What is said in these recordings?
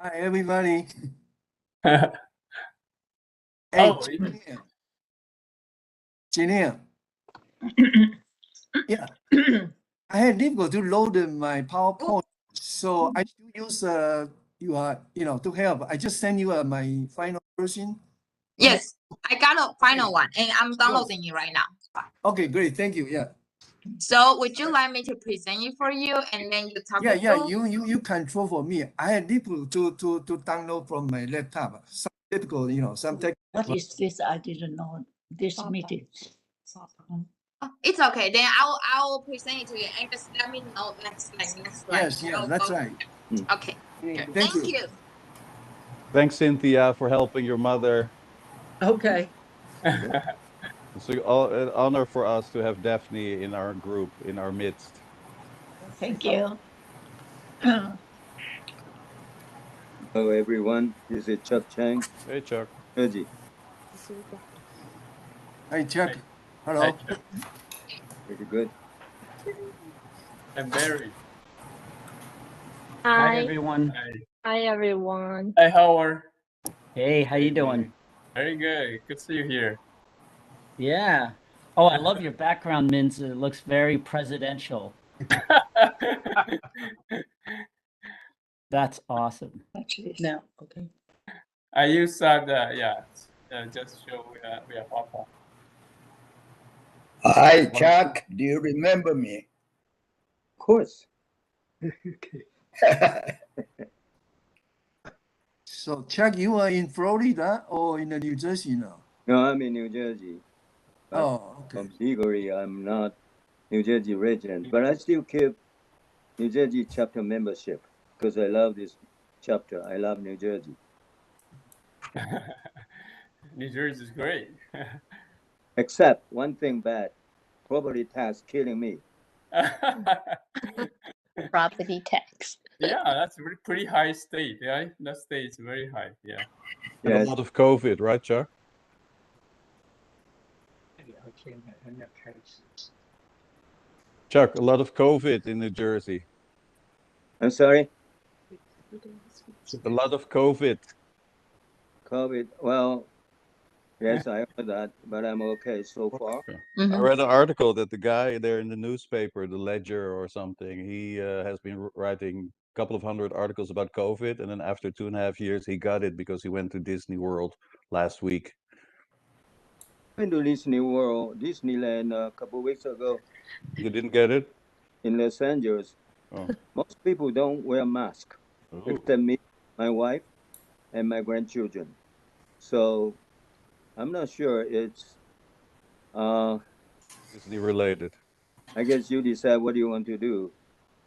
Hi, everybody. Oh, Hey, Janine. Yeah, I had difficult to load my PowerPoint, so I still use to help. I just send you my final version. Yes, I got a final one, and I'm downloading it right now. Okay, great. Thank you. Yeah. So, would you like me to present it for you, and then you talk? Yeah. You control for me. I had difficult to download from my laptop. Some difficult, some tech. What is this? I didn't know this meeting. It's okay. Then I will present it to you, and just let me know next slide. Yes, that's right. Okay. Thank you. Thanks, Cynthia, for helping your mother. Okay. It's an honor for us to have Daphne in our group, in our midst. Thank you. Hello, everyone. This is Chuck Chang. Hey, Chuck. Jersey. Hi, Chuck. Hello. Pretty good. I'm Barry. Hi, everyone. Hi, everyone. Hi, Howard. Hey, how you doing? Very good. Good to see you here. Yeah. Oh, I love your background, Minz. It looks very presidential. That's awesome. Actually, no. Okay. I use that. Just show we are FAPA. Hi, Chuck. Do you remember me? Of course. So, Chuck, you are in Florida or in New Jersey now? No, I'm in New Jersey. Oh, okay. Legally, I'm not New Jersey resident, but I still keep New Jersey chapter membership because I love this chapter. I love New Jersey. New Jersey is great. Except one thing bad, property tax killing me. Property tax. Yeah, that's a pretty high state, right? That state is very high, yeah. And a lot of COVID, right, Chuck? Chuck, a lot of COVID in New Jersey. I'm sorry? A lot of COVID. COVID, well, yes, I heard that, but I'm okay so far. I read an article that the guy there in the newspaper, the Ledger or something, he has been writing a couple of hundred articles about COVID, and then after 2.5 years, he got it because he went to Disney World last week. I went to Disneyland a couple of weeks ago. You didn't get it? In Los Angeles. Oh. Most people don't wear masks, except me, my wife, and my grandchildren. So I'm not sure it's Disney related. I guess you decide what you want to do.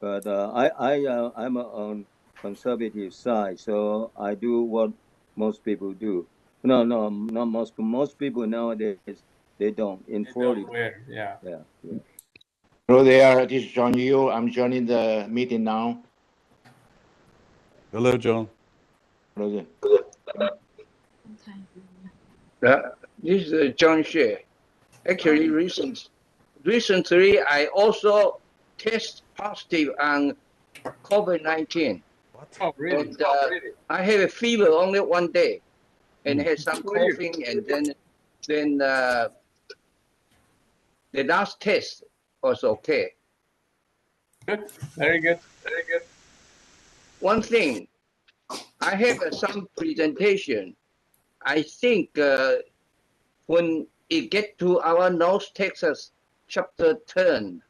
But I'm on conservative side, so I do what most people do. No, not most. Most people nowadays they don't. In Florida, yeah. Hello there, this is John Yu. I'm joining the meeting now. Hello, John. Hello there. This is John Xie. Actually, recently I also test positive on COVID-19. Oh, really? And I had a fever only one day, and had some coughing, and then the last test was okay. Good. Very good. One thing, I have some presentation. I think when it get to our North Texas chapter 10,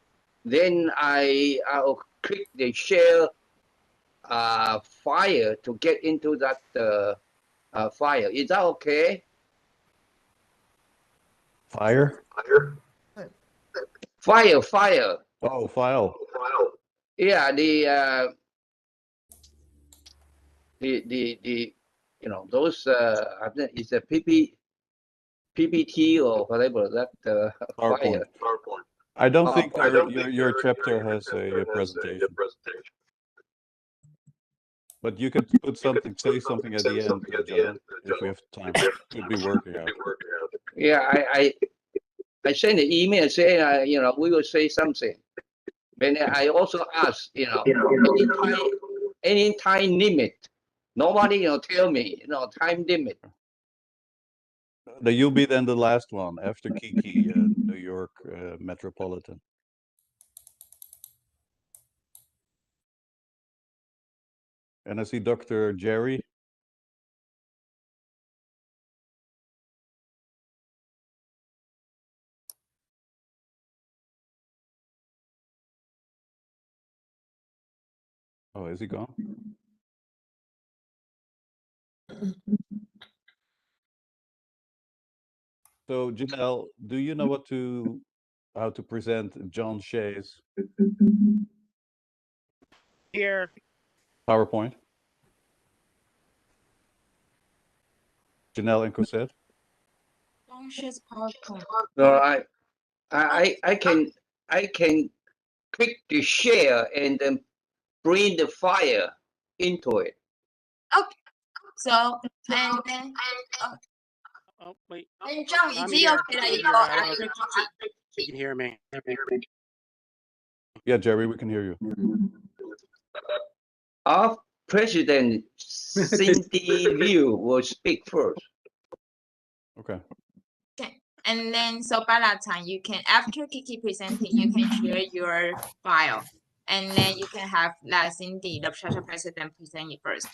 then I'll click the share file to get into that file. Is that okay? Fire? File. Oh, file. Yeah, the those it's a PPT or whatever that file. I don't think your chapter has a presentation. But you could put something, say something at the end, John, if we have time. Should be working out. Yeah, I sent an email saying we will say something. And I also asked any time limit Nobody, tell me, time limit. You'll be then the last one after Kiki, New York Metropolitan. And I see Dr. Jerry. Oh, is he gone? So Janelle, do you know how to present John Shea's Here. PowerPoint? Janelle and Cosette? Conscious PowerPoint. No, I can click the share and then bring the fire into it. Okay. So and then Oh, wait. then John, is I'm it here. okay that I'm you here. go I don't know after Kiki? if you can hear me. Yeah, Jerry, we can hear you. Our president, Cindy Liu, will speak first. Okay. Okay. And then so by that time you can after Kiki presenting, you can share your file. And then you can have Cindy, the special president, present it first.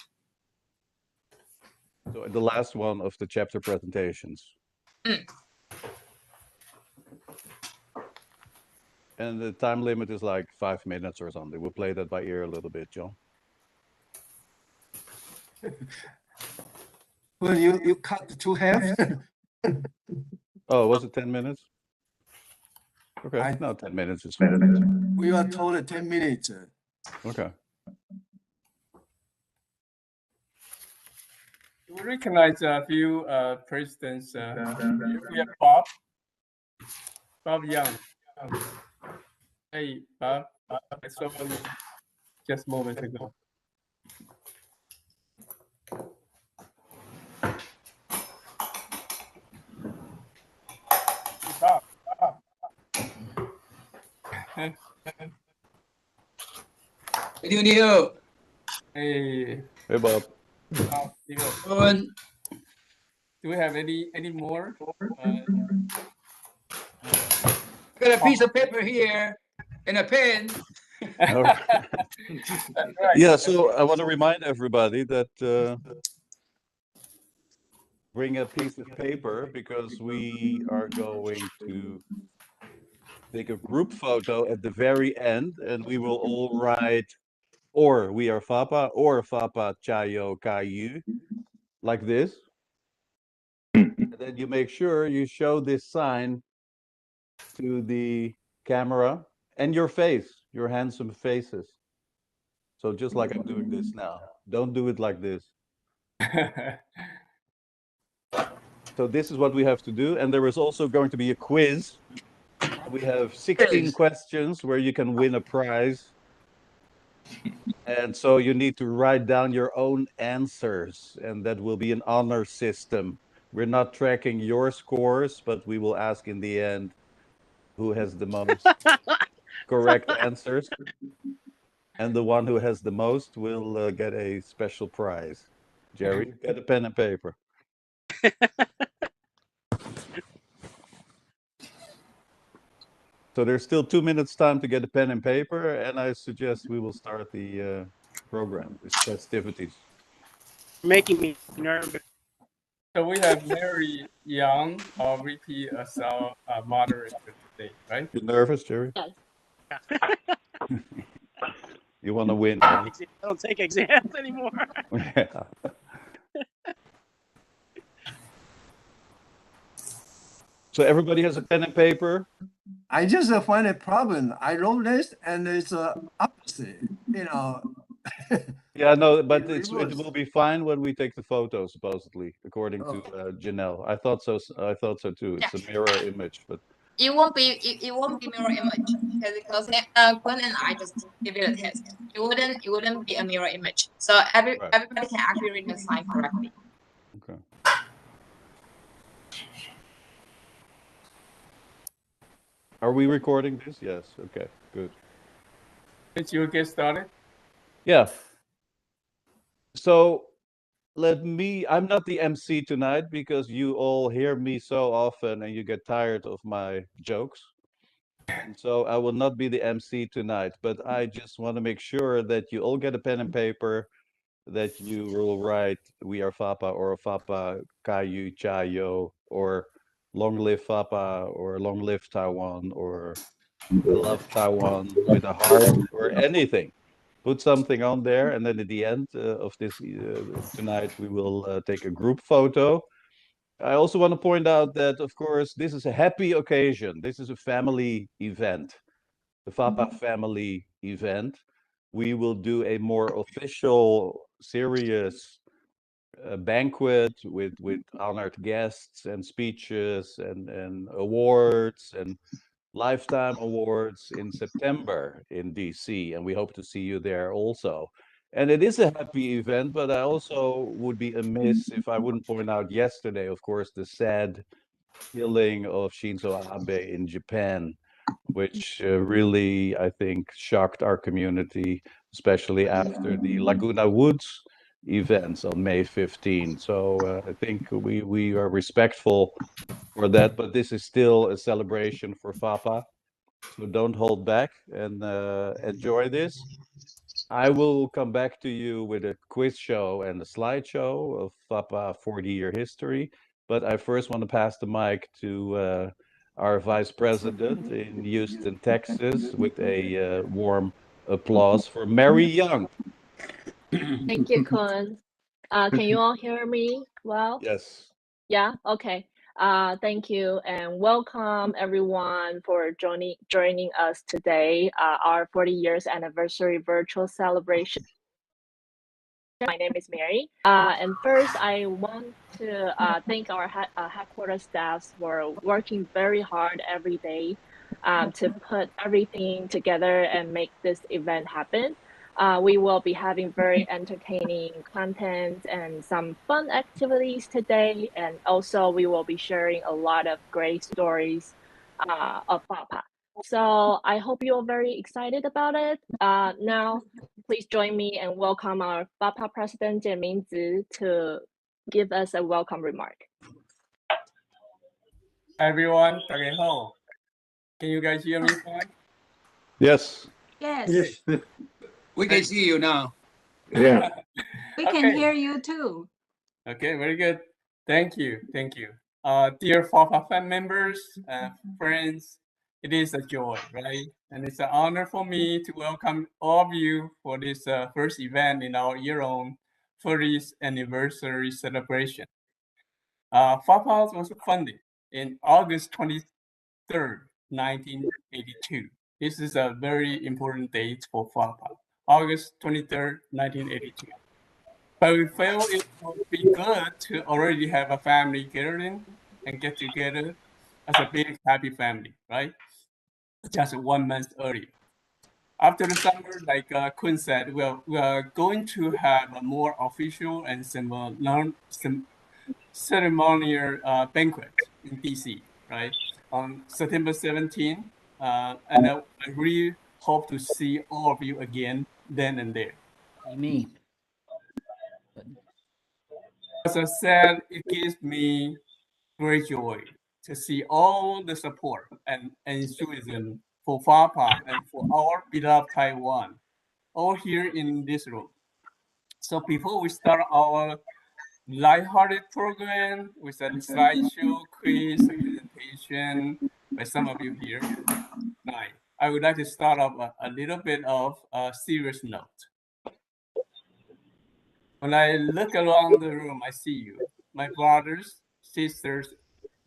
So the last one of the chapter presentations. And the time limit is like 5 minutes or something. We'll play that by ear a little bit, John. Well, you cut to half. Oh, was it 10 minutes? Okay, no, 10 minutes is fine. We were told 10 minutes. Okay. We recognize a few presidents. We have Bob Young. Hey, Bob. I saw you just moments ago. Bob. New. Hey. Hey, Bob. Bob, Good. do we have any more? Got a piece of paper here and a pen. All right. Yeah, so I want to remind everybody that bring a piece of paper because we are going to take a group photo at the very end and we will all write or we are FAPA or FAPA Chayo Kayu like this. And then you make sure you show this sign to the camera and your face, your handsome faces. So just like I'm doing this now, don't do it like this. So this is what we have to do. And there is also going to be a quiz. We have 16 questions where you can win a prize. And so you need to write down your own answers, and that will be an honor system. We're not tracking your scores, but we will ask in the end who has the most correct answers. And the one who has the most will get a special prize. Jerry, get a pen and paper. So there's still 2 minutes time to get a pen and paper, and I suggest we will start the program, the festivities. Making me nervous. So we have Mary Young, our VP, as our moderator today, right? You nervous, Jerry? Yes. You want to win, right? I don't take exams anymore. Yeah. So everybody has a pen and paper? I just find a problem. I wrote this and it's opposite, Yeah, no, but it will be fine when we take the photo, supposedly, according to Janelle. I thought so. I thought so too. It's a mirror image, but It won't be mirror image because Gwen and I just give it a test. It wouldn't be a mirror image. So everybody can actually read the sign correctly. Okay. Are we recording this? Yes. Okay. Good. Did you get started? Yeah. So I'm not the MC tonight because you all hear me so often and you get tired of my jokes. And so I will not be the MC tonight, but I just want to make sure that you all get a pen and paper, that you will write "We are FAPA" or "FAPA Kayu Chayo" or "Long live FAPA" or "Long live Taiwan" or "I love Taiwan" with a heart or anything. Put something on there, and then at the end of this tonight, we will take a group photo. I also want to point out that, of course, this is a happy occasion. This is a family event, the FAPA family event. We will do a more official, serious banquet with honored guests and speeches and awards and lifetime awards in September in DC, and we hope to see you there also. And it is a happy event, but I also would be amiss if I wouldn't point out yesterday, of course, the sad killing of Shinzo Abe in Japan, which really, I think, shocked our community, especially after the Laguna Woods events on May 15. So I think we are respectful for that, but this is still a celebration for FAPA. So don't hold back and enjoy this. I will come back to you with a quiz show and a slideshow of FAPA 40-year history. But I first want to pass the mic to our vice president in Houston, Texas, with a warm applause for Mary Young. Thank you, Kun. Can you all hear me well? Yes. Yeah, okay. Thank you and welcome everyone for joining us today, our 40 years anniversary virtual celebration. My name is Mary. And first, I want to thank our headquarters staffs for working very hard every day to put everything together and make this event happen. We will be having very entertaining content and some fun activities today. And also, we will be sharing a lot of great stories of FAPA. So I hope you're very excited about it. Now, please join me and welcome our FAPA President Jian Mingzi to give us a welcome remark. Everyone, 大家好. Can you guys hear me fine? Yes. Yes. We can see you now. Yeah. We can Okay. hear you too. Okay, very good. Thank you. Thank you. Dear FAPA fan members, friends, it is a joy, right? And it's an honor for me to welcome all of you for this first event in our year-long 30th anniversary celebration. FAPA was founded in August 23rd, 1982. This is a very important date for FAPA, August 23rd, 1982. But we felt it would be good to already have a family gathering and get together as a big happy family, right? Just 1 month earlier. After the summer, like Kun said, we are going to have a more official and ceremonial banquet in DC, right? On September 17th. And I really hope to see all of you again then and there. Me. As I said, it gives me great joy to see all the support and enthusiasm for FAPA and for our beloved Taiwan, all here in this room. So before we start our lighthearted program with a slideshow, quiz, and presentation by some of you here tonight, I would like to start off a little bit of a serious note. When I look around the room, I see you, my brothers, sisters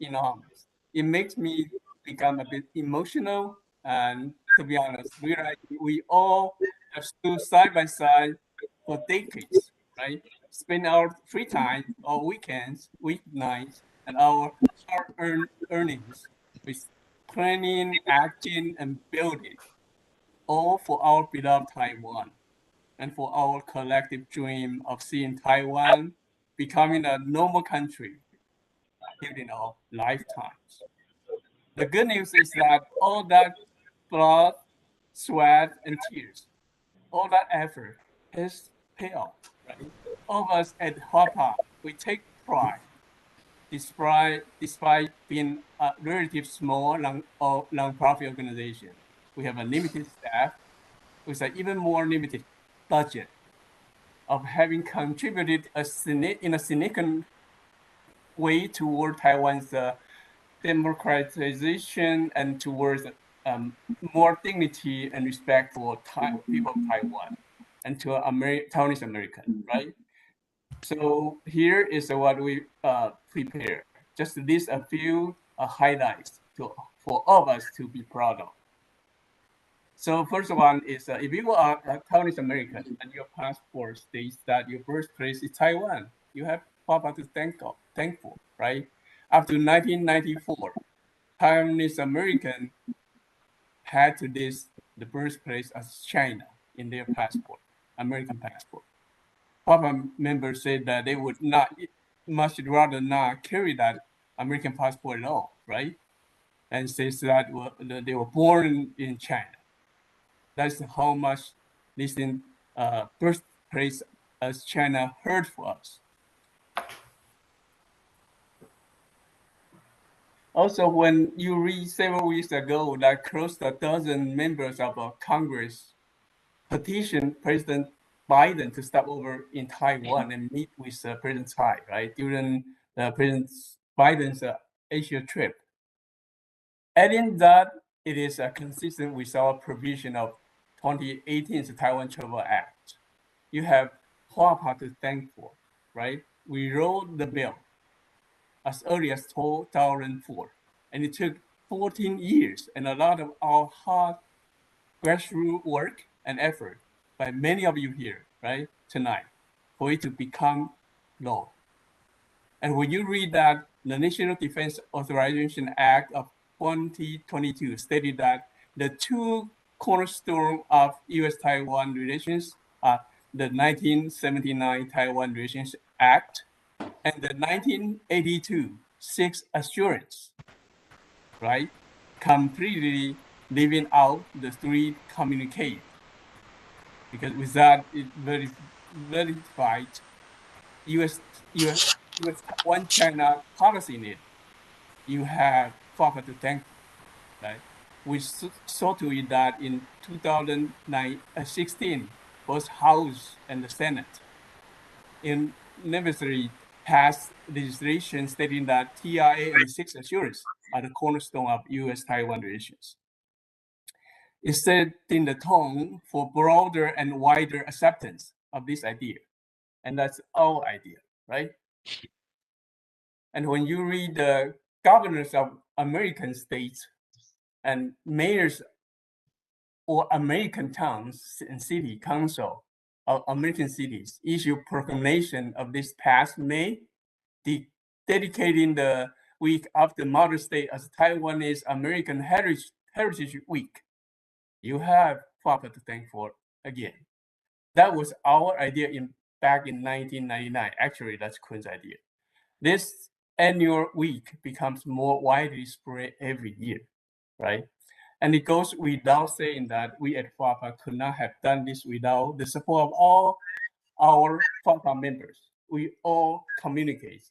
in arms. It makes me become a bit emotional, and to be honest, we all have stood side by side for decades, right? Spend our free time, our weekends, weeknights, and our hard-earned earnings with planning, acting, and building, all for our beloved Taiwan and for our collective dream of seeing Taiwan becoming a normal country in our lifetimes. The good news is that all that blood, sweat, and tears, all that effort has paid off, right? of us at FAPA, we take pride, despite being a relatively small non-profit organization. We have a limited staff with an even more limited budget of having contributed in a significant way toward Taiwan's democratization and towards more dignity and respect for people of Taiwan and to Taiwanese American, right? So here is what we prepared. Just list a few highlights for all of us to be proud of. So first one is if you are a Taiwanese American and your passport states that your birthplace is Taiwan, you have Papa to thankful, right? Up to 1994, Taiwanese American had to list the birthplace as China in their passport, American passport. Papa members said that they would much rather not carry that American passport at all, right? And says that they were born in China. That's how much listing birthplace as China hurt for us. Also, when you read several weeks ago that close to a dozen members of Congress petitioned President Biden to stop over in Taiwan and meet with President Tsai, right, during President Biden's Asia trip. Adding that it is consistent with our provision of 2018's Taiwan Travel Act. You have Huapa to thank for, right? We wrote the bill as early as 2004, and it took 14 years and a lot of our hard grassroots work and effort by many of you here, right, tonight, for it to become law. And when you read that the National Defense Authorization Act of 2022 stated that the two cornerstones of U.S.-Taiwan relations are the 1979 Taiwan Relations Act and the 1982 Sixth Assurance, right? Completely leaving out the three communiques. Because with that, it verified U.S. one China policy in it. You have FAPA to thank for, right? We saw to it that in 2016, both House and the Senate unanimously passed legislation stating that TIA and Sixth Assurance are the cornerstone of U.S.-Taiwan relations. It setting the tone for broader and wider acceptance of this idea. And that's our idea, right? And when you read the governors of American states and mayors or American towns and city council of American cities issue proclamation of this past May, dedicating the week after Mother's Day as Taiwanese American Heritage Week. You have FAPA to thank for again. That was our idea back in 1999. Actually, that's Kun's idea. This annual week becomes more widely spread every year, right? And it goes without saying that we at FAPA could not have done this without the support of all our FAPA members. We all communicate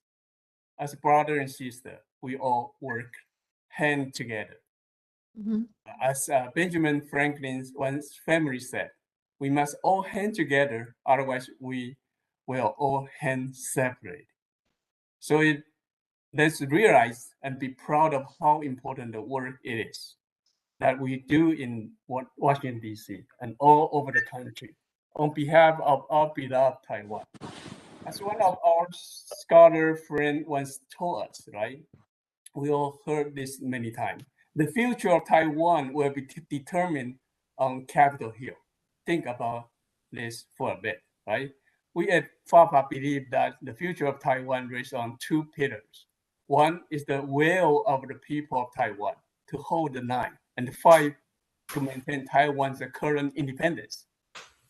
as brother and sister. We all work hand together. As Benjamin Franklin's once family said, we must all hand together, otherwise we will all hand separate. So let's realize and be proud of how important the work it is that we do in Washington, D.C. and all over the country on behalf of our beloved Taiwan. As one of our scholar friends once told us, right? We all heard this many times. The future of Taiwan will be determined on Capitol Hill. Think about this for a bit, right? We at FAPA believe that the future of Taiwan rests on two pillars. One is the will of the people of Taiwan to hold the line and fight to maintain Taiwan's current independence.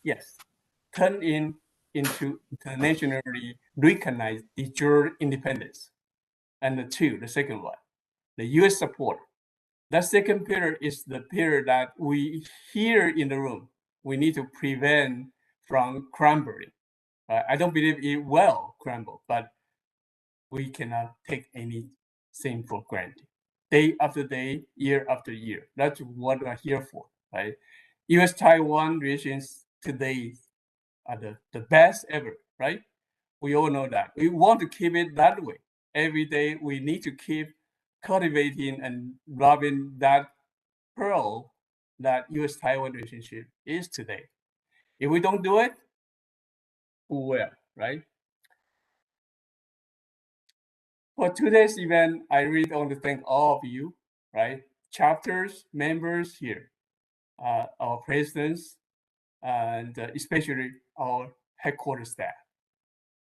Yes, turn into internationally recognized de jure independence. And the second one, the U.S. support. That second pillar is the pillar that we here in the room, we need to prevent from crumbling. I don't believe it will crumble, but we cannot take anything for granted. Day after day, year after year. That's what we're here for, right? U.S.-Taiwan relations today are the best ever, right? We all know that. We want to keep it that way. Every day we need to keep cultivating and rubbing that pearl that U.S.-Taiwan relationship is today. If we don't do it, who will, right? For today's event, I really want to thank all of you, right? Chapters, members here, our presidents, and especially our headquarters staff.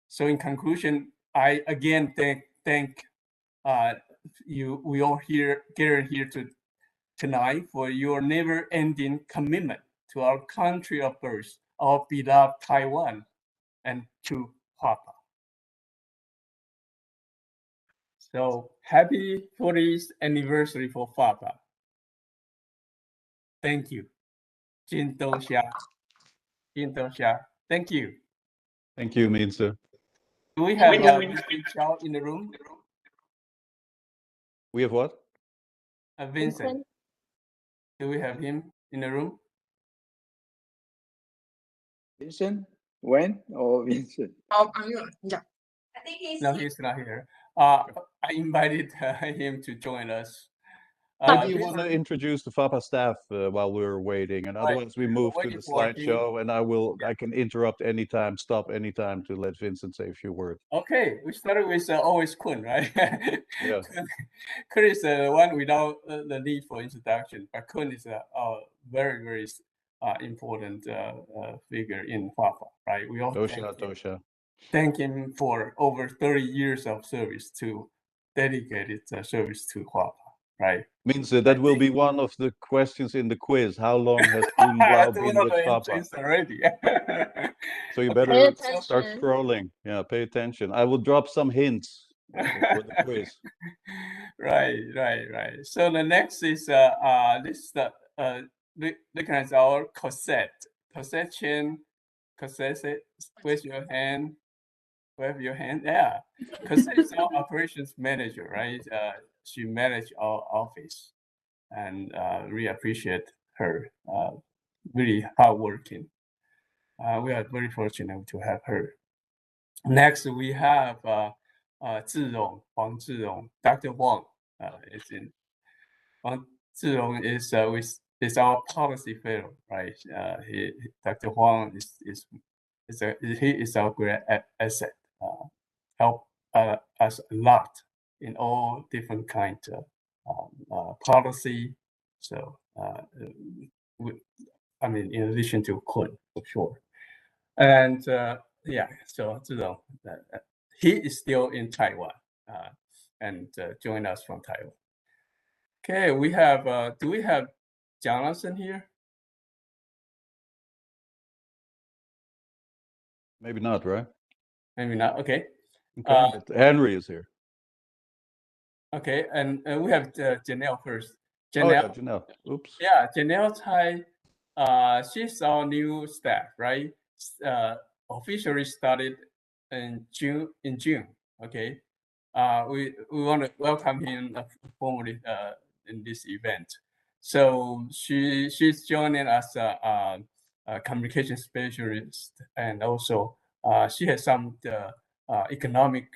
So in conclusion, I again thank you. We all gathered here tonight for your never-ending commitment to our country of birth, our beloved Taiwan, and to FAPA. So happy 40th anniversary for FAPA. Thank you. Jin Xia. Thank you. Thank you, Minze. Do we have Vincent Chow in the room? We have what? Vincent. Do we have him in the room? Vincent? When? Or Vincent? Yeah. I think No, he's not here. I invited him to join us. Maybe you want to introduce the FAPA staff while we're waiting, and otherwise we move to the slideshow, and I can interrupt anytime, stop anytime to let Vincent say a few words. Okay, we started with always Kun, right? Yeah. Kun is the one without the need for introduction, but Kun is a very, very important figure in FAPA, right? We all thank him for over 30 years of service to dedicated service to FAPA, right? Means that will be one of the questions in the quiz. How long has Kun Lau been with FAPA? Already. So you better start scrolling. Yeah, pay attention. I will drop some hints for the quiz. Right. So the next is this recognize our Cosette. Cosette Chen. Cosette, where's your hand? Wave your hand. Yeah. Cosette is our operations manager, right? She managed our office, and really appreciate her. Really hardworking. We are very fortunate to have her. Next, we have Zhirong, Huang Zhirong, Dr. Huang is in. Huang Zhirong is our policy fellow, right? Dr. Huang is our great asset. Help us a lot in all different kinds of policy. So, in addition to Kun, for sure. And yeah, so he is still in Taiwan and joined us from Taiwan. Okay, we have, do we have Jonathan here? Maybe not, right? Maybe not, okay. But Henry is here. Okay, and we have Janelle first. Janelle. Oh, yeah, Janelle. Oops. Yeah, Janelle Tai, she's our new staff, right? Officially started in June. Okay, we want to welcome him formally in this event. So she's joining as a communication specialist, and also she has some economic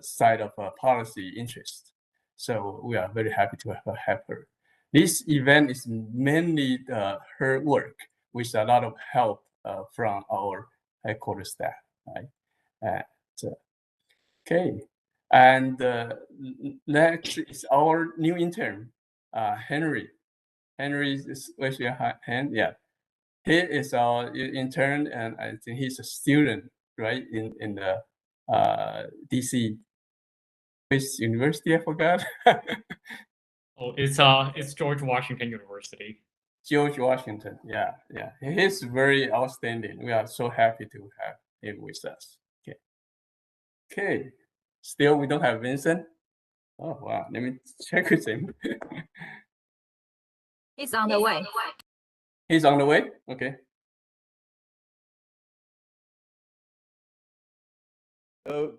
side of policy interest. So we are very happy to have her. This event is mainly her work with a lot of help from our headquarters staff, right? Okay, and next is our new intern, Henry. Henry, raise your hand. Yeah, he is our intern, and I think he's a student, right, in the DC. Which university? I forgot. Oh, it's George Washington University. George Washington, yeah. He's very outstanding. We are so happy to have him with us. Okay. Still, we don't have Vincent. Oh wow, let me check with him. He's on the way. He's on the way. Okay.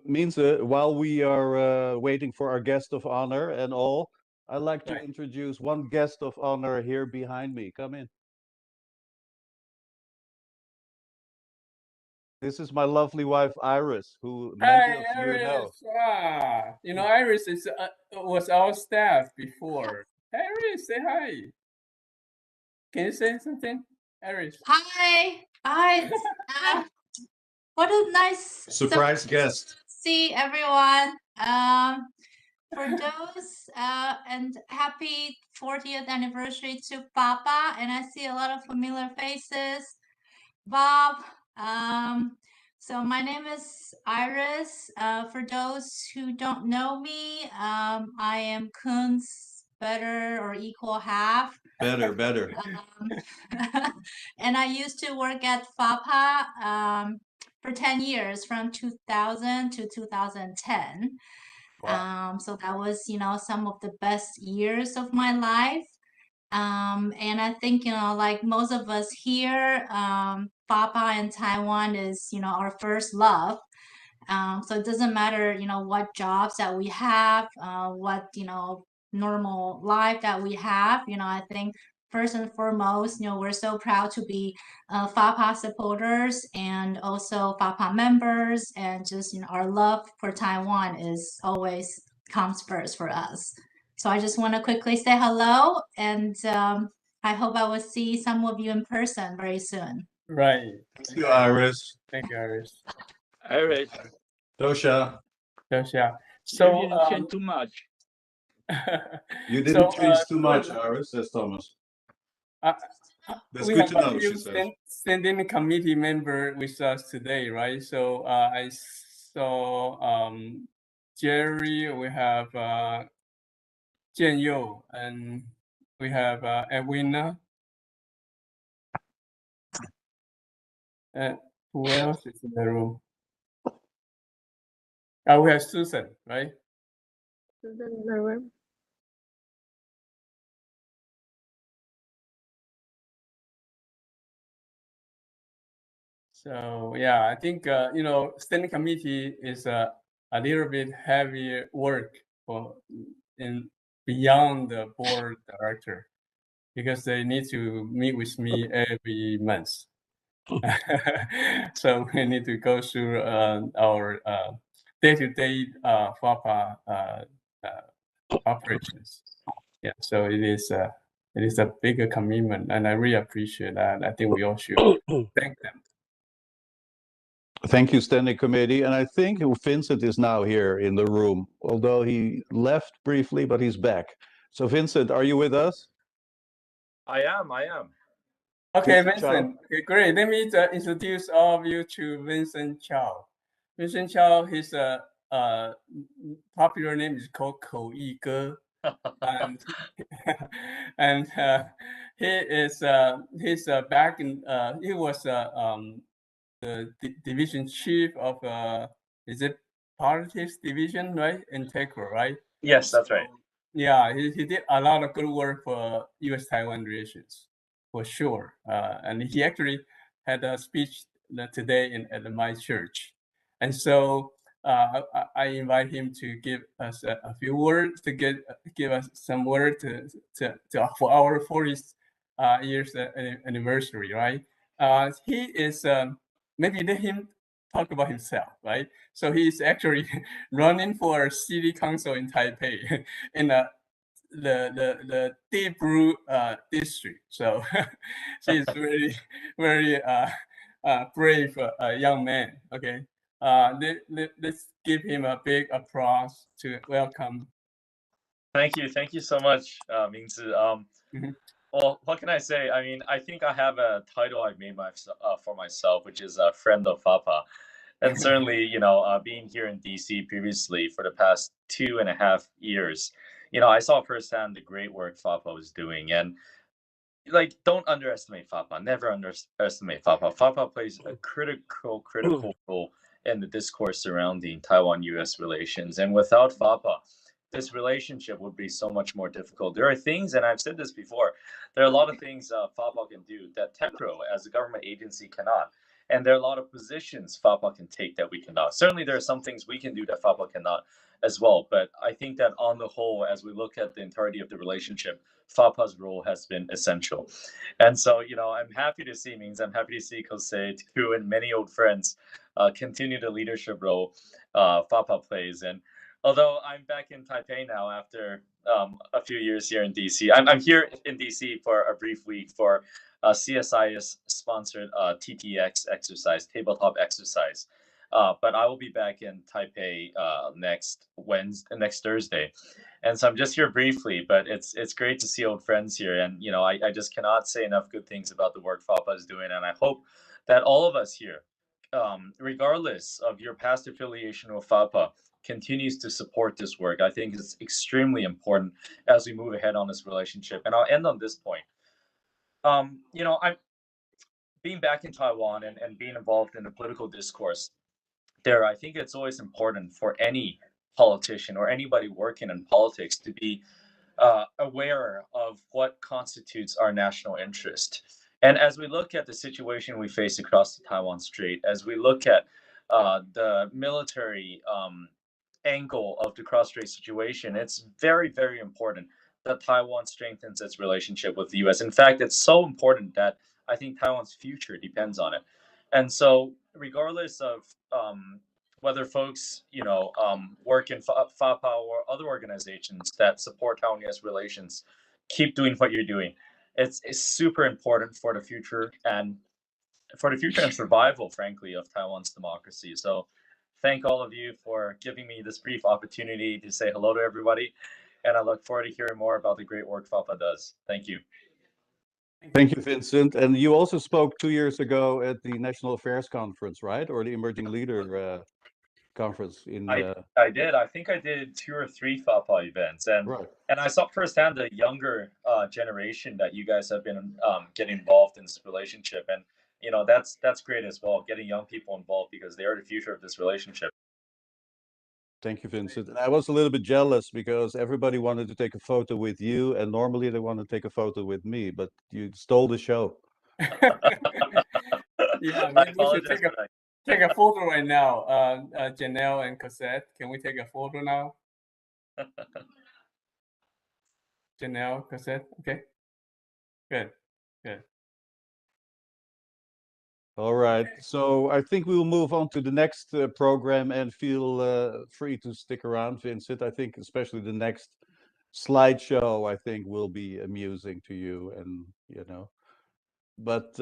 Means while we are waiting for our guest of honor and all, I'd like to Right. introduce one guest of honor here behind me. Come in. This is my lovely wife, Iris, who many Hi, of you know. Iris. You know, Iris was our staff before. Iris, say hi. Can you say something, Iris? Hi. Hi. What a nice Surprise guest. see everyone. For those and happy 40th anniversary to FAPA, and I see a lot of familiar faces. Bob. So my name is Iris. For those who don't know me, I am Kun's better or equal half. Better. And I used to work at FAPA for 10 years, from 2000 to 2010. Wow. So that was, some of the best years of my life. And I think, like most of us here, FAPA in Taiwan is, our first love. So it doesn't matter, what jobs that we have, what, normal life that we have. I think first and foremost, we're so proud to be FAPA supporters and also FAPA members, and just, our love for Taiwan is always comes first for us. So I just want to quickly say hello, and I hope I will see some of you in person very soon. Right. Thank you, Iris. Thank you, Iris. Iris, Tosha. you So, didn't change too much. You didn't change too much, good. Iris, says Thomas. That's We good have to know, a few she says. standing committee member with us today, right? So I saw Jerry, we have Jian Yu, and we have Edwina. And who else is in the room? We have Susan, right? Susan in the room. So yeah, I think standing committee is a little bit heavier work for beyond the board director, because they need to meet with me every month. So we need to go through our day-to-day FAPA operations. Yeah, so it is a bigger commitment, and I really appreciate that. I think we all should thank them. Thank you, Standing Committee. And I think Vincent is now here in the room, although he left briefly, but he's back. So Vincent, are you with us? I am. Okay, Vincent Vincent. Okay, great. Let me introduce all of you to Vincent Chow. Vincent Chow, his popular name is called Kou Yi Ge. And he is he's back in he was the division chief of is it politics division, right, in TECRO, right? Yes, that's right. Yeah, he did a lot of good work for U.S.-Taiwan relations, for sure. And he actually had a speech today at my church, and so I invite him to give us a few words, to give us some word to for our 40th years anniversary, right? He is maybe let him talk about himself, right? So he's actually running for city council in Taipei in the Deep Blue district. So he's very brave young man. Okay, let's give him a big applause to welcome. Thank you so much, Mingzi. Well, what can I say? I mean, I think I have a title I've made for myself, which is a friend of FAPA. And certainly, being here in DC previously for the past 2.5 years, I saw firsthand the great work FAPA was doing. And don't underestimate FAPA. Never underestimate FAPA. FAPA plays a critical role in the discourse surrounding Taiwan-U.S. relations. And without FAPA, this relationship would be so much more difficult. There are things, and I've said this before, there are a lot of things FAPA can do that TECRO, as a government agency, cannot. And there are a lot of positions FAPA can take that we cannot. Certainly, there are some things we can do that FAPA cannot as well. But I think that on the whole, as we look at the entirety of the relationship, FAPA's role has been essential. And so, I'm happy to see Mings, I'm happy to see Kosei, Tu, and many old friends continue the leadership role FAPA plays. And although I'm back in Taipei now after a few years here in DC, I'm here in DC for a brief week for CSIS sponsored TTX exercise, tabletop exercise. But I will be back in Taipei next Thursday. And so I'm just here briefly, but it's great to see old friends here. And, I just cannot say enough good things about the work FAPA is doing. And I hope that all of us here, regardless of your past affiliation with FAPA, continues to support this work. I think it's extremely important as we move ahead on this relationship. And I'll end on this point. I'm being back in Taiwan and being involved in the political discourse there. I think it's always important for any politician or anybody working in politics to be aware of what constitutes our national interest. And as we look at the situation we face across the Taiwan Strait, as we look at the military angle of the cross-strait situation, it's very, very important that Taiwan strengthens its relationship with the U.S. In fact, it's so important that I think Taiwan's future depends on it. And so, regardless of whether folks, work in FAPA or other organizations that support Taiwan-U.S. relations, keep doing what you're doing. It's super important for the future and survival, frankly, of Taiwan's democracy. So thank all of you for giving me this brief opportunity to say hello to everybody. And I look forward to hearing more about the great work FAPA does. Thank you. Thank you, Vincent. And you also spoke 2 years ago at the National Affairs Conference, right? Or the Emerging Leader Conference in... I did. I think I did 2 or 3 FAPA events. And right. And I saw firsthand the younger generation that you guys have been getting involved in this relationship. And, that's great as well, getting young people involved because they are the future of this relationship. Thank you, Vincent. And I was a little bit jealous because everybody wanted to take a photo with you, and normally they want to take a photo with me, but you stole the show. Yeah, maybe we should take a photo right now. Janelle and Cosette, can we take a photo now? Janelle, Cosette, okay. Good. All right, so I think we will move on to the next program, and feel free to stick around, Vincent. I think especially the next slideshow, I think, will be amusing to you, and But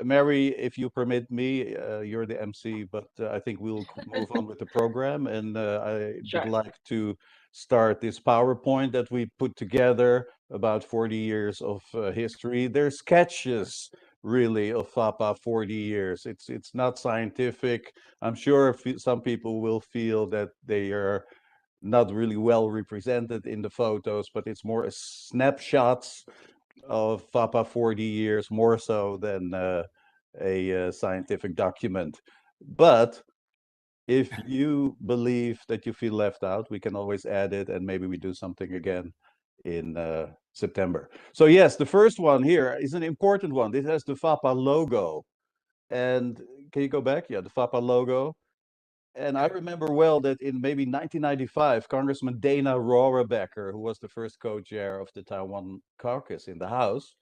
Mary, if you permit me, you're the MC, but I think we'll move on with the program, and I Sure. would like to start this PowerPoint that we put together about 40 years of history. They're sketches, really, of FAPA 40 years. It's not scientific. I'm sure some people will feel that they are not really well represented in the photos, but it's more snapshots of FAPA 40 years, more so than a scientific document. But if you believe that you feel left out, we can always add it, and maybe we do something again in September. So yes, the first one here is an important one. This has the FAPA logo. And can you go back? Yeah, the FAPA logo. And I remember well that in maybe 1995, Congressman Dana Rohrabacher, who was the first co-chair of the Taiwan caucus in the House,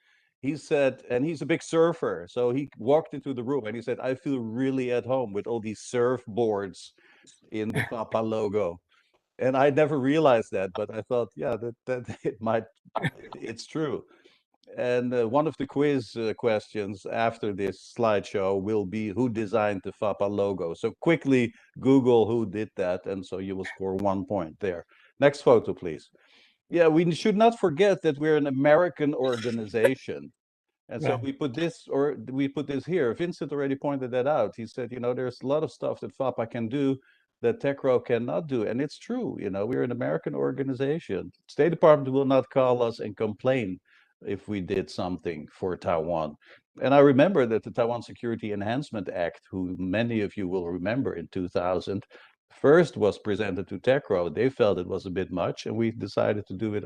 he said, and he's a big surfer, so he walked into the room and he said, I feel really at home with all these surfboards in the FAPA logo. And I never realized that, but I thought, yeah, that it's true. And one of the quiz questions after this slideshow will be who designed the FAPA logo. So quickly Google who did that, and so you will score 1 point there. Next photo, please. Yeah, we should not forget that we're an American organization. And so we put this here. Vincent already pointed that out. He said, there's a lot of stuff that FAPA can do that TECRO cannot do. And it's true, we're an American organization. State Department will not call us and complain if we did something for Taiwan. And I remember that the Taiwan Security Enhancement Act, who many of you will remember in 2000, first was presented to TECRO. They felt it was a bit much, and we decided to do it.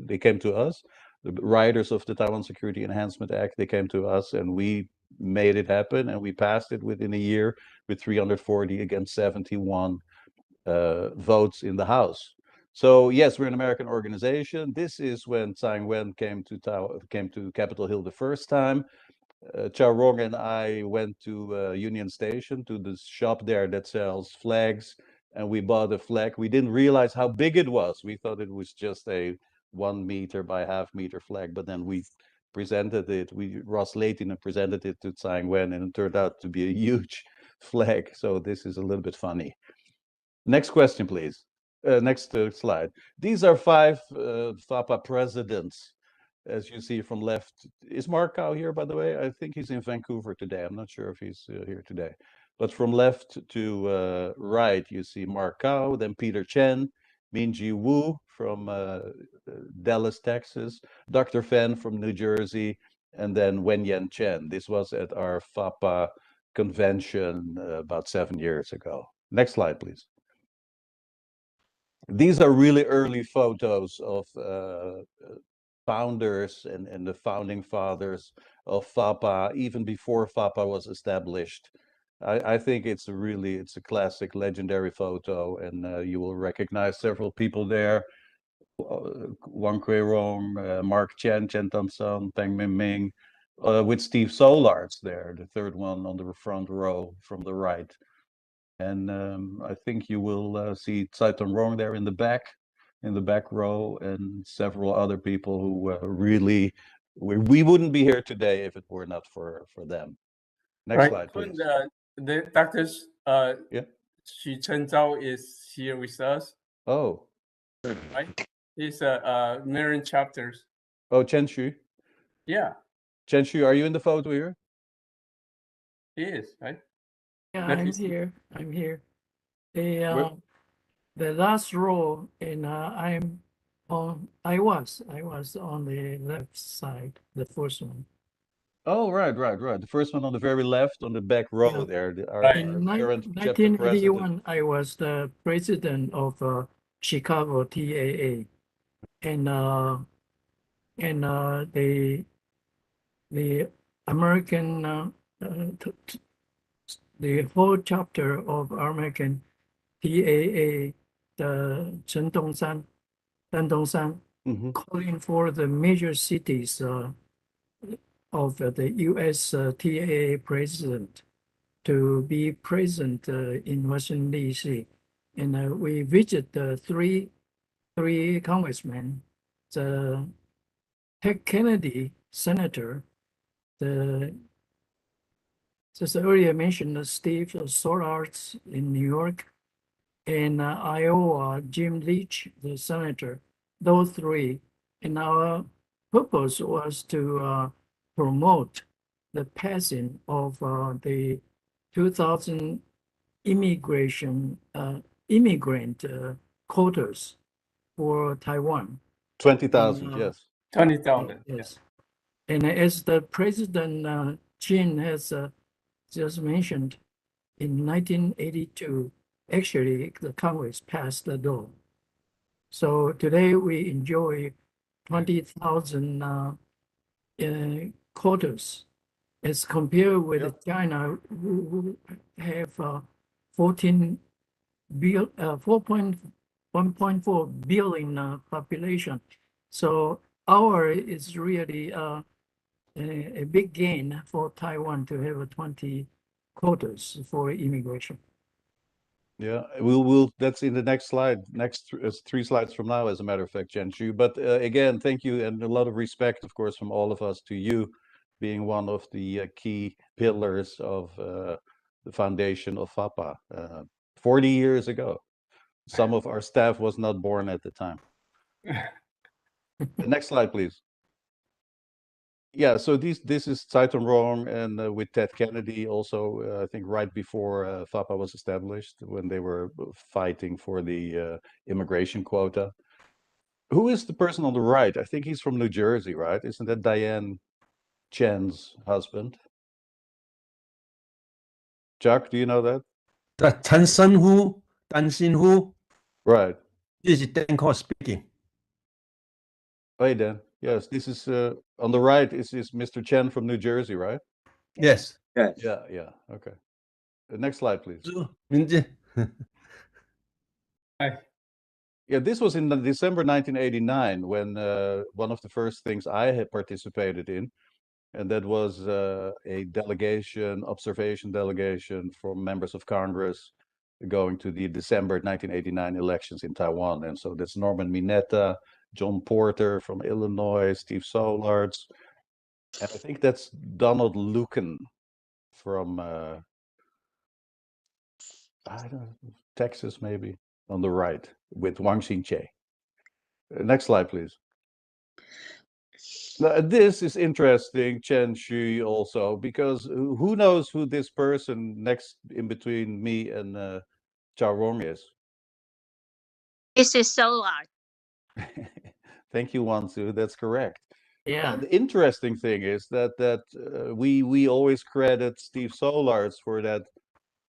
They came to us, the writers of the Taiwan Security Enhancement Act, they came to us, and we made it happen, and we passed it within a year with 340 against 71 votes in the House. So yes, we're an American organization. This is when Tsai Ing-wen came to Capitol Hill the first time. Chao Rong and I went to Union Station, to the shop there that sells flags, and we bought a flag. We didn't realize how big it was. We thought it was just a 1 meter by half meter flag, but then we presented it. Ross Layton presented it to Tsai Ing-wen, and it turned out to be a huge flag. So this is a little bit funny. Next question, please. Next slide. These are 5 FAPA presidents, as you see from left. Is Mark Cow here, by the way? I think he's in Vancouver today. I'm not sure if he's here today. But from left to right, you see Mark Cow, then Peter Chen, Minji Wu from Dallas, Texas, Dr. Fan from New Jersey, and then Wenyan Chen. This was at our FAPA convention about 7 years ago. Next slide, please. These are really early photos of founders and the founding fathers of FAPA, even before FAPA was established. I think it's a classic, legendary photo, and you will recognize several people there. Wang Kuei-rong, Mark Chen, Chen Tam-son, Peng Ming-ming, with Steve Solarz there, the third one on the front row from the right. And I think you will see Tsai Rong there in the back row, and several other people who really, we wouldn't be here today if it were not for them. Next slide, please. The doctors, yeah, Xu Chenzhao is here with us. Oh, right. He's a Marian chapters. Oh, Chen Xu. Yeah, Chen Xu, are you in the photo here? he is, right? Yeah, Let I'm me see. here. I'm here. The last row, and I'm on. I was on the left side, the first one. Oh, right. The first one on the very left, on the back row there. Our In current chapter 1981, president. I was the president of Chicago TAA, and the American the whole chapter of American TAA, the Chen Dongsan, Dan Dongsan, calling for the major cities of the U.S. TAA president to be present in Washington, D.C. And we visit the three congressmen, the Ted Kennedy senator, just earlier mentioned Steve Solarz in New York, and Iowa, Jim Leach, the senator, those three. And our purpose was to promote the passing of the 2000 immigrant quotas for Taiwan. 20,000, yes. 20,000. Yes. And as the President Chin has just mentioned, in 1982, actually, the Congress passed the law. So today we enjoy 20,000 quotas as compared with China, who have 1.4 billion population. So our is really a big gain for Taiwan to have 20 quotas for immigration. Yeah, we'll that's in the next slide, next 3 slides from now, as a matter of fact, Chen Xu. But again, thank you, and a lot of respect, of course, from all of us to you, being one of the key pillars of the foundation of FAPA 40 years ago. Some of our staff was not born at the time. The next slide, please. Yeah, so this is Tsai Rong, and with Ted Kennedy also, I think right before FAPA was established, when they were fighting for the immigration quota. Who is the person on the right? I think he's from New Jersey, right? Isn't that Diane Chen's husband? Chuck, do you know that? Chen Sen-hu, Dan Xin-hu. Right. This is Dan Cole speaking. Hey, Dan. Yes, this is on the right is Mr. Chen from New Jersey, right? Yes. Yes. Yeah. Okay. The next slide, please. Minji. Yeah, this was in December 1989 when one of the first things I had participated in, and that was a observation delegation from members of Congress going to the December 1989 elections in Taiwan. And so that's Norman Mineta, John Porter from Illinois, Steve Solarz, and I think that's Donald Lucan from I don't know, Texas maybe, on the right, with Wang Xinche. Next slide, please. Now, this is interesting, Chen Xu, also, because who knows who this person next in between me and Chao Rong is? This is Solar. Thank you, Wansu. That's correct. Yeah. The interesting thing is that we always credit Steve Solarz for that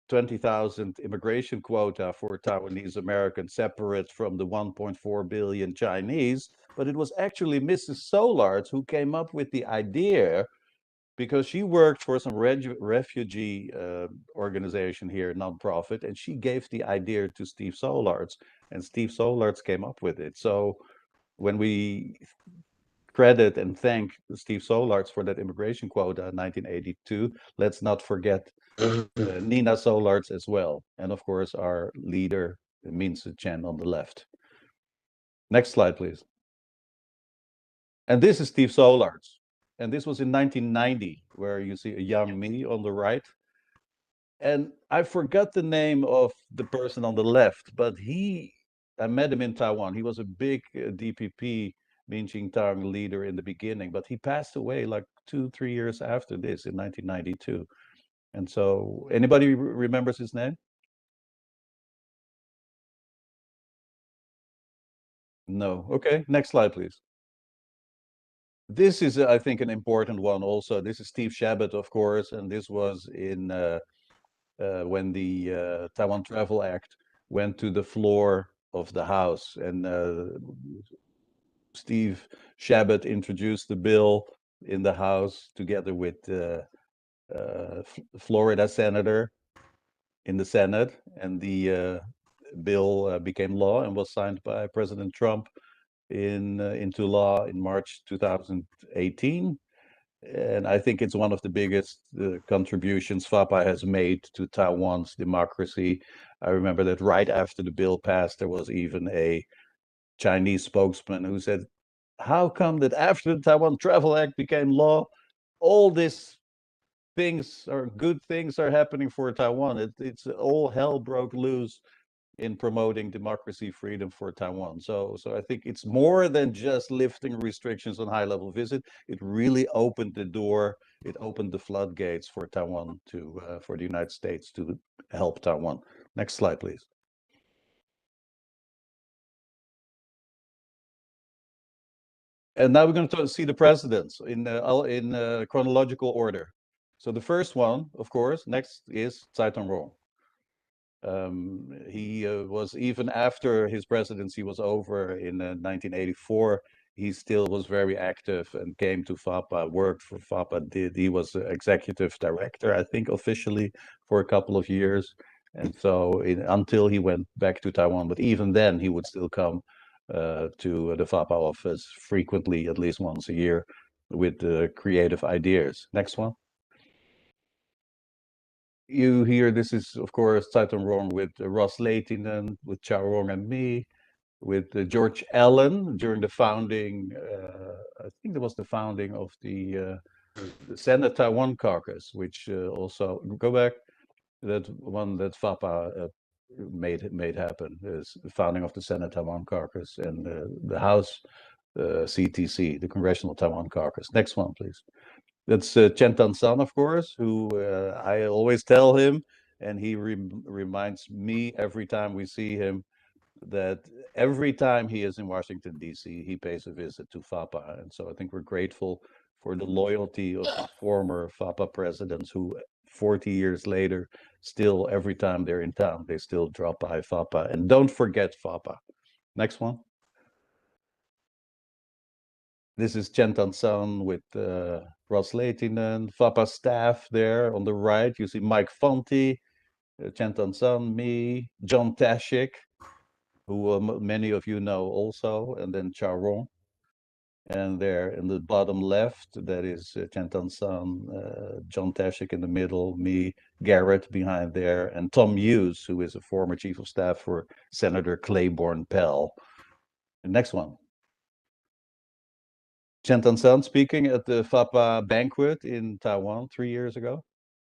20,000 immigration quota for Taiwanese Americans, separate from the 1.4 billion Chinese. But it was actually Mrs. Solarz who came up with the idea, because she worked for some refugee organization here, nonprofit, and she gave the idea to Steve Solarz, and Steve Solarz came up with it. So when we credit and thank Steve Solarz for that immigration quota in 1982, let's not forget Nina Solarz as well, and of course our leader Min Chen on the left. Next slide, please. And this is Steve Solarz, and this was in 1990, where you see a young me on the right. And I forgot the name of the person on the left, but I met him in Taiwan. He was a big DPP Min Tang leader in the beginning, but he passed away like 2-3 years after this in 1992. And so, anybody remembers his name? No. Okay, next slide, please. This is, I think, an important one also. This is Steve Shabbat, of course, and this was in when the Taiwan Travel Act went to the floor of the House, and Steve Shabbat introduced the bill in the House together with Florida senator in the Senate, and the bill became law and was signed by President Trump into law in March 2018. And I think it's one of the biggest contributions FAPA has made to Taiwan's democracy. I remember that right after the bill passed, there was even a Chinese spokesman who said, how come that after the Taiwan Travel Act became law, all these things or good things are happening for Taiwan? It's all hell broke loose in promoting democracy, freedom for Taiwan. So I think it's more than just lifting restrictions on high-level visit. It really opened the door. It opened the floodgates for Taiwan for the United States to help Taiwan. Next slide, please. And now we're going to see the presidents in chronological order. So the first one, of course, next is Tsai Ing-wen. He was, even after his presidency was over in 1984, he still was very active and came to FAPA, worked for FAPA. He was executive director, I think, officially for a couple of years. And so until he went back to Taiwan, but even then he would still come to the FAPA office frequently, at least once a year, with creative ideas. Next one. You hear this is, of course, Tsai Ing-wen with Ross Lehtinen, with Chao Rong and me, with George Allen during the founding, I think there was the founding of the Senate Taiwan Caucus, which also, go back, that one that FAPA made happen, is the founding of the Senate Taiwan Caucus and the House CTC, the Congressional Taiwan Caucus. Next one, please. That's Chen Tan-san, of course, who I always tell him, and he reminds me every time we see him, that every time he is in Washington, D.C., he pays a visit to FAPA. And so I think we're grateful for the loyalty of the former FAPA presidents who 40 years later, still every time they're in town, they still drop by FAPA. And don't forget FAPA. Next one. This is Chen Tan-san with Ross Lehtinen, FAPA staff there on the right. You see Mike Fonte, Chantan Sun, me, John Tashik, who many of you know also, and then Charon. And there in the bottom left, that is Chantan Sun, John Tashik in the middle, me, Garrett behind there, and Tom Hughes, who is a former chief of staff for Senator Claiborne Pell. The next one. Chantan Sun speaking at the FAPA banquet in Taiwan 3 years ago.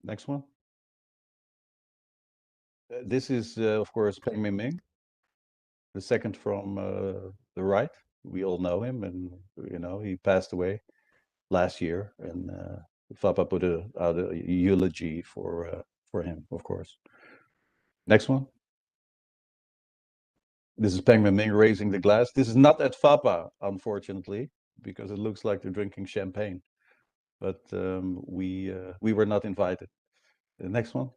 Next one. This is, of course, Peng Ming, the second from the right. We all know him, and you know he passed away last year, and FAPA put out a eulogy for him, of course. Next one. This is Peng Ming raising the glass. This is not at FAPA, unfortunately, because it looks like they're drinking champagne. But we were not invited. The next one.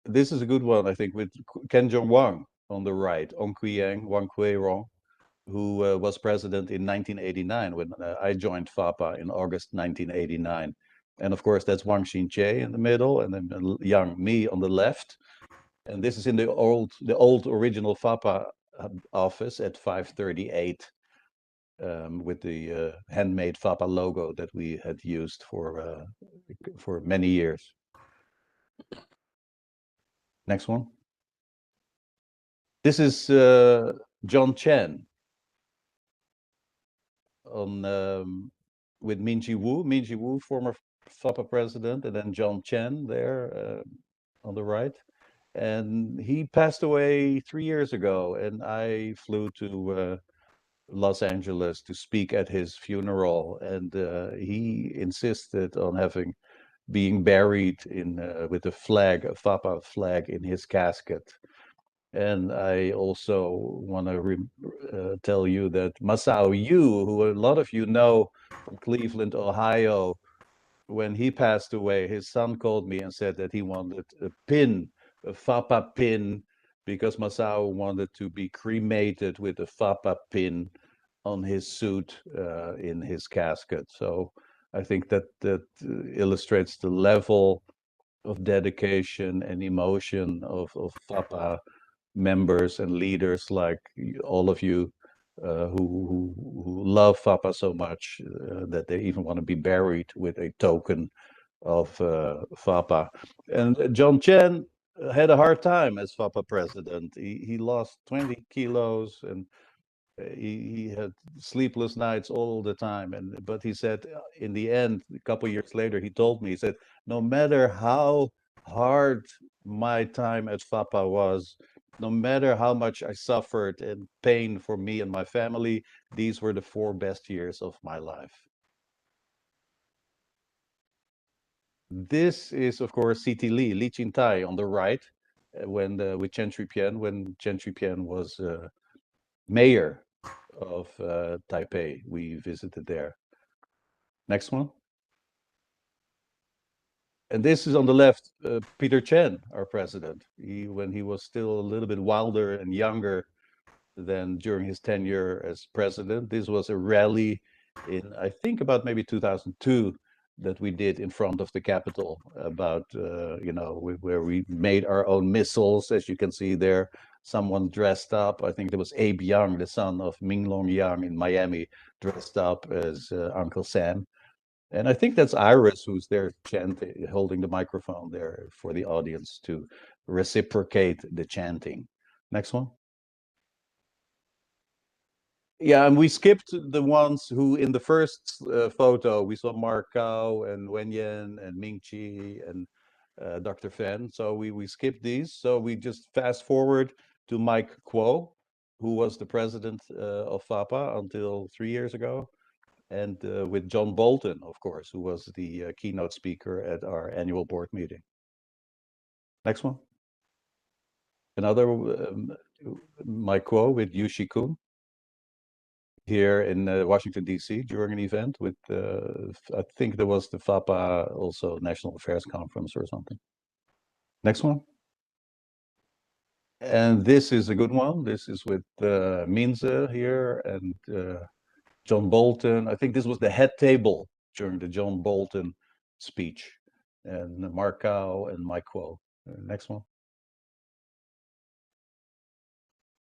This is a good one, I think, with Ken Jong Wang on the right, Ong Kuyang, Wang Kuei-rong, who was president in 1989 when I joined FAPA in August 1989. And of course, that's Wang Xin-che in the middle, and then young me on the left. And this is in the old original FAPA office at 538 with the handmade FAPA logo that we had used for many years. Next one. This is John Chen on with Minji Wu, former FAPA president, and then John Chen there on the right. And he passed away 3 years ago, and I flew to Los Angeles to speak at his funeral, and he insisted on being buried in with a flag, a FAPA flag, in his casket. And I also want to tell you that Masao Yu, who a lot of you know from Cleveland, Ohio, when he passed away, his son called me and said that he wanted a pin, a FAPA pin, because Masao wanted to be cremated with a FAPA pin on his suit in his casket. So I think that illustrates the level of dedication and emotion of FAPA members and leaders like all of you who love FAPA so much that they even want to be buried with a token of FAPA. And John Chen had a hard time as FAPA president. He lost 20 kilos and he had sleepless nights all the time. But he said in the end, a couple years later, he told me, he said, no matter how hard my time at FAPA was, no matter how much I suffered and pain for me and my family, these were the 4 best years of my life. This is, of course, C.T. Li Chin-tai on the right, with Chen Shui-bian, when Chen Shui-bian was mayor of Taipei. We visited there. Next one. And this is on the left, Peter Chen, our president. When he was still a little bit wilder and younger than during his tenure as president. This was a rally in, I think, about maybe 2002 that we did in front of the Capitol about, where we made our own missiles, as you can see there. Someone dressed up, I think there was Abe Young, the son of Minglong Yang in Miami, dressed up as Uncle Sam. And I think that's Iris who's there chanting, holding the microphone there for the audience to reciprocate the chanting. Next one. Yeah, and we skipped the ones who in the first photo, we saw Mark Kao and Wen Yen and Ming Chi and Dr. Fan. So we skipped these. So we just fast forward to Mike Kuo, who was the president of FAPA until 3 years ago. And with John Bolton, of course, who was the keynote speaker at our annual board meeting. Next one. Another Mike Kuo with Yu Shi-kun here in Washington, D.C. during an event with, I think there was the FAPA also National Affairs Conference or something. Next one. And this is a good one. This is with Minze here and John Bolton. I think this was the head table during the John Bolton speech. And Mark Cow and Mike Kuo. Next one.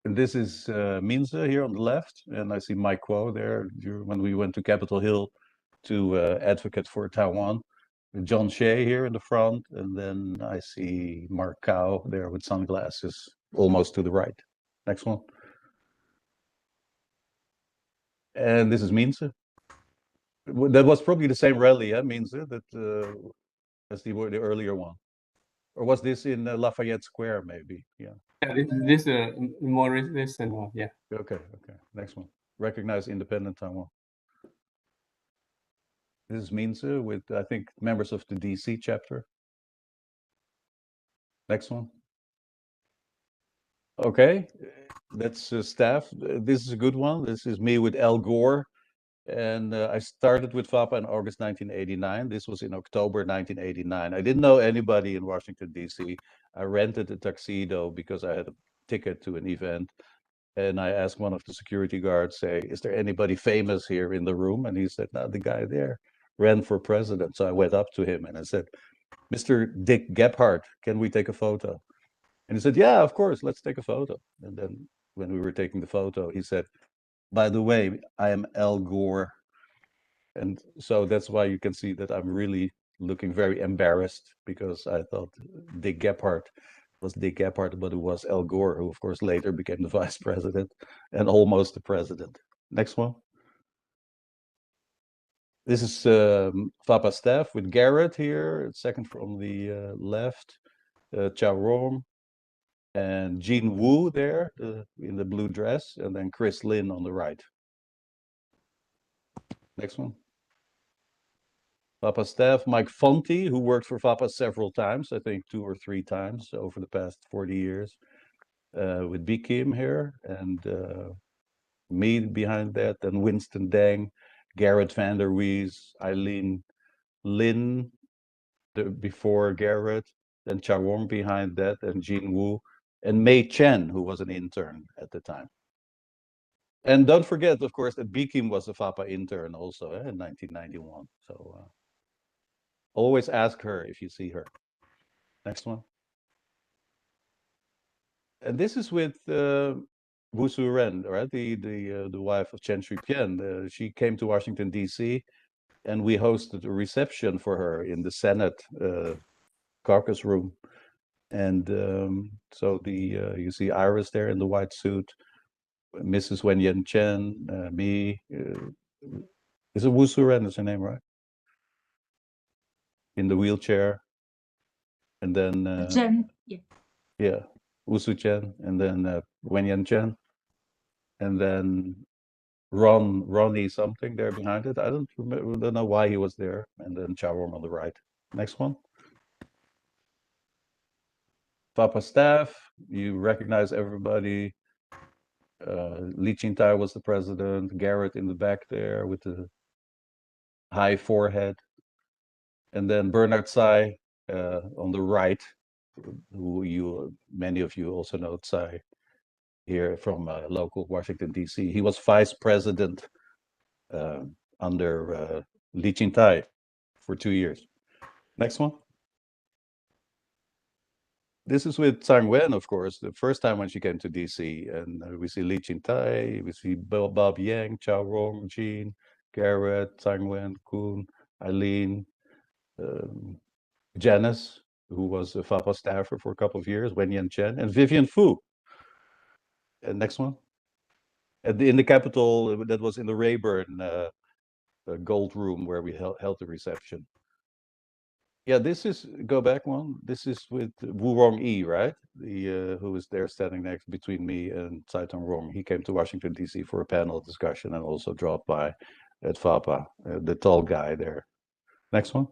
And this is Minze here on the left, and I see Mike Kuo there when we went to Capitol Hill to advocate for Taiwan. John Shea here in the front, and then I see Mark Cow there with sunglasses almost to the right. Next one. And this is Minze. That was probably the same rally, Minze, that as the earlier one. Or was this in Lafayette Square, maybe? Yeah. Yeah, this more recent one. Yeah. Okay. Next one. Recognize independent Taiwan. This is Minze with, I think, members of the DC chapter. Next one. Okay, that's staff. This is a good one. This is me with Al Gore. And I started with FAPA in August 1989. This was in October 1989. I didn't know anybody in Washington, D.C. I rented a tuxedo because I had a ticket to an event. And I asked one of the security guards, say, is there anybody famous here in the room? And he said, no, the guy there ran for president. So I went up to him and I said, Mr. Dick Gephardt, can we take a photo? And he said, yeah, of course, let's take a photo. And then when we were taking the photo, he said, by the way, I am Al Gore. And so that's why you can see that I'm really looking very embarrassed, because I thought Dick Gephardt was Dick Gephardt, but it was Al Gore, who of course later became the vice president and almost the president. Next one. This is FAPA staff with Garrett here, second from the left, Chao Rong, and Jean Wu there in the blue dress, and then Chris Lin on the right. Next one. FAPA staff, Mike Fonte, who worked for FAPA several times, I think 2 or 3 times over the past 40 years, with B. Kim here, and me behind that, and Winston Deng, Garrett van der Wees, Eileen Lin before Garrett, then Chao Wong behind that, and Jean Wu, and Mei Chen, who was an intern at the time. And don't forget, of course, that B. Kim was a FAPA intern also in 1991. So always ask her if you see her. Next one. And this is with Wu Su-ren, right? The wife of Chen Shui-bian. She came to Washington, D.C., and we hosted a reception for her in the Senate caucus room. And so you see Iris there in the white suit, Mrs. Wen-Yen Chen, me. Is it Wu Su-ren is her name, right? In the wheelchair. And then Chen, yeah, Wu Su-chen, and then Wen-Yen Chen, and then Ronnie something there behind it. I don't know why he was there. And then Chao Rong on the right. Next one. FAPA staff, you recognize everybody. Li Qingtai was the president. Garrett in the back there with the high forehead. And then Bernard Tsai on the right, who many of you also know Tsai here from local Washington, D.C. He was vice president under Li Qingtai for 2 years. Next one. This is with Tsang Wen, of course, the first time when she came to DC. And we see Li Qingtai, we see Bob Yang, Chao Rong, Jean, Garrett, Tsang Wen, Kuhn, Eileen, Janice, who was a FAPA staffer for a couple of years, Wen-Yen Chen, and Vivian Fu. And next one. In the Capitol, that was in the Rayburn Gold Room where we held the reception. Yeah, this is, go back one. This is with Wu Rong-yi, right? Who is there standing next between me and Tsai Tong-rong. He came to Washington, D.C. for a panel discussion and also dropped by at FAPA, the tall guy there. Next one.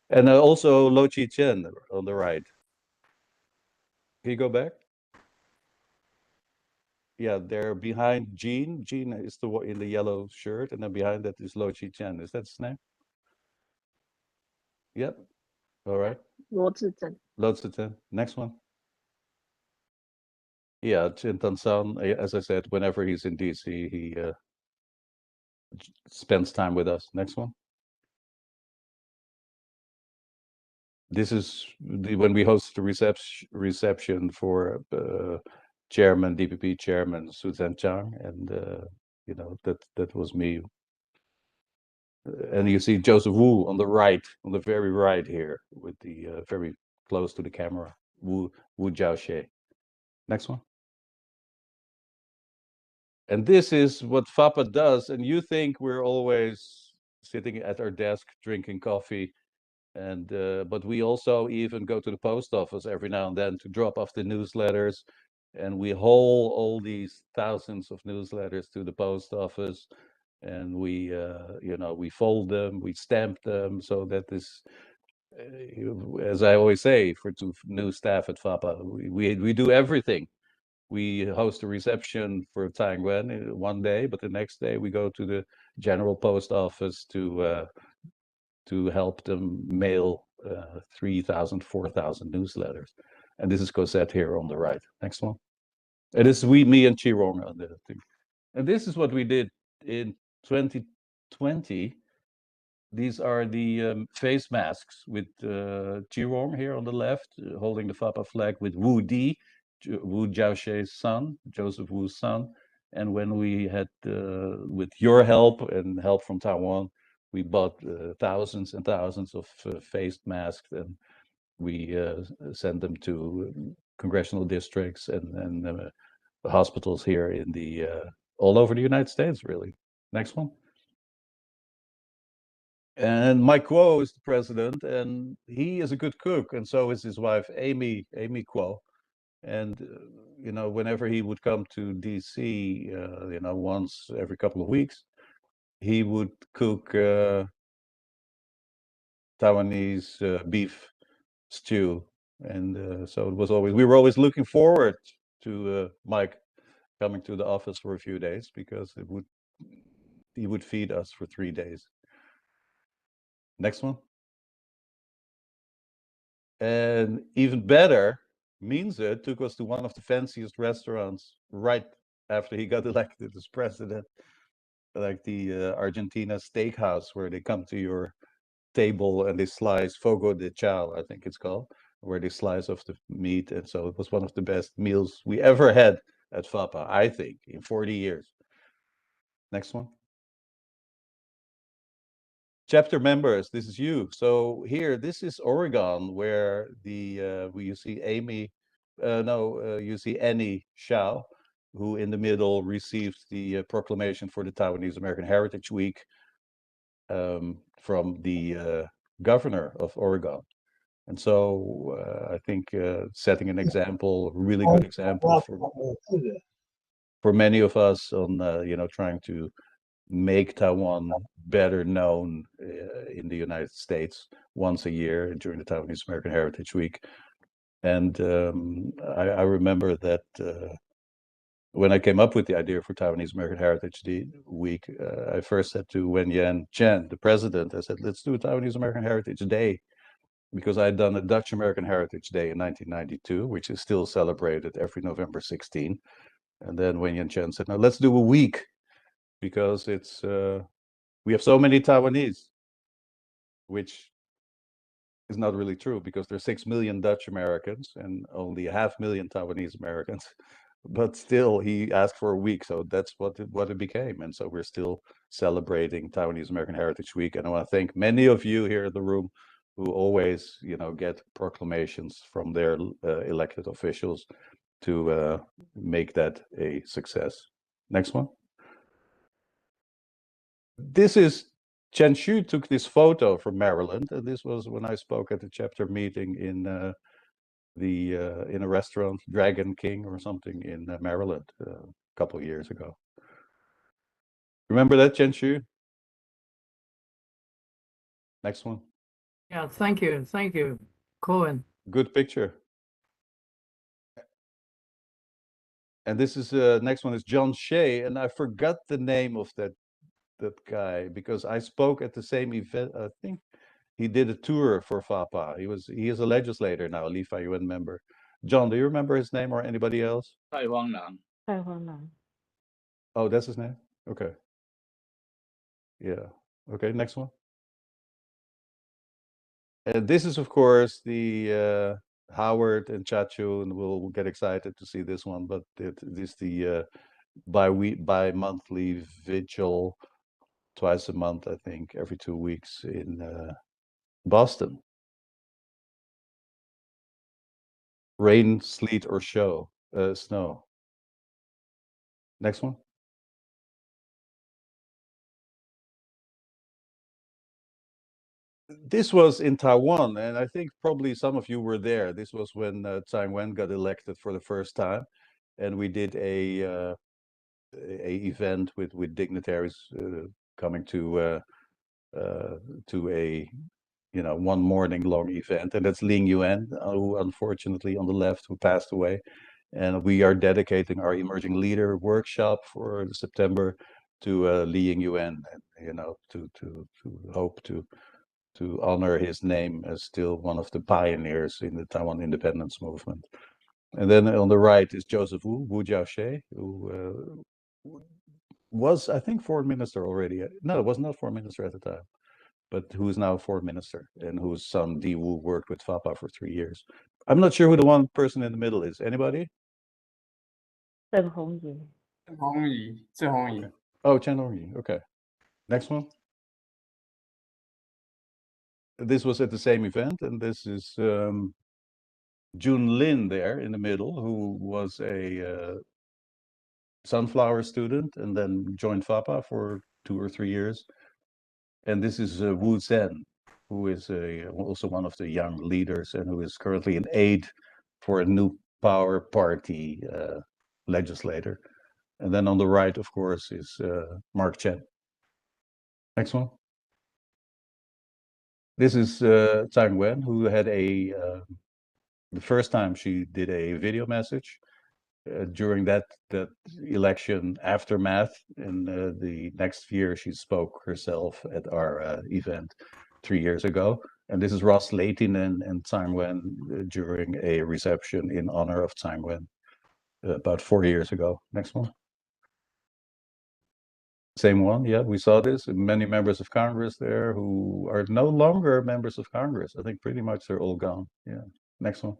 And also Lo Chi-chen on the right. Can you go back? Yeah, they're behind Jean. Jean is the one in the yellow shirt, and then behind that is Lo Chi-chen. Is that his name? Yep. All right. Luo Zizhen. Lo Zizhen. Next one. Yeah, Chin Tan San, as I said, whenever he's in DC, he spends time with us. Next one. This is when we host the reception for chairman, DPP chairman Suzanne Chang, and you know, that was me. And you see Joseph Wu on the right, on the very right here, with the very close to the camera, Wu Jiaoxie. Next one. And this is what FAPA does. And you think we're always sitting at our desk drinking coffee, and but we also even go to the post office every now and then to drop off the newsletters, and we haul all these thousands of newsletters to the post office, and we you know, we fold them, we stamp them, so that this as I always say, for to new staff at FAPA, we do everything. We host a reception for Taiwan one day, but the next day we go to the general post office to help them mail 3,000, 4,000 newsletters. And this is Cosette here on the right. Next one. And this is me and Chirong on the thing. And this is what we did in 2020. These are the face masks with Chirong here on the left, holding the FAPA flag with Wu Di, Wu Jiaoxie's son, Joseph Wu's son. And when we had, with your help and help from Taiwan, we bought thousands and thousands of face masks, and we sent them to congressional districts and hospitals here in the all over the United States, really. Next one. And Mike Kuo is the president, and he is a good cook, and so is his wife, Amy Kuo. And you know, whenever he would come to DC, you know, once every couple of weeks, he would cook Taiwanese beef stew, and so it was always, we were always looking forward to Mike coming to the office for a few days, because he would feed us for 3 days. Next one. And even better, Minze took us to one of the fanciest restaurants right after he got elected as president, like the Argentina Steakhouse, where they come to your table and they slice fogo de chao, I think it's called, where they slice off the meat. And so it was one of the best meals we ever had at FAPA, I think, in 40 years. Next one. Chapter members, this is you. So here, this is Oregon, where the you see Amy, you see Annie Shao, who in the middle received the proclamation for the Taiwanese American Heritage Week from the governor of Oregon. And so I think setting an example, a really good example for many of us on, you know, trying to make Taiwan better known in the United States once a year during the Taiwanese American Heritage Week. And I remember that when I came up with the idea for Taiwanese American Heritage Week, I first said to Wen Chen, the president, I said, let's do a Taiwanese American Heritage Day, because I had done a Dutch American Heritage Day in 1992, which is still celebrated every November 16. And then Wen Chen said, no, let's do a week, because it's we have so many Taiwanese, which is not really true, because there's 6 million Dutch Americans and only 500,000 Taiwanese Americans. But still, he asked for a week, so that's what it became. And so we're still celebrating Taiwanese American Heritage Week. And I want to thank many of you here in the room who always, you know, get proclamations from their elected officials to make that a success. Next one. This is Chen Shu took this photo from Maryland, and this was when I spoke at the chapter meeting in in a restaurant, Dragon King or something in Maryland a couple of years ago. Remember that, Chen Shu? Next one. Yeah, thank you, Cohen. Good picture. And this is next one is John Shea, and I forgot the name of that guy, because I spoke at the same event. I think he did a tour for FAPA. He is a legislator now, Li Fayuan member. John, do you remember his name or anybody else? Taiwan Nan. Oh, that's his name? Okay. Yeah. Okay, next one. And this is, of course, the Howard and Chacho, and we'll get excited to see this one. But this the bi-monthly vigil, twice a month, I think, every 2 weeks in Boston. Rain, sleet, or snow. Next one. This was in Taiwan, and I think probably some of you were there. This was when Tsai Ing-wen got elected for the first time, and we did a event with dignitaries coming to a one morning long event, and that's Ling Yuan, who unfortunately on the left, who passed away. And we are dedicating our emerging leader workshop for September to Ling Yuan, to hope to honor his name as still one of the pioneers in the Taiwan independence movement. And then on the right is Joseph Wu Jiaxie, who was, I think, foreign minister already. No, was not foreign minister at the time, but who is now foreign minister, and whose son Di Wu worked with FAPA for 3 years. I'm not sure who the one person in the middle is. Anybody? Deng Hongyi. Hongyi. Oh, Chen Hongyi. Okay. Next one. This was at the same event, and this is Jun Lin there in the middle, who was a sunflower student and then joined FAPA for 2 or 3 years. And this is Wu Zhen, who is also one of the young leaders and who is currently an aide for a new power party legislator. And then on the right, of course, is Mark Chen. Next one. This is Tsai Ing-wen, who had the first time she did a video message during that election aftermath. And the next year she spoke herself at our event 3 years ago. And this is Ross Leitinen and Tsai Ing-wen during a reception in honor of Tsai Ing-wen about 4 years ago. Next one. Same one, yeah, we saw this. Many members of Congress there who are no longer members of Congress. I think pretty much they're all gone. Yeah. Next one.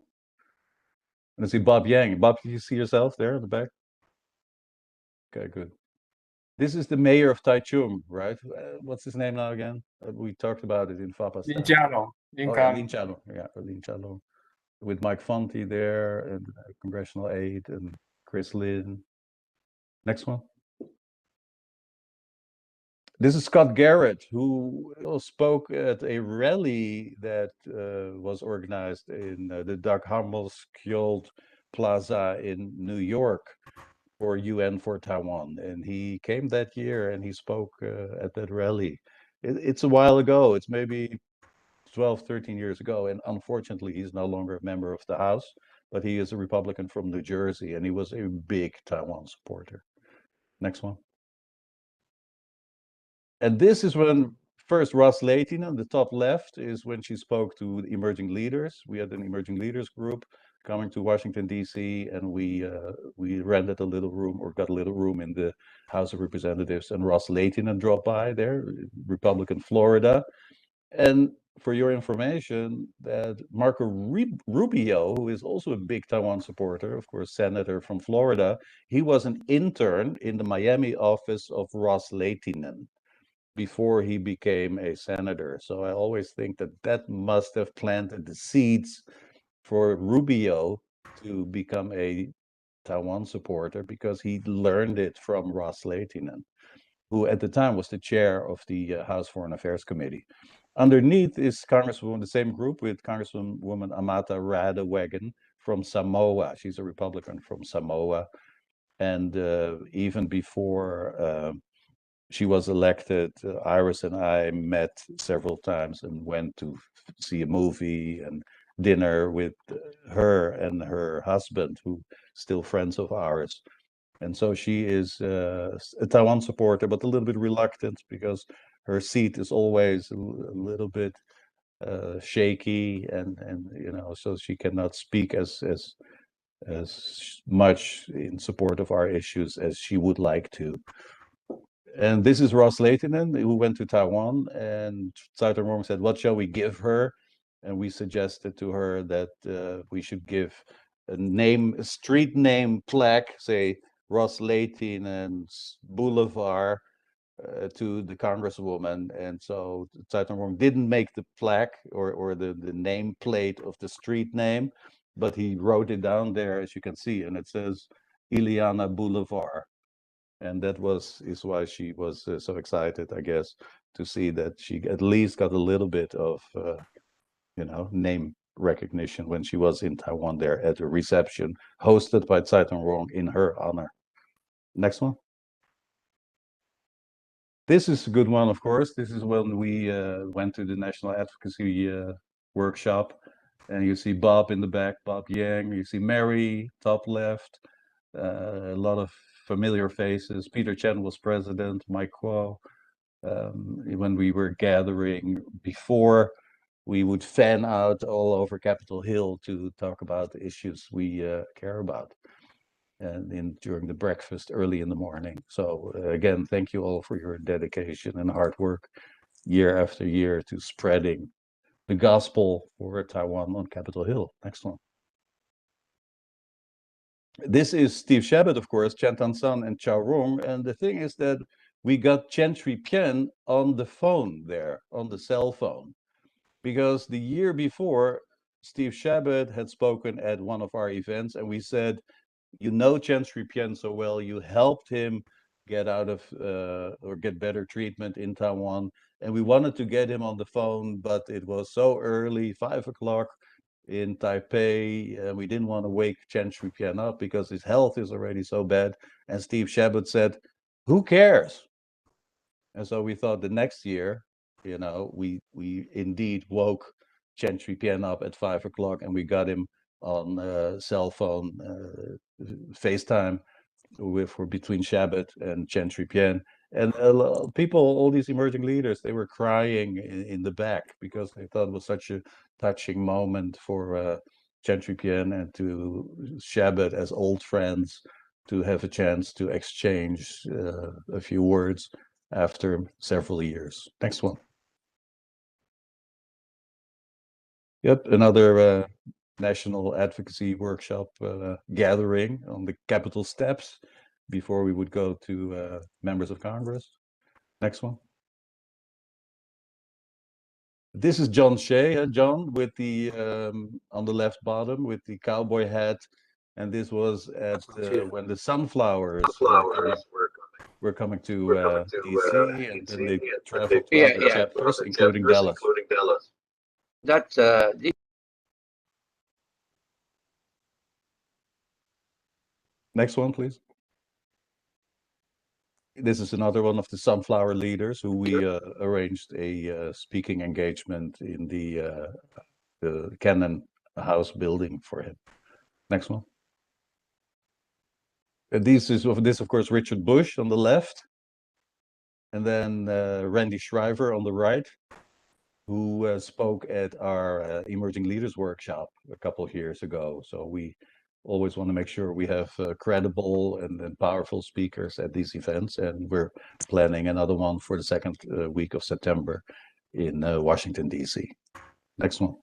And I see Bob Yang. Bob, do you see yourself there in the back? Okay, good. This is the mayor of Taichung, right? What's his name now again? We talked about it in FAPA. Lin Jialong. Lin Jialong. Yeah, Lin Jialong. With Mike Fonte there and congressional aide and Chris Lin. Next one. This is Scott Garrett, who spoke at a rally that was organized in the Dag Hammarskjöld Plaza in New York for UN for Taiwan. And he came that year and he spoke at that rally. It's a while ago. It's maybe 12, 13 years ago. And unfortunately, he's no longer a member of the House, but he is a Republican from New Jersey, and he was a big Taiwan supporter. Next one. And this is when first Ross Leitinen on the top left is when she spoke to the emerging leaders. We had an emerging leaders group coming to Washington, D.C., and we rented a little room or got a little room in the House of Representatives, and Ross Leitinen dropped by there, Republican Florida. And for your information, that Marco Rubio, who is also a big Taiwan supporter, of course, senator from Florida, he was an intern in the Miami office of Ross Leitinen before he became a senator. So I always think that that must have planted the seeds for Rubio to become a Taiwan supporter, because he learned it from Ross Leitinen, who at the time was the chair of the House Foreign Affairs Committee. Underneath is Congresswoman, the same group with Congresswoman Amata Radewagen from Samoa. She's a Republican from Samoa. And even before she was elected, Iris and I met several times and went to see a movie and dinner with her and her husband, who still friends of ours. And so she is a Taiwan supporter, but a little bit reluctant because her seat is always a little bit shaky, and so she cannot speak as much in support of our issues as she would like to. And this is Ross Lehtinen, who went to Taiwan, and Tsai Ing-wen said, what shall we give her? And we suggested to her that we should give a street name plaque, say Ross Lehtinen Boulevard, to the congresswoman. And so Tsai Ing-wen didn't make the plaque or the name plate of the street name, but he wrote it down there, as you can see, and it says Ileana Boulevard. And that is why she was so excited, I guess, to see that she at least got a little bit of, name recognition when she was in Taiwan there at a reception hosted by Tsai Ing-wen in her honor. Next one. This is a good one, of course. This is when we went to the National Advocacy Workshop. And you see Bob in the back, Bob Yang. You see Mary, top left. A lot of familiar faces. Peter Chen was president, Mike Kuo. When we were gathering before, we would fan out all over Capitol Hill to talk about the issues we care about. And during the breakfast early in the morning. So again, thank you all for your dedication and hard work year after year to spreading the gospel for Taiwan on Capitol Hill. Next one. This is Steve Shabbat, of course, Chen Tan-san and Chao Rong. And the thing is that we got Chen Shui-Pian on the phone there, on the cell phone. Because the year before, Steve Shabbat had spoken at one of our events, and we said, you know Chen Shui-Pian so well, you helped him get out of or get better treatment in Taiwan. And we wanted to get him on the phone, but it was so early, 5 o'clock in Taipei, and we didn't want to wake Chen Shui-Pian up because his health is already so bad. And Steve Shabbat said, who cares? And so we thought the next year, we indeed woke Chen Shui-Pian up at 5 o'clock, and we got him on cell phone FaceTime for between Shabbat and Chen Shui-Pian. And people, all these emerging leaders, they were crying in the back because they thought it was such a touching moment for Chen Shui-Pian and to Shabbat as old friends to have a chance to exchange a few words after several years. Next one. Yep, another National Advocacy Workshop gathering on the Capitol steps before we would go to members of Congress. Next one. This is John Shea, John, with the on the left bottom with the cowboy hat, and this was at when the sunflowers were coming to DC, and then they traveled to other chapters, including Dallas. That's Next one, please. This is another one of the sunflower leaders who we arranged a speaking engagement in the Cannon House building for him. Next one. This is of course Richard Bush on the left, and then Randy Shriver on the right, who spoke at our Emerging Leaders Workshop a couple of years ago. So we always want to make sure we have credible and powerful speakers at these events, and we're planning another one for the second week of September in Washington, D.C. Next one.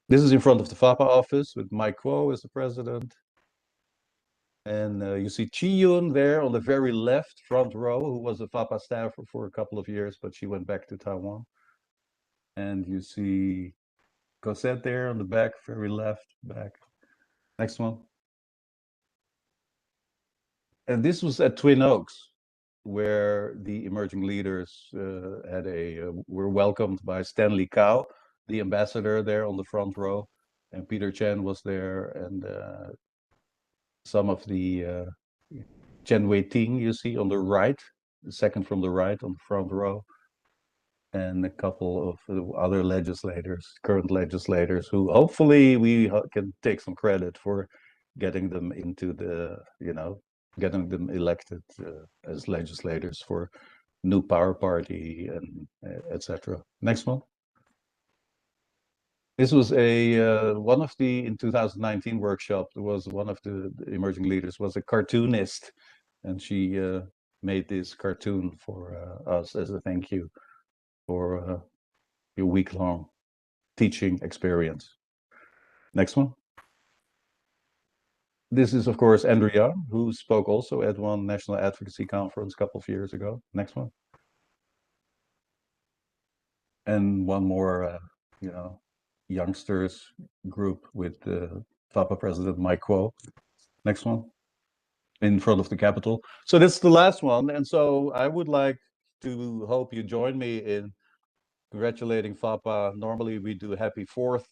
This is in front of the FAPA office with Mike Kuo as the president. And you see Chi Yun there on the very left front row, who was a FAPA staffer for a couple of years, but she went back to Taiwan. And you see Cosette there on the back, very left, back. Next one. And this was at Twin Oaks, where the emerging leaders were welcomed by Stanley Cao, the ambassador there on the front row, and Peter Chen was there, and some of the Chen Wei-ting you see on the right, the second from the right on the front row, and a couple of other legislators, current legislators, who hopefully we can take some credit for getting them into the, getting them elected as legislators for New Power Party and etc. Next one. This was one of the, in 2019 workshop, there was one of the emerging leaders was a cartoonist, and she made this cartoon for us as a thank you for your week-long teaching experience. Next one. This is, of course, Andrew Young, who spoke also at one national advocacy conference a couple of years ago. Next one. And one more, youngsters group with FAPA president Mike Kuo. Next one. In front of the Capitol. So that's the last one. And so I would like to hope you join me in congratulating FAPA. Normally we do Happy 4th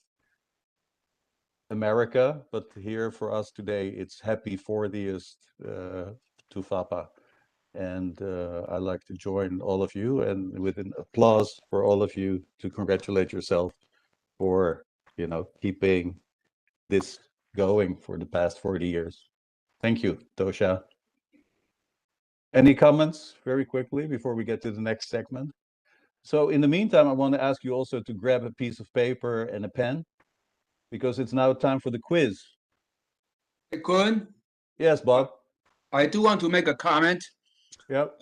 America, but here for us today, it's Happy 40th to FAPA. And I'd like to join all of you and with an applause for all of you to congratulate yourself for, keeping this going for the past 40 years. Thank you, Tosha. Any comments very quickly before we get to the next segment? So in the meantime, I want to ask you also to grab a piece of paper and a pen because it's now time for the quiz. Hey, Kun, Yes, Bob. I do want to make a comment. Yep.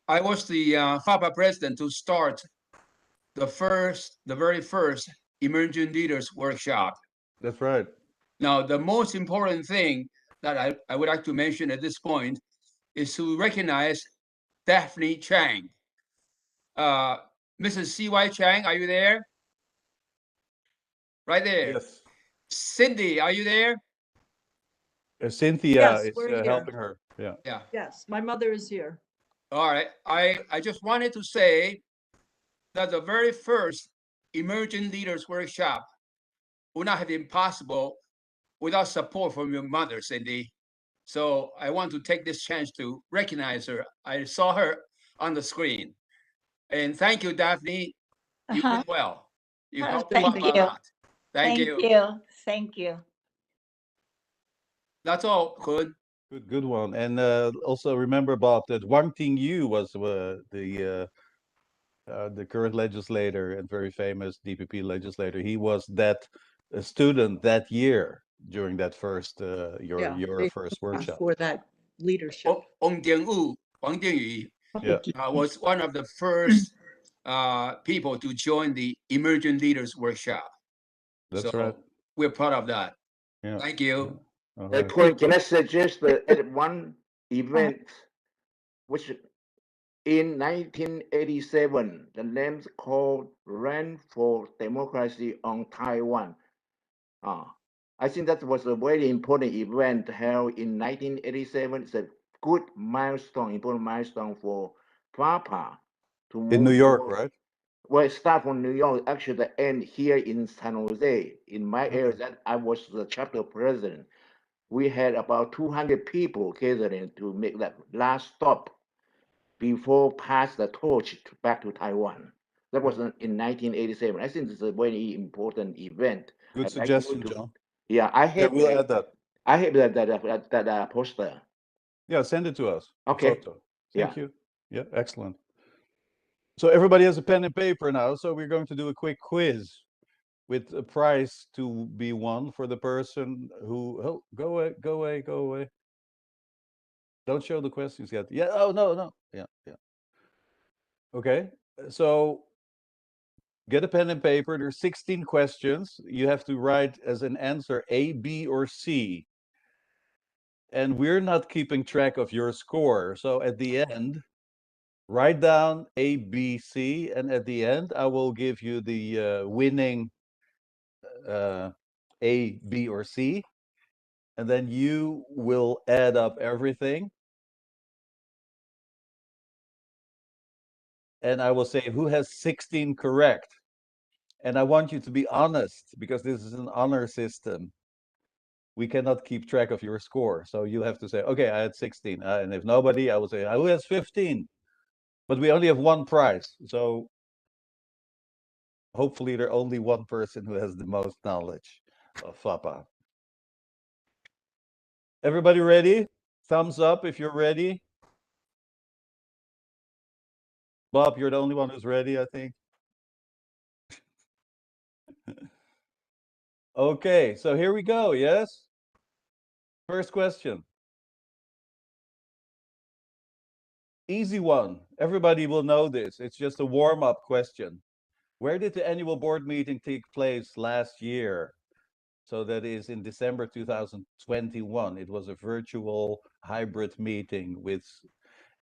I was the FAPA president to start the very first Emerging Leaders Workshop. That's right. Now, the most important thing that I would like to mention at this point is to recognize Daphne Chang. Mrs. C.Y. Chang, are you there? Right there. Yes. Cindy, are you there? Cynthia Yes, is we're here. helping her. Yeah. Yeah. Yes, my mother is here. All right. I just wanted to say that the very first Emerging Leaders Workshop would not have been possible without support from your mother, Cindy. So I want to take this chance to recognize her. I saw her on the screen. And thank you, Daphne. You did well. You helped Thank Papa a you. lot. Thank you. Thank you. That's all, Kun. Good one. And also remember, Bob, that Wang Tingyu was the current legislator and very famous DPP legislator. He was that student that year during that first your first workshop. For that leadership. Wang Dingyu Yeah. was one of the first people to join the Emerging Leaders Workshop. That's right. We're proud of that. Yeah. Thank you. All right. Can I suggest at one event, which in 1987, the name's called Run for Democracy on Taiwan. I think that was a very important event held in 1987. It's a good milestone, important milestone for FAPA to move In New York, forward. right? Well, it start from New York, actually the end here in San Jose. In my area, that I was the chapter president. We had about 200 people gathering to make that last stop before pass the torch back to Taiwan. That was in 1987. I think it's a very important event. Good I'd like you suggestion, to- John. Yeah, I have. we'll add that. I have that poster. Yeah, send it to us. a Okay. Photo. Thank Yeah. you. Yeah, excellent. So everybody has a pen and paper now. So we're going to do a quick quiz with a prize to be won for the person who. Oh, go away, go away, go away. Don't show the questions yet. Yeah. Oh no. Yeah. Okay. So get a pen and paper. There's 16 questions. You have to write as an answer A, B, or C. And we're not keeping track of your score. So at the end, write down A, B, C, and at the end, I will give you the winning A, B, or C. And then you will add up everything. And I will say who has 16 correct. And I want you to be honest because this is an honor system. We cannot keep track of your score. So you have to say, okay, I had 16. And if nobody, I will say, who has 15? But we only have one prize. So hopefully there's only one person who has the most knowledge of FAPA. Everybody ready? Thumbs up if you're ready. Bob, you're the only one who's ready, I think. Okay, so here we go, yes? First question. Easy one. Everybody will know this. It's just a warm-up question. Where did the annual board meeting take place last year? So that is in December 2021. It was a virtual hybrid meeting with,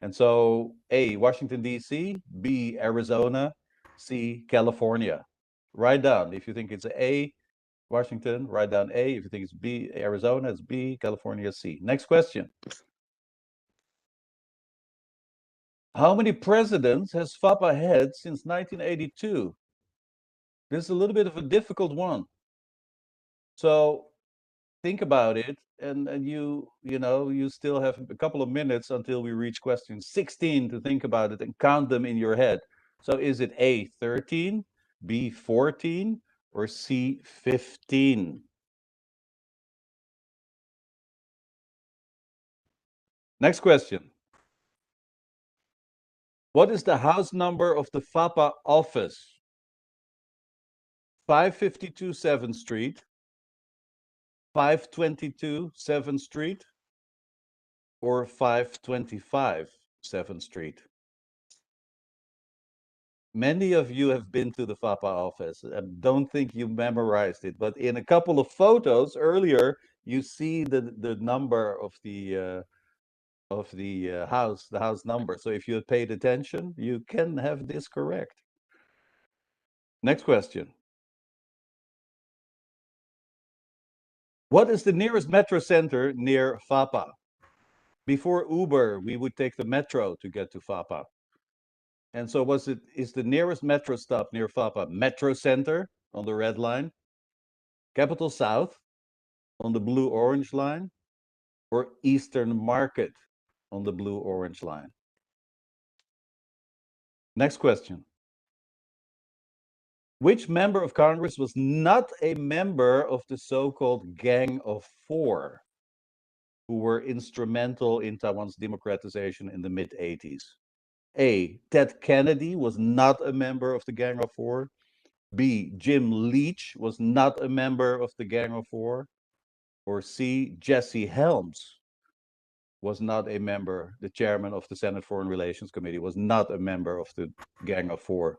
and so A, Washington, D.C., B, Arizona, C, California. Write down. If you think it's A, Washington, write down A. If you think it's B, Arizona, it's B, California, C. Next question. How many presidents has FAPA had since 1982? This is a little bit of a difficult one. So think about it, and you still have a couple of minutes until we reach question 16 to think about it and count them in your head. So is it A, 13, B, 14, or C, 15? Next question. What is the house number of the FAPA office? 552 7th Street, 522 7th Street, or 525 7th Street? Many of you have been to the FAPA office and don't think you memorized it, but in a couple of photos earlier, you see the number of the house number. So if you had paid attention, you can have this correct. Next question. What is the nearest metro center near FAPA? Before Uber, we would take the metro to get to FAPA. And so is the nearest metro stop near FAPA Metro Center on the red line, Capital South on the blue-orange line, or Eastern Market on the blue-orange line? Next question. Which member of Congress was not a member of the so-called Gang of Four, who were instrumental in Taiwan's democratization in the mid-80s? A, Ted Kennedy was not a member of the Gang of Four. B, Jim Leach was not a member of the Gang of Four. Or C, Jesse Helms was not a member, the chairman of the Senate Foreign Relations Committee was not a member of the Gang of Four.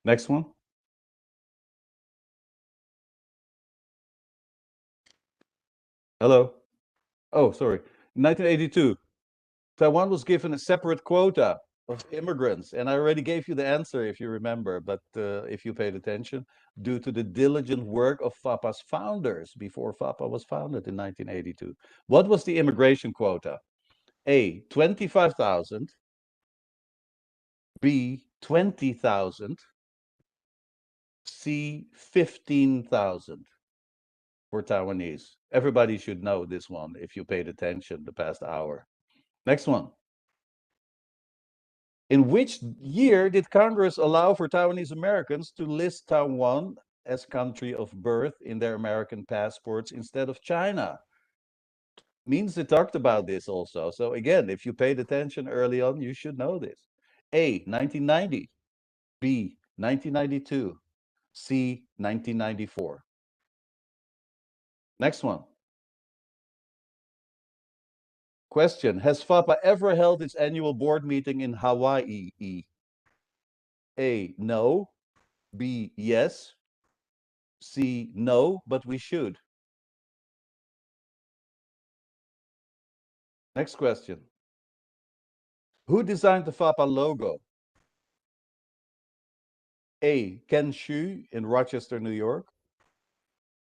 Next one. Hello. Oh, sorry. 1982, Taiwan was given a separate quota of immigrants, and I already gave you the answer if you remember, but if you paid attention, due to the diligent work of FAPA's founders before FAPA was founded in 1982. What was the immigration quota? A, 25,000, B, 20,000, C, 15,000 for Taiwanese. Everybody should know this one if you paid attention the past hour. Next one. In which year did Congress allow for Taiwanese Americans to list Taiwan as country of birth in their American passports instead of China? Means they talked about this also. So again, if you paid attention early on, you should know this. A, 1990, B, 1992, C, 1994. Next one. Question, has FAPA ever held its annual board meeting in Hawaii? A, no. B, yes. C, no, but we should. Next question. Who designed the FAPA logo? A, Ken Shu in Rochester, New York.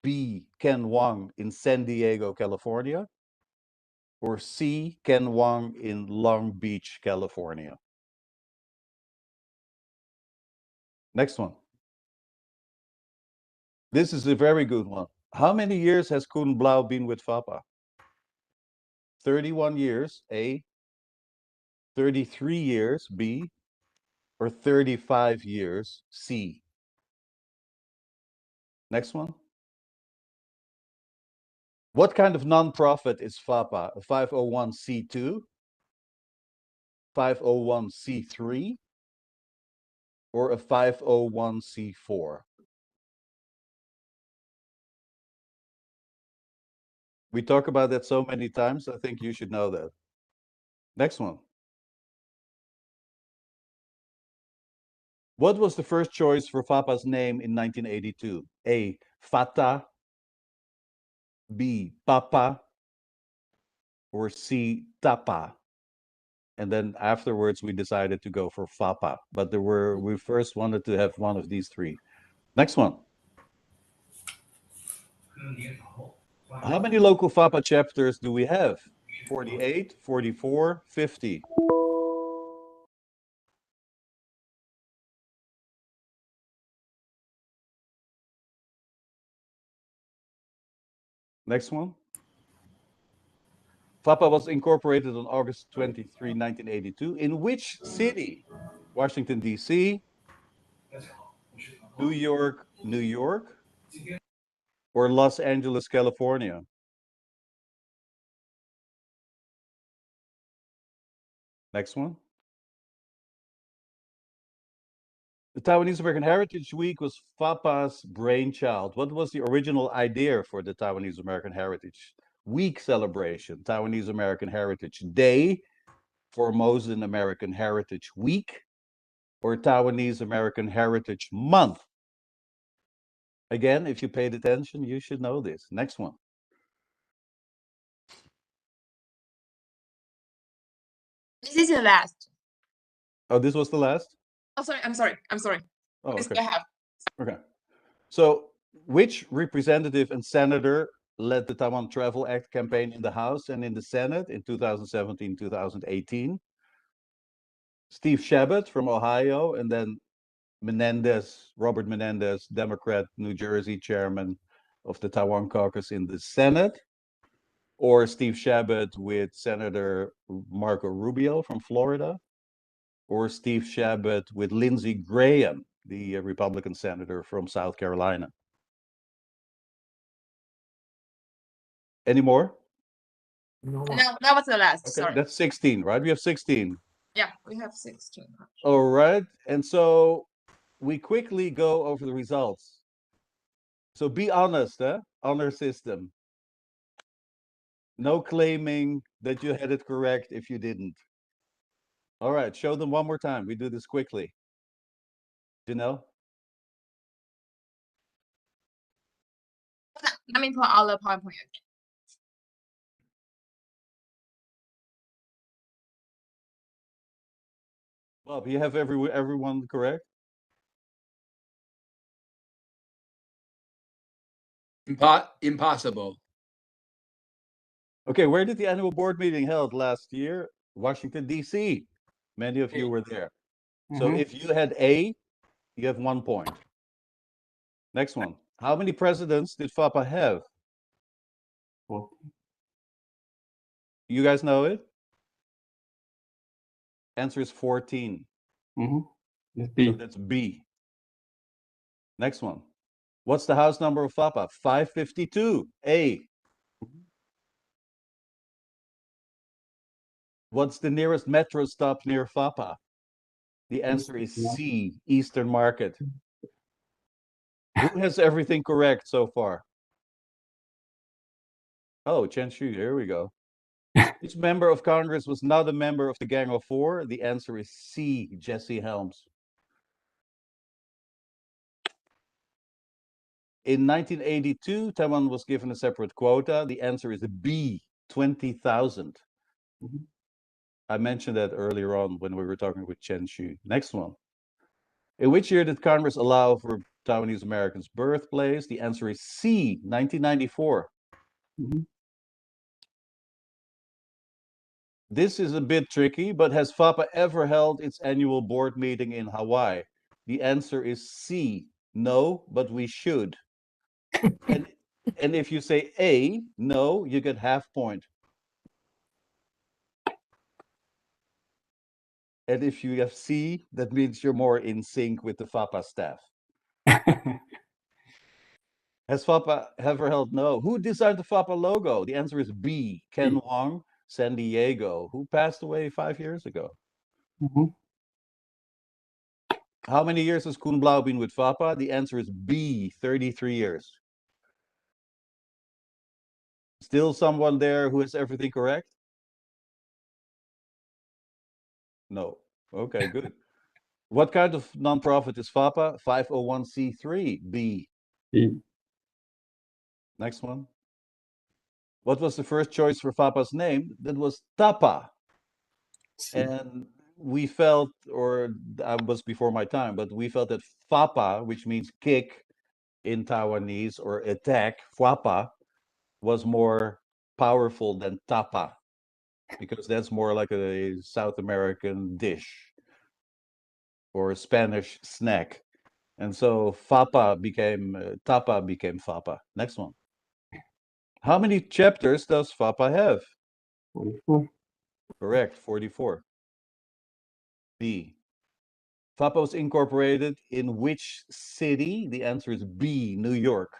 B, Ken Wang in San Diego, California. Or C, Ken Wang in Long Beach, California. Next one. This is a very good one. How many years has Koen Blau been with FAPA? 31 years, A. 33 years, B. Or 35 years, C. Next one. What kind of nonprofit is FAPA? A 501c2, 501c3, or a 501c4? We talk about that so many times. I think you should know that. Next one. What was the first choice for FAPA's name in 1982? A. Fata, B. Papa, or C. Tapa? And then afterwards we decided to go for FAPA. But we first wanted to have one of these three. Next one. How many local FAPA chapters do we have? 48, 44, 50. Next one. FAPA was incorporated on August 23, 1982. In which city? Washington, D.C., New York, New York, or Los Angeles, California? Next one. The Taiwanese American Heritage Week was FAPA's brainchild. What was the original idea for the Taiwanese American Heritage Week celebration? Taiwanese American Heritage Day, Formosan American Heritage Week, or Taiwanese American Heritage Month? Again, if you paid attention, you should know this. Next one. This is the last. Oh, this was the last? Oh, sorry. I'm sorry. Oh, We okay. still have. Okay. So, which representative and senator led the Taiwan Travel Act campaign in the House and in the Senate in 2017, 2018? Steve Chabot from Ohio, and then Robert Menendez, Democrat, New Jersey chairman of the Taiwan caucus in the Senate, or Steve Chabot with Senator Marco Rubio from Florida, or Steve Chabot with Lindsey Graham, the Republican senator from South Carolina. Any more? No, that was the last. Okay, Sorry. that's 16, right? We have 16. Yeah, we have 16. All right. And so we quickly go over the results. So be honest, honor system. No claiming that you had it correct if you didn't. All right, show them one more time. We do this quickly. Janelle? Let me put all the PowerPoint. Bob, you have everyone correct? Impossible. Okay, where did the annual board meeting held last year? Washington, D.C. Many of you were there. So if you had A, you have 1 point. Next one. How many presidents did FAPA have? You guys know it? Answer is 14. That's B. So that's B. Next one. What's the house number of FAPA? 552. A. What's the nearest metro stop near FAPA? The answer is C, Eastern Market. Who has everything correct so far? Oh, Chen Shu, here we go. Which member of Congress was not a member of the Gang of Four? The answer is C, Jesse Helms. In 1982, Taiwan was given a separate quota. The answer is B, 20,000. I mentioned that earlier on when we were talking with Chen Shu. Next one. In which year did Congress allow for Taiwanese Americans' birthplace? The answer is C, 1994. This is a bit tricky, but has FAPA ever held its annual board meeting in Hawaii? The answer is C, no, but we should. and if you say A, no, you get half point. And if you have C, that means you're more in sync with the FAPA staff. Has FAPA ever held? No. Who designed the FAPA logo? The answer is B, Ken Wong, San Diego, who passed away 5 years ago. How many years has Kun Blau been with FAPA? The answer is B, 33 years. Still someone there who has everything correct? No. Okay, good. What kind of nonprofit is FAPA? 501c3 B. Next one. What was the first choice for FAPA's name? That was TAPA. And we felt, or that was before my time, but we felt that FAPA, which means kick in Taiwanese, or attack, FAPA, was more powerful than tapa, because that's more like a South American dish or a Spanish snack. And so FAPA became, tapa became FAPA. Next one. How many chapters does FAPA have? 44. Correct, 44. B. FAPA was incorporated in which city? The answer is B, New York.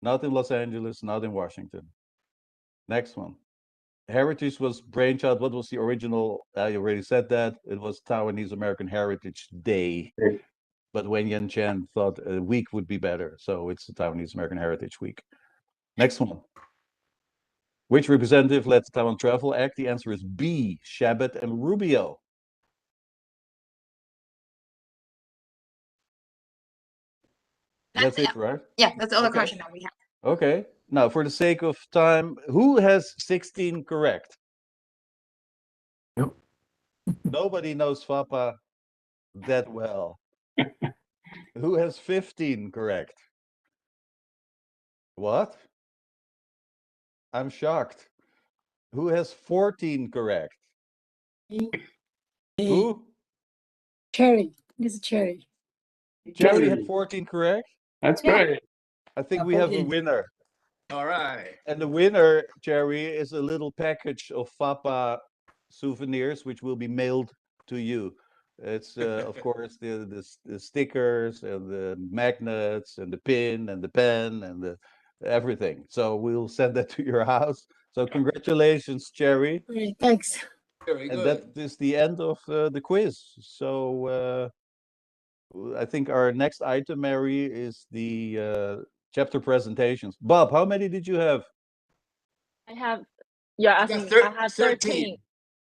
Not in Los Angeles, not in Washington. Next one. Heritage was brainchild. What was the original? I already said that. It was Taiwanese American Heritage Day. But Wen Yan-Chen thought a week would be better. So it's the Taiwanese American Heritage Week. Next one. Which representative led the Taiwan Travel Act? The answer is B, Chabot and Rubio. That's it, right? Yeah, that's all the Okay. question that we have. Okay. Now, for the sake of time, who has 16 correct? Nope. Nobody knows FAPA that well. Who has 15 correct? What? I'm shocked. Who has 14 correct? Who? Cherry. This is Cherry. Jerry had 14 correct? That's Yeah. great. I think we have a 14. winner. All right. And the winner, Jerry, is a little package of FAPA souvenirs, which will be mailed to you. It's, of course, the stickers and the magnets and the pin and the pen and the everything. So we'll send that to your house. So congratulations, Jerry. Great, thanks. Very And good. that is the end of the quiz. So I think our next item, Mary, is the chapter presentations. Bob, how many did you have? I have, you're You asking, got I have 13. 13.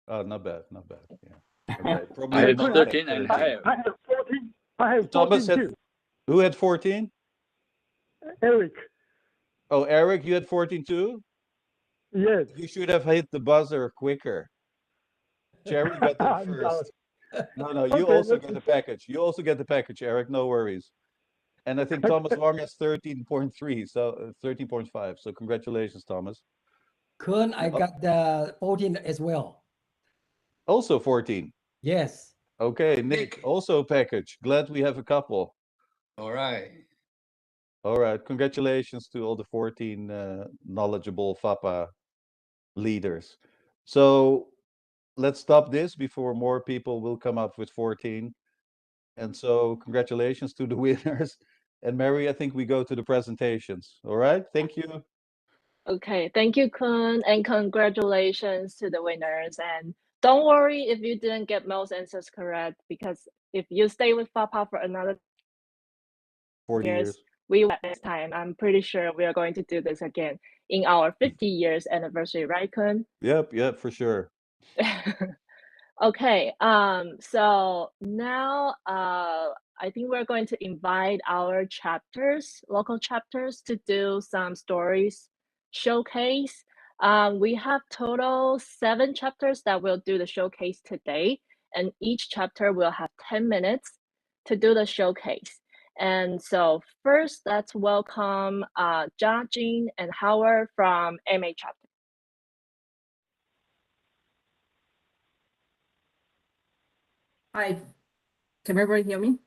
Oh, not bad, not bad. Yeah. Okay, I probably have not 13 and 13. I have 14. I have Thomas 14 had, too. who had 14? Eric. Oh, Eric, you had 14 too? Yes. You should have hit the buzzer quicker. Jerry got there I'm first. No, you Okay, also get the package. You also get the package, Eric, no worries. And I think Thomas Wong has 13.3, so 13.5. So congratulations, Thomas. Kun, I got the 14 as well. Also 14. Yes. Okay, Nick, also package. Glad we have a couple. All right. All right, congratulations to all the 14 knowledgeable FAPA leaders. So let's stop this before more people will come up with 14. And so congratulations to the winners. And Mary, I think we go to the presentations. All right, thank you. Okay, thank you, Kun, and congratulations to the winners. And don't worry if you didn't get most answers correct, because if you stay with FAPA for another 40 years. we will next time. I'm pretty sure we are going to do this again in our 50 years anniversary, right, Kun? Yep, for sure. Okay, so now I think we're going to invite our chapters, local chapters, to do some stories showcase. We have total 7 chapters that will do the showcase today, and each chapter will have 10 minutes to do the showcase. And so first, let's welcome Jia Jin and Howard from MA chapter. Hi, can everybody hear me?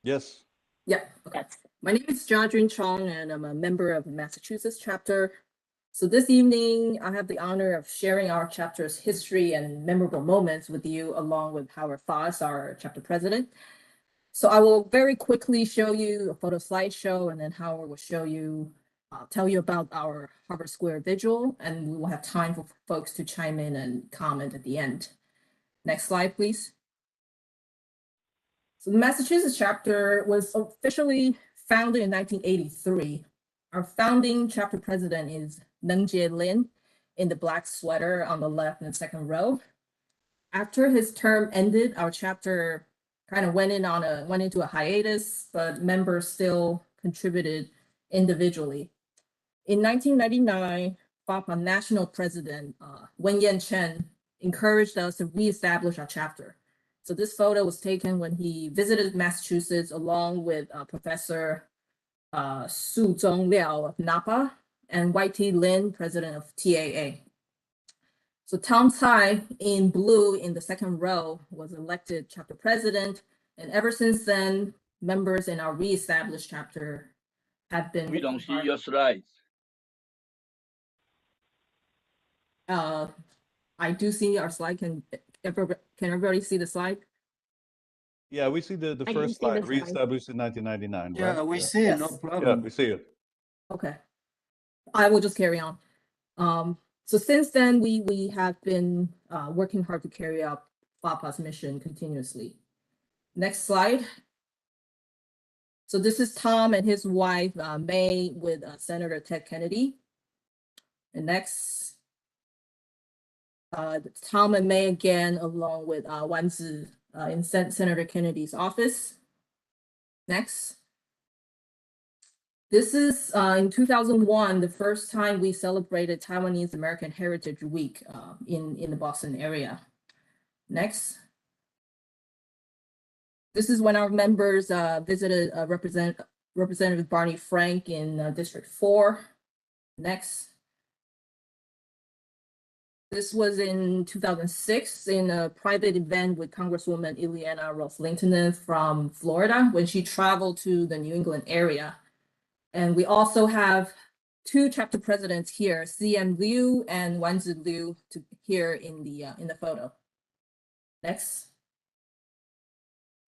Yes. Yeah, okay. My name is Jia Jun Chong, and I'm a member of the Massachusetts chapter. So this evening, I have the honor of sharing our chapter's history and memorable moments with you, along with Howard Foss, our chapter president. So I will very quickly show you a photo slideshow, and then Howard will show you, tell you about our Harvard Square vigil, and we will have time for folks to chime in and comment at the end. Next slide, please. So the Massachusetts chapter was officially founded in 1983. Our founding chapter president is Neng Jie Lin in the black sweater on the left in the second row. After his term ended, our chapter kind of went into a hiatus, but members still contributed individually. In 1999, FAPA national president Wen Yan-chen encouraged us to reestablish our chapter. So this photo was taken when he visited Massachusetts along with Professor Su Zhong Liao of NAPA and Y.T. Lin, president of TAA. So Tom Tsai in blue in the second row was elected chapter president. And ever since then, members in our reestablished chapter have been— We don't see your slides. I do see our slide. Can everybody see the slide? Yeah, we see the I can first see the slide, slide. reestablished in 1999, Yeah, right? we see it, no Yes. Yeah, problem. we see it. Okay. I will just carry on. So since then, we have been working hard to carry out FAPA's mission continuously. Next slide. So this is Tom and his wife, May, with Senator Ted Kennedy. And next, Tom and May again, along with Wan Zi in Senator Kennedy's office. Next. This is in 2001, the first time we celebrated Taiwanese American Heritage Week in the Boston area. Next. This is when our members visited Representative Barney Frank in District 4. Next. This was in 2006 in a private event with Congresswoman Ileana Ros-Lehtinen from Florida when she traveled to the New England area. And we also have two chapter presidents here, C.M. Liu and Wanzi Liu, here in the photo. Next.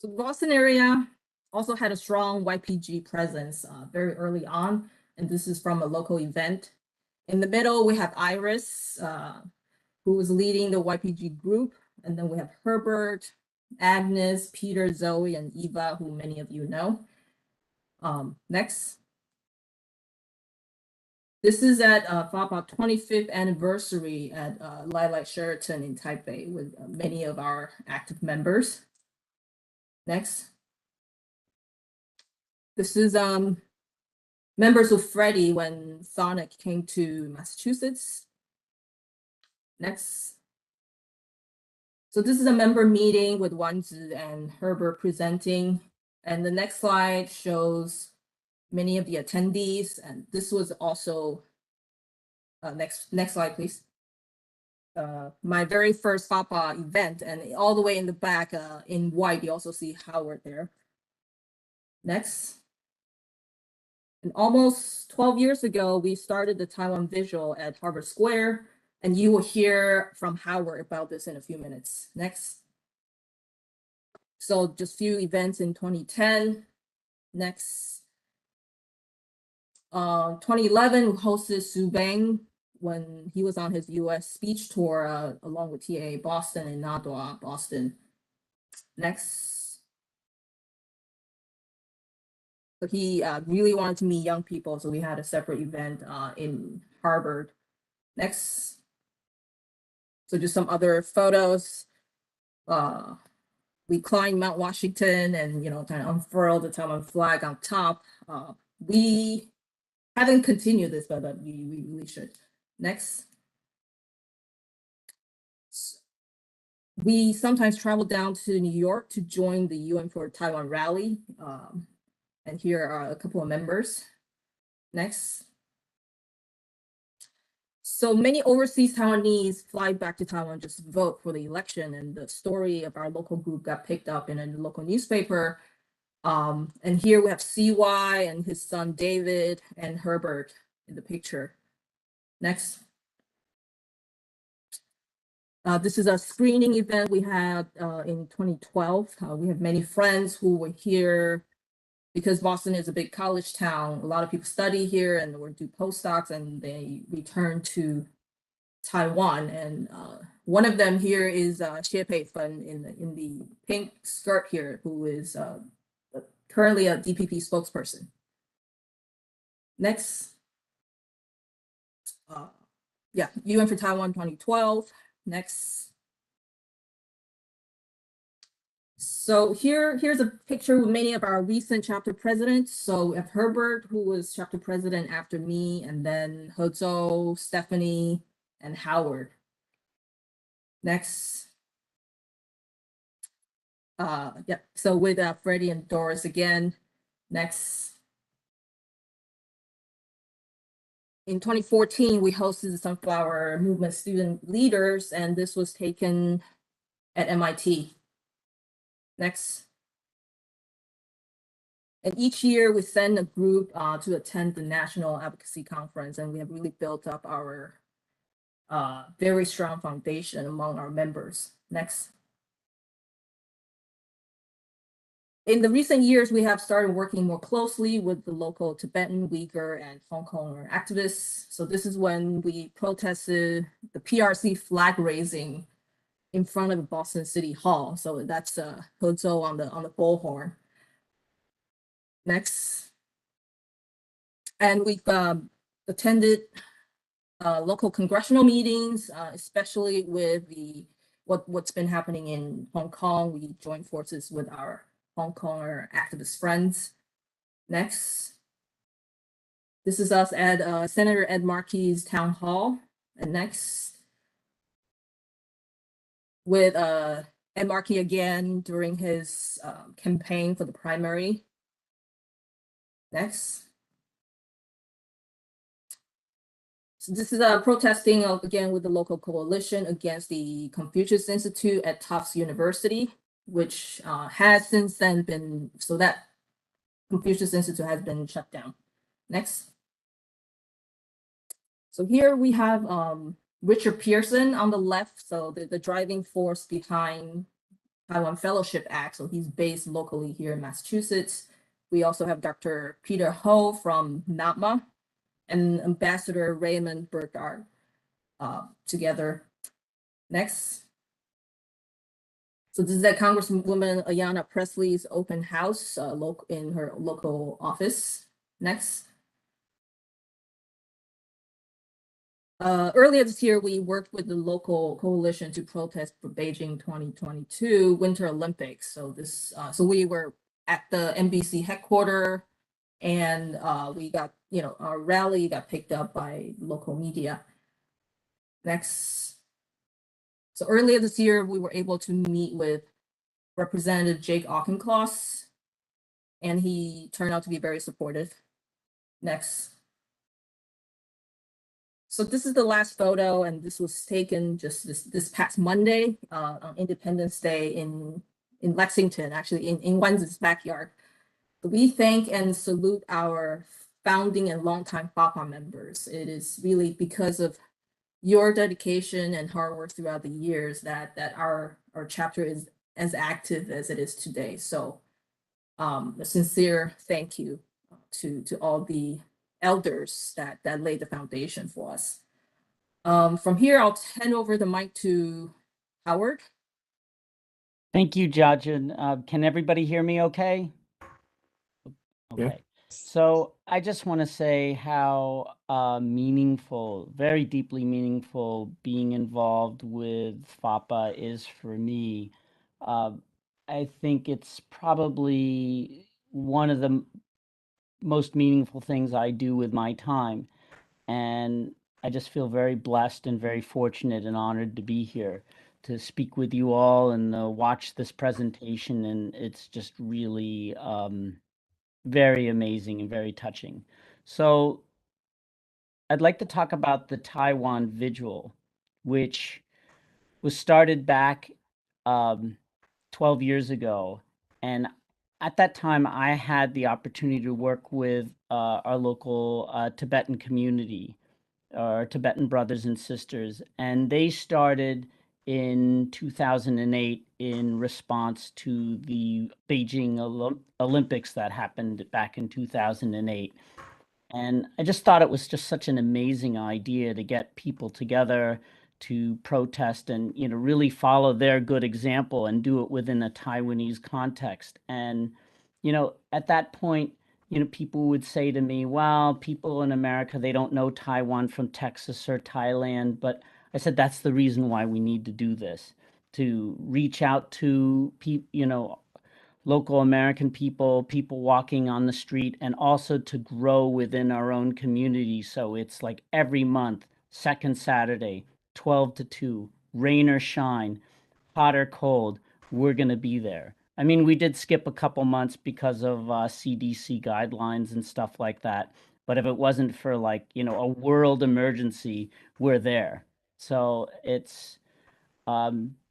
So the Boston area also had a strong YPG presence very early on, and this is from a local event. In the middle, we have Iris, who was leading the YPG group, and then we have Herbert, Agnes, Peter, Zoe, and Eva, who many of you know. Next. This is at FAPA 25th anniversary at Lilac Sheraton in Taipei with many of our active members. Next. This is members of Freddie when Sonic came to Massachusetts. Next. So this is a member meeting with Wanzi and Herbert presenting. And the next slide shows many of the attendees. And this was also, next slide, please. My very first FAPA event, and all the way in the back in white, you also see Howard there. Next. And almost 12 years ago, we started the Taiwan Visual at Harvard Square, and you will hear from Howard about this in a few minutes. Next. So just few events in 2010. Next. 2011, we hosted Su Bang when he was on his US speech tour along with TAA Boston and NADWA Boston. Next. So he really wanted to meet young people, so we had a separate event in Harvard. Next. So just some other photos. We climbed Mount Washington and, kind of unfurled the Taiwan flag on top. We haven't continued this, but we really should. Next. We sometimes travel down to New York to join the UN for Taiwan rally. And here are a couple of members. Next. So many overseas Taiwanese fly back to Taiwan just to vote for the election, and the story of our local group got picked up in a local newspaper. And here we have CY and his son David and Herbert in the picture. Next. This is a screening event we had in 2012. We have many friends who were here because Boston is a big college town. A lot of people study here and or do postdocs, and they return to Taiwan. And one of them here is Xie Pei Fen in the pink skirt here, who is currently a DPP spokesperson. Next. yeah, UN for Taiwan 2012. Next. So here's a picture with many of our recent chapter presidents. So we have Herbert, who was chapter president after me, and then Hezhou, Stephanie, and Howard. Next. Yeah, so with Freddie and Doris again. Next. In 2014, we hosted the Sunflower Movement student leaders, and this was taken at MIT. Next. And each year we send a group to attend the National Advocacy Conference, and we have really built up our very strong foundation among our members. Next. In the recent years, we have started working more closely with the local Tibetan, Uyghur, and Hong Kong activists. So this is when we protested the PRC flag raising in front of Boston City Hall. So that's Hezhou on the bullhorn. Next. And we've attended local congressional meetings, especially with what's been happening in Hong Kong. We joined forces with our Hong Konger activist friends. Next. This is us at Senator Ed Markey's town hall. And next. With Ed Markey again during his campaign for the primary. Next. So this is protesting again with the local coalition against the Confucius Institute at Tufts University, which has since then been, so that Confucius Institute has been shut down. Next. So here we have Richard Pearson on the left, so the driving force behind Taiwan Fellowship Act. So he's based locally here in Massachusetts. We also have Dr. Peter Ho from NAPMA and Ambassador Raymond Burgard together. Next. So this is at Congresswoman Ayanna Presley's open house in her local office. Next. Earlier this year, we worked with the local coalition to protest for Beijing 2022 Winter Olympics. So this, so we were at the NBC headquarters, and we got, our rally got picked up by local media. Next. So earlier this year, we were able to meet with Representative Jake Auchincloss, and he turned out to be very supportive. Next. So this is the last photo, and this was taken just this past Monday on Independence Day in Lexington, actually in Wen's backyard. We thank and salute our founding and longtime FAPA members. It is really because of your dedication and hard work throughout the years that our chapter is as active as it is today. So a sincere thank you to all the elders that laid the foundation for us. From here, I'll hand over the mic to Howard. Thank you, Jiajun. Can everybody hear me okay? Okay. Yeah. So I just want to say how meaningful, very deeply meaningful being involved with FAPA is for me. I think it's probably one of the most meaningful things I do with my time. And I just feel very blessed and very fortunate and honored to be here to speak with you all and watch this presentation. And it's just really very amazing and very touching. So I'd like to talk about the Taiwan Vigil, which was started back 12 years ago. And at that time, I had the opportunity to work with our local Tibetan community, our Tibetan brothers and sisters, and they started in 2008 in response to the Beijing Olympics that happened back in 2008. And I just thought it was just such an amazing idea to get people together to protest and, really follow their good example and do it within a Taiwanese context. And, at that point, you know, people would say to me, well, people in America, they don't know Taiwan from Texas or Thailand. But I said, that's the reason why we need to do this, to reach out to people, you know, local American people, people walking on the street, and also to grow within our own community. So it's like every month, second Saturday, 12 to 2, rain or shine, hot or cold, we're going to be there. I mean, we did skip a couple months because of CDC guidelines and stuff like that. But if it wasn't for, like, you know, a world emergency, we're there. So it's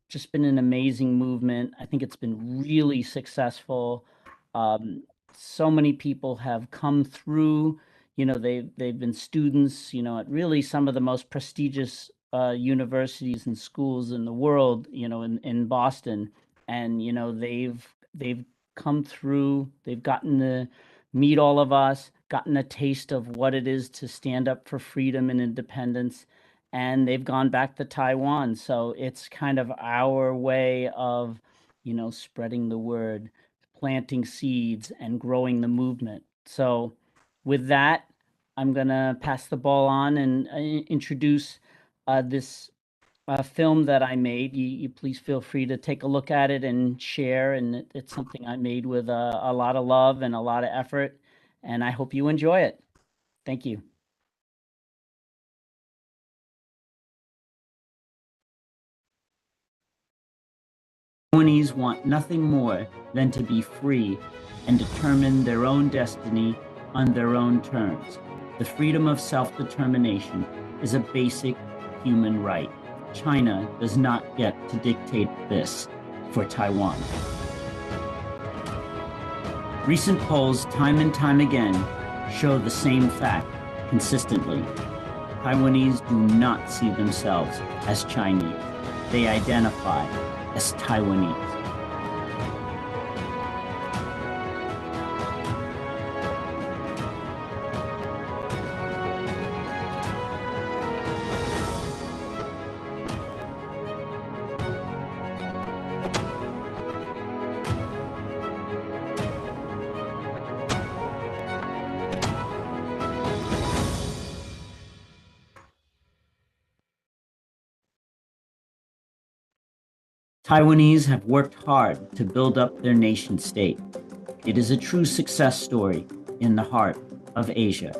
just been an amazing movement. I think it's been really successful. So many people have come through. You know, they've been students, you know, at really some of the most prestigious universities and schools in the world, you know, in Boston. And, you know, they've come through, they've gotten to meet all of us, gotten a taste of what it is to stand up for freedom and independence, and they've gone back to Taiwan. So it's kind of our way of, you know, spreading the word, planting seeds, and growing the movement. So with that, I'm going to pass the ball on and introduce this film that I made. You please feel free to take a look at it and share. And it's something I made with a lot of love and a lot of effort. And I hope you enjoy it. Thank you. Taiwanese want nothing more than to be free and determine their own destiny on their own terms. The freedom of self-determination is a basic human right. China does not get to dictate this for Taiwan. Recent polls, time and time again, show the same fact consistently. Taiwanese do not see themselves as Chinese. They identify as Taiwanese. Taiwanese have worked hard to build up their nation state. It is a true success story in the heart of Asia.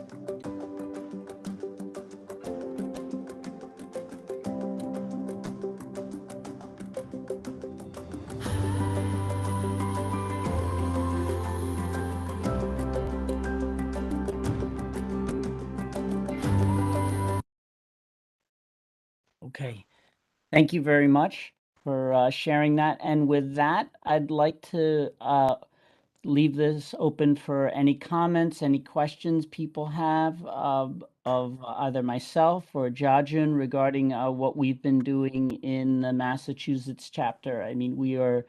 Okay, thank you very much for sharing that. And with that, I'd like to leave this open for any comments, any questions people have of either myself or Jiajun regarding what we've been doing in the Massachusetts chapter. I mean,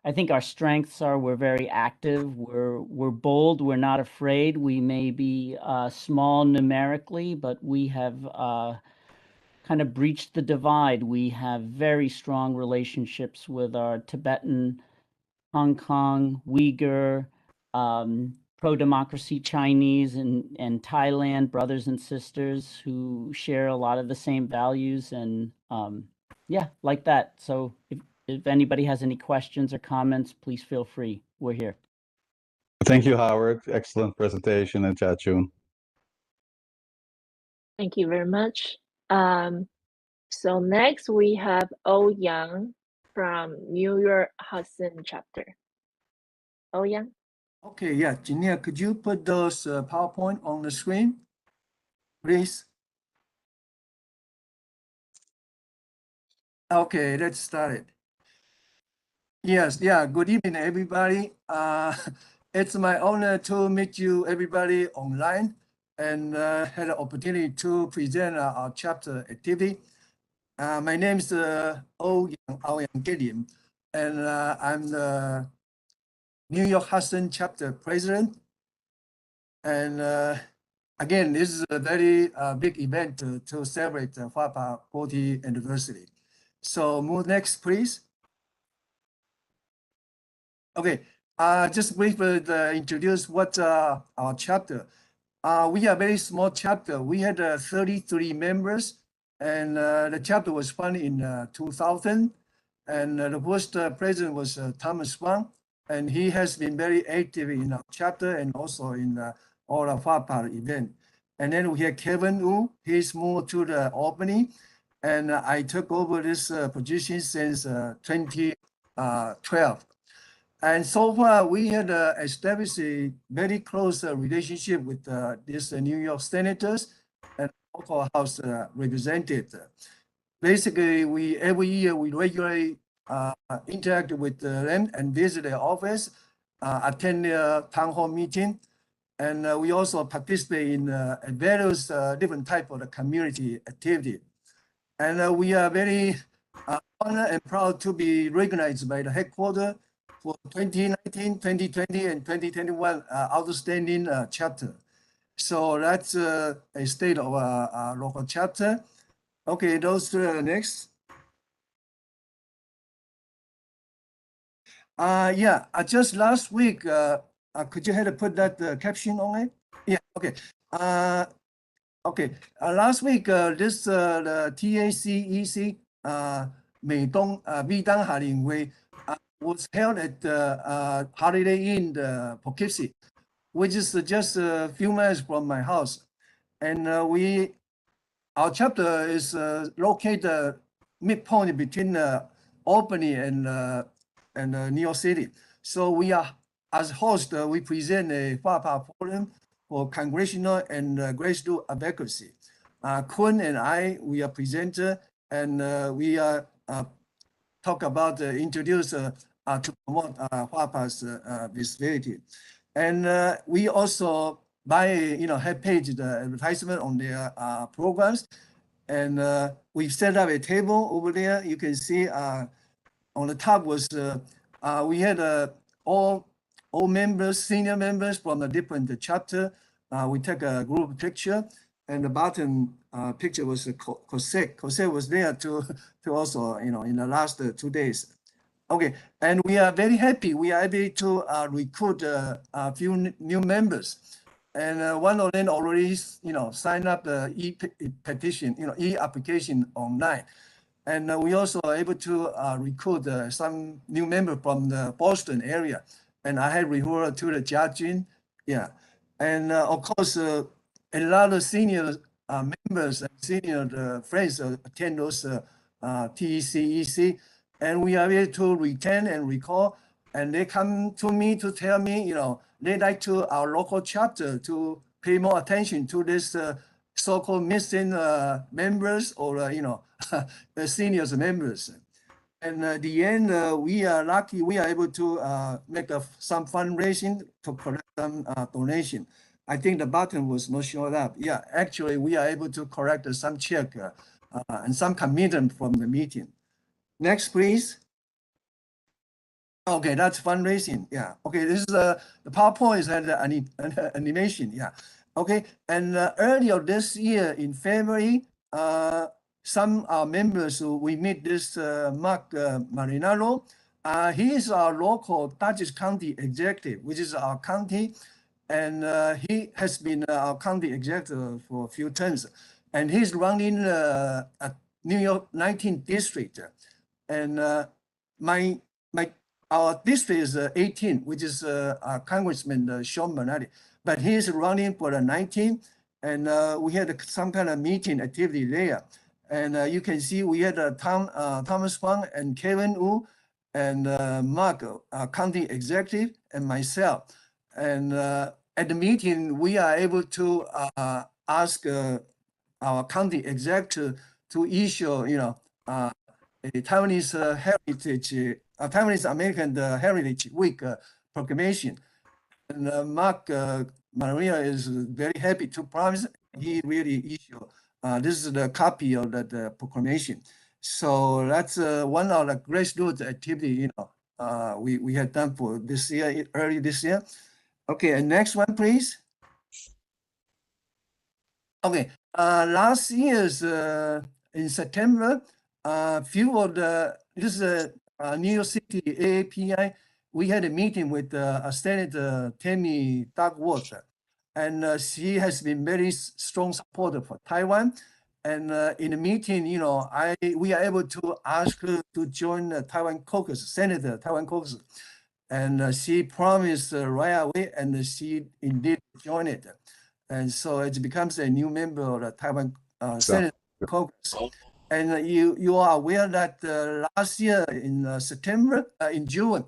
I think our strengths are we're very active, we're bold, we're not afraid. We may be small numerically, but we have kind of breached the divide. We have very strong relationships with our Tibetan, Hong Kong, Uyghur, pro-democracy Chinese and Thailand brothers and sisters who share a lot of the same values, and yeah, like that. So if anybody has any questions or comments, please feel free. We're here. Thank you, Howard. Excellent presentation and chat, June. Thank you very much. So next we have Oh Yang from New York Hudson chapter. Oh Yang. Okay, yeah, Janine, could you put those PowerPoint on the screen, please? Okay, let's start it. Yes, yeah, good evening, everybody. It's my honor to meet you, everybody, online, and had an opportunity to present our chapter activity. My name is Oh Yang Gideon, and I'm the New York Hudson chapter president. And again, this is a very big event to celebrate the FAPA 40th anniversary. So move next, please. Okay, Just briefly introduce what our chapter. We are a very small chapter. We had 33 members, and the chapter was founded in 2000. And the first president was Thomas Wang, and he has been very active in our chapter and also in all of FAPA event. And then we had Kevin Wu. He's moved to the Albany, and I took over this position since 2012. And so far, we had established a very close relationship with these New York senators and local House representatives. Basically, every year we regularly interact with them and visit their office, attend their town hall meeting, and we also participate in various different types of community activity. And we are very honored and proud to be recognized by the headquarters for 2019, 2020, and 2021 outstanding chapter. So that's a state of our local chapter. Okay, those next. Yeah, just last week, could you have to put that caption on it? Yeah, okay. Okay, last week, this the TACEC 美东Bidang Haringway was held at the Holiday Inn Poughkeepsie, which is just a few miles from my house. And our chapter is located midpoint between Albany and New York City. So we are, as host, we present a FAPA forum for congressional and grassroots advocacy. Kun and I, we are presenter, and we are talk about introduce to promote FAPA's visibility. And we also have page the advertisement on their programs, and we set up a table over there. You can see on the top was we had all members, senior members from the different chapter. We took a group picture, and the bottom picture was Cosette. Cosette was there to also in the last 2 days. Okay, and we are very happy. We are able to recruit a few new members, and one of them already signed up the e-petition, e-application online. And we also are able to recruit some new member from the Boston area. And I had referred to the Jiajun, yeah. And of course, a lot of senior members and senior friends attend those TECEC. And we are able to retain and recall. And they come to me to tell me, they like to our local chapter to pay more attention to this so-called missing members or, the seniors members. And at the end, we are lucky we are able to make some fundraising to collect some donation. I think the button was not showed up. Yeah, actually, we are able to correct some check and some commitment from the meeting. Next, please. Okay, that's fundraising. Yeah. Okay, this is the PowerPoint and the animation. Yeah. Okay, and earlier this year in February, some members we meet this Mark Marinaro. He is our local Dutchess County executive, which is our county, and he has been our county executive for a few terms, and he's running a New York 19th district, and our district is 18, which is Congressman Sean Bernardi, but he is running for the 19, and we had some kind of meeting activity there. And you can see we had Thomas Wang and Kevin Wu and Mark, county executive, and myself. And at the meeting, we are able to ask our county executive to issue, a Taiwanese heritage, Taiwanese American Heritage Week proclamation. And Mark Maria is very happy to promise he really issued. This is the copy of the proclamation. So that's one of the grassroots activity, we had done for this year, early this year. Okay, and next one, please. Okay, last year's in September, few of this New York City AAPI we had a meeting with Senator Tammy Duckworth, and she has been very strong supporter for Taiwan. And in the meeting, we are able to ask her to join the Taiwan caucus, Senator Taiwan caucus. And she promised right away, and she indeed joined it. And so it becomes a new member of the Taiwan Senate caucus. And you are aware that last year in in June,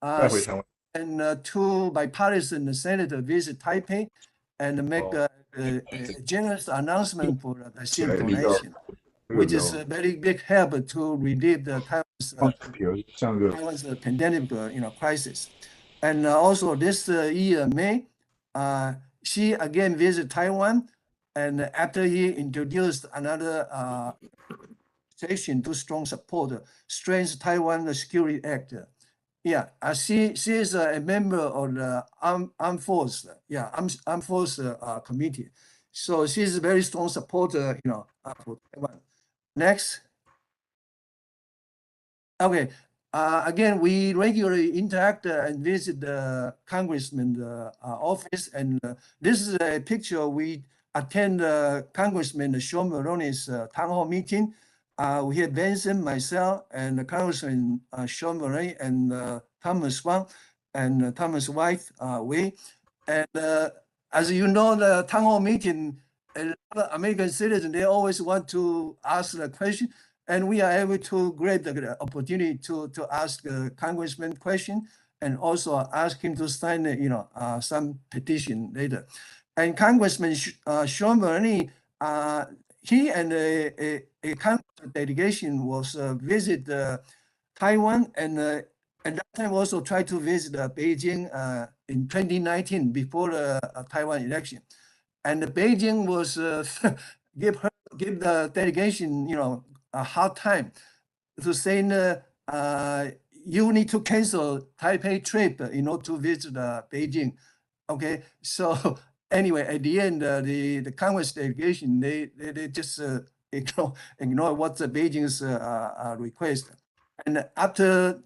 and two bipartisan senators visit Taipei and make a generous announcement for the vaccine donation, which is a very big help to relieve the Taiwan's pandemic crisis. And also this year, May, she again visited Taiwan, and after he introduced another section to strong support, strengthen Taiwan Security Act. Yeah, she is a member of the Armed Force, Armed Force Committee. So she's a very strong supporter, for Taiwan. Next. Okay. Again, we regularly interact and visit the congressman's office, and this is a picture. We attend Congressman Sean Maloney's town hall meeting. We had Benson, myself, and Congressman Sean Maloney, and Thomas Wang, and Thomas White, we. And as you know, the town hall meeting, a lot of American citizens, they always want to ask the question. And we are able to grab the opportunity to ask the congressman question, and also ask him to sign, some petition later. And Congressman Sean Maloney, he and a Congress delegation was visit Taiwan, and at that time also tried to visit Beijing in 2019 before the Taiwan election. And Beijing was give the delegation, a hard time to say you need to cancel Taipei trip in order to visit Beijing. Okay, so anyway, at the end, the Congress delegation they just ignore what the Beijing's request. And after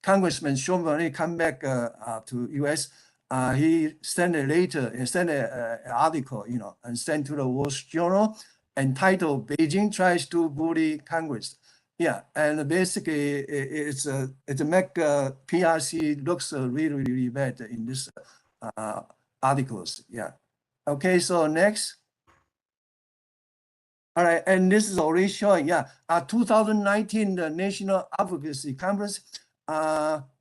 Congressman Sean Maloney come back to U.S., he sent a letter, sent an article, and sent to the Wall Street Journal, entitled "Beijing Tries to Bully Congress." Yeah, and basically it's make PRC looks really, really bad in this articles. Yeah. Okay, so next. All right, and this is already showing. Yeah, 2019 the National Advocacy Conference.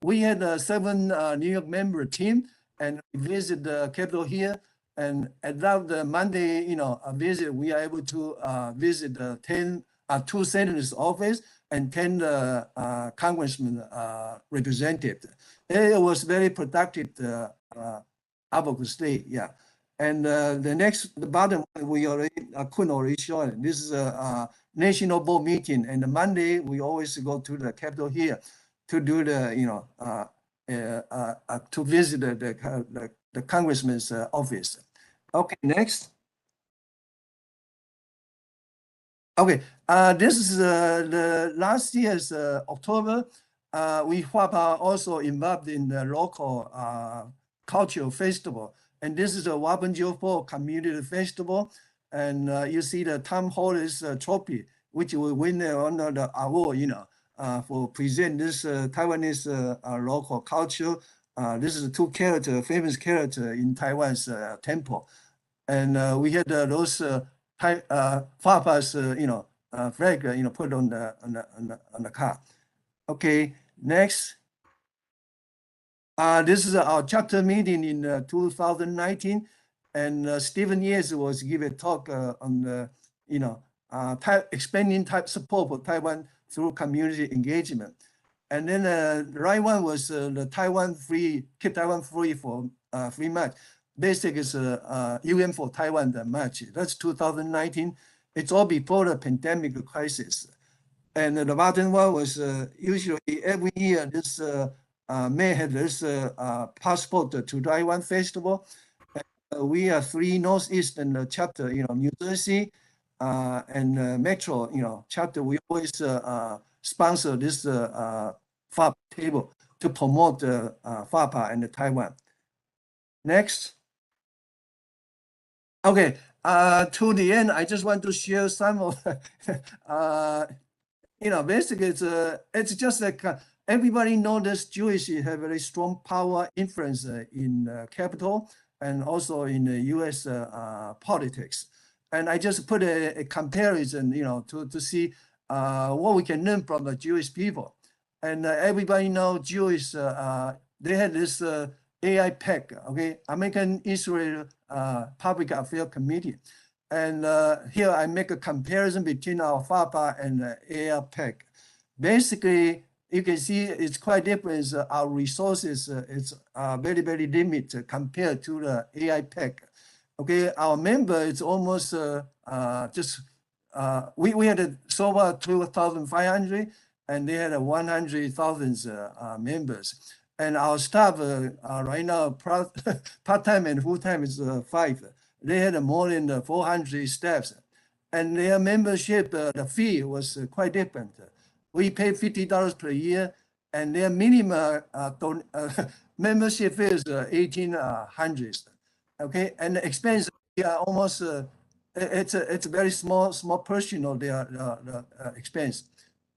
We had a 7 New York member team, and we visit the Capitol here. And at the Monday, visit, we are able to visit the 2 senators' office and 10 congressmen representatives. It was very productive advocacy, yeah. And the bottom one we already couldn't already show it. This is a national board meeting, and the Monday we always go to the Capitol here to do the to visit the congressman's office. Okay, next. Okay, this is the last year's October. We FAPA also involved in the local cultural festival, and this is a Wabanjo Community Festival. And you see the Tom Hollis trophy, which will win the award, for present this Taiwanese local culture. This is 2 famous character in Taiwan's temple. And we had those FAPA's, flag, put on the car. Okay, next. This is our chapter meeting in 2019, and Stephen Yes was given a talk on the, expanding support for Taiwan through community engagement. And then the right one was the Keep Taiwan Free for Free March. Basic is UN for Taiwan the March. That's 2019. It's all before the pandemic crisis. And the bottom one was usually every year this May have this passport to Taiwan festival. We are 3 Northeastern chapter, New Jersey and Metro, chapter. We always sponsor this FAP table to promote the FAPA and the Taiwan. Next. Okay, to the end, I just want to share some of, basically it's just like everybody knows this Jewish have very strong power influence in capital and also in the U.S. Politics. And I just put a comparison, to see what we can learn from the Jewish people. And everybody know Jewish, they had this AIPAC, okay, American Israel Public Affairs Committee. And here I make a comparison between our FAPA and AIPAC. Basically, you can see it's quite different. Our resources, it's very, very limited compared to the AIPAC. Okay, our member is almost we had so far 2,500 and they had 100,000 members. And our staff right now, part-time and full-time is 5. They had more than 400 staffs. And their membership, the fee was quite different. We pay $50 per year, and their minimum membership fee is $1,800. Okay, and the expense almost it's a very small portion of their expense.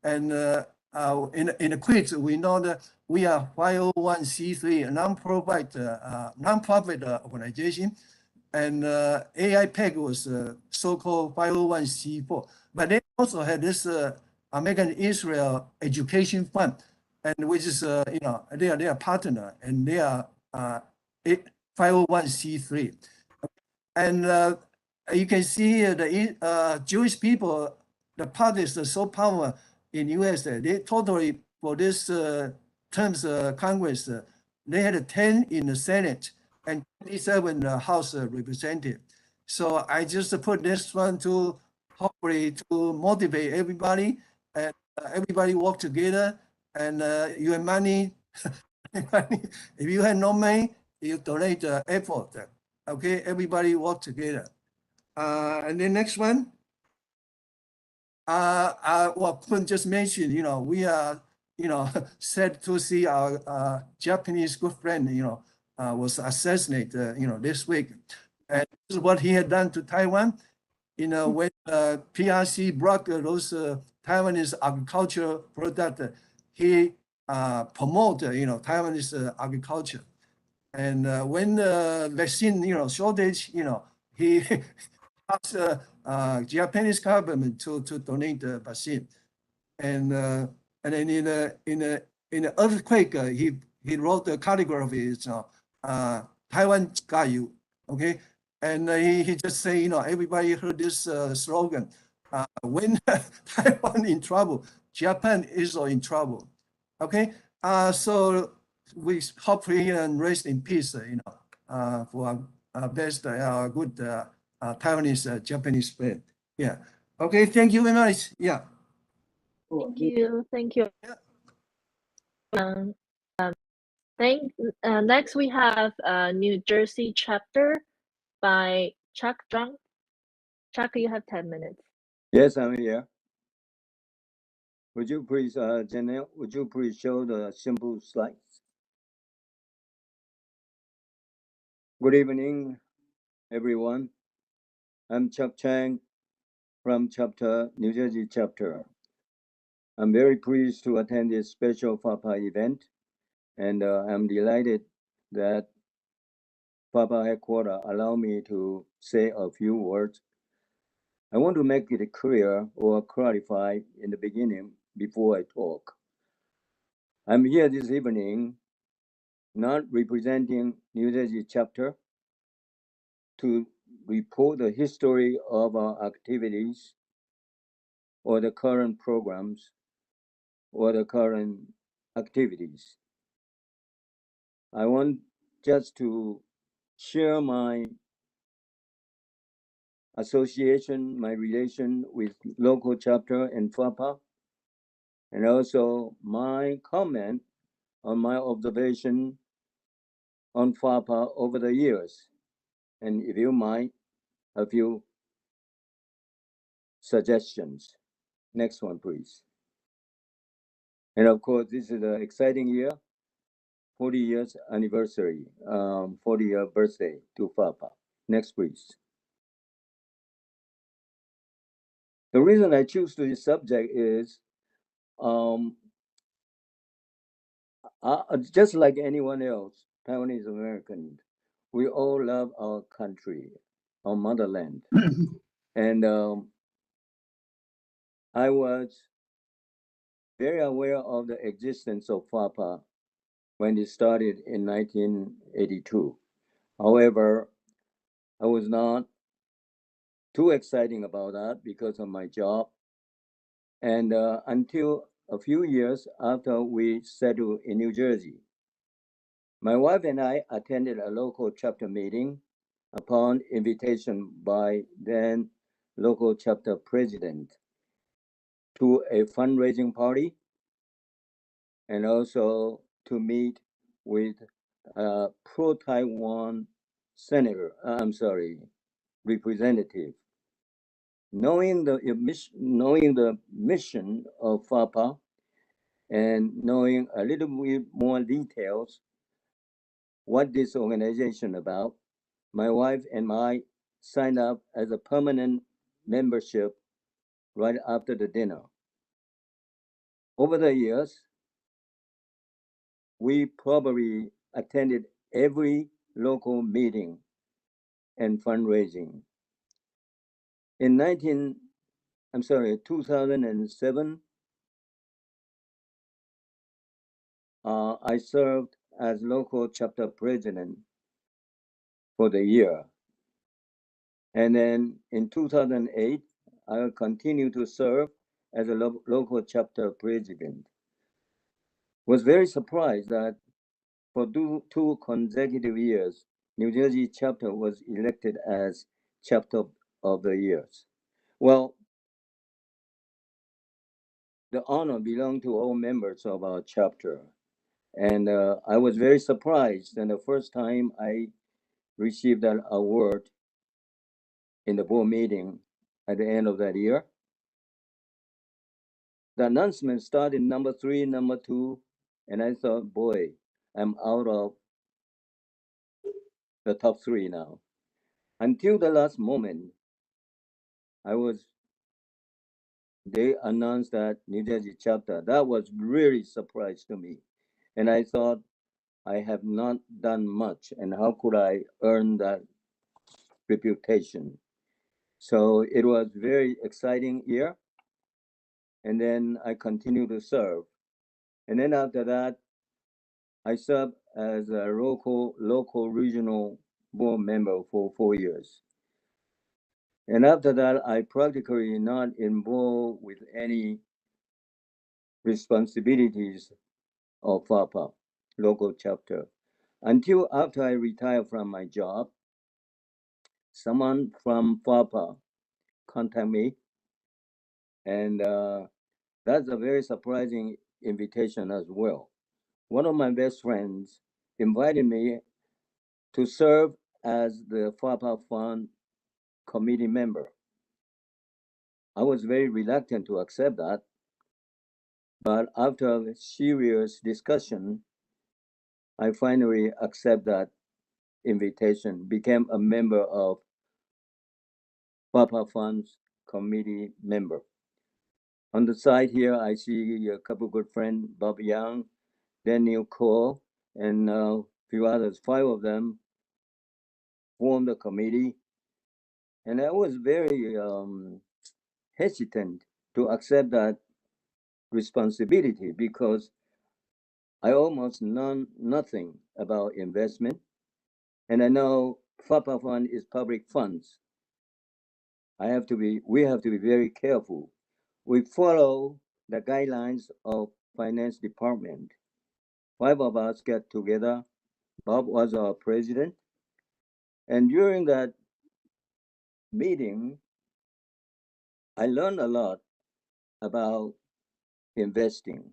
And in the quiz, we know that we are 501c3, a non-profit organization, and AIPAC was so-called 501c4. But they also had this American Israel Education Fund, and which is they are their partner, and they are 501c3. And you can see the Jewish people, the parties are so powerful in U.S. They totally, for this terms Congress, they had 10 in the Senate and 27 in the House of Representatives. So I just put this one to hopefully to motivate everybody, and everybody work together, and you have money. If you have no money, you donate effort. Okay, everybody work together. And then next one. Well, Kun just mentioned, we are, sad to see our Japanese good friend, was assassinated, this week. And this is what he had done to Taiwan. When PRC brought those Taiwanese agricultural product, he promoted, Taiwanese agriculture. And when the vaccine, shortage, he asked Japanese government to donate the vaccine. And then in the earthquake, he wrote the calligraphy, Taiwan got you, okay? And he just say, everybody heard this slogan, when Taiwan in trouble, Japan is also in trouble, okay? So we hopefully and rest in peace, for our best, good Taiwanese Japanese friend. Yeah. Okay. Thank you very much. Yeah. Thank you. Thank you. Next we have New Jersey chapter by Chuck Drunk. Chuck, you have 10 minutes. Yes, I'm here. Would you please, Janelle, would you please show the simple slides? Good evening, everyone. I'm Chuck Chang from New Jersey chapter. I'm very pleased to attend this special FAPA event, and I'm delighted that FAPA headquarters allow me to say a few words. I want to make it clear or clarify in the beginning before I talk. I'm here this evening not representing New Jersey chapter to report the history of our activities or the current programs or the current activities. I want just to share my association, my relation with local chapter and FAPA, and also my comment on my observation on FAPA over the years. And if you mind, a few suggestions. Next one, please. And of course, this is an exciting year. 40 years anniversary, 40-year birthday to FAPA. Next, please. The reason I choose this subject is just like anyone else, Taiwanese American, we all love our country, our motherland. And I was very aware of the existence of FAPA when it started in 1982. However, I was not too exciting about that because of my job. And until a few years after we settled in New Jersey, my wife and I attended a local chapter meeting upon invitation by then local chapter president to a fundraising party and also to meet with a pro-Taiwan representative. Knowing the mission of FAPA and knowing a little bit more details what this organization about, my wife and I signed up as a permanent membership right after the dinner. Over the years, we probably attended every local meeting and fundraising. In 2007, I served as local chapter president for the year. And then in 2008, I continued to serve as a local chapter president. Was very surprised that for two consecutive years, New Jersey chapter was elected as chapter of the years. Well, the honor belonged to all members of our chapter. And I was very surprised. And the first time I received that award in the board meeting at the end of that year, the announcement started number 3, number 2, and I thought, boy, I'm out of the top 3 now. Until the last moment, they announced that New Jersey chapter. That was really surprise to me. And I thought, I have not done much, and how could I earn that reputation? So it was very exciting year. And then I continued to serve. And then after that, I served as a local regional board member for 4 years. And after that, I practically not involved with any responsibilities of FAPA local chapter until after I retired from my job. Someone from FAPA contacted me, and that's a very surprising invitation as well. One of my best friends invited me to serve as the FAPA Fund committee member. I was very reluctant to accept that, but after a serious discussion, I finally accept that invitation, became a member of FAPA Fund's committee member. On the side here, I see a couple good friends, Bob Young, Daniel Cole, and a few others. 5 of them formed the committee. And I was very hesitant to accept that responsibility because I almost know nothing about investment. And I know FAPA Fund is public funds. We have to be very careful. We follow the guidelines of finance department. 5 of us get together. Bob was our president. And during that meeting, I learned a lot about investing.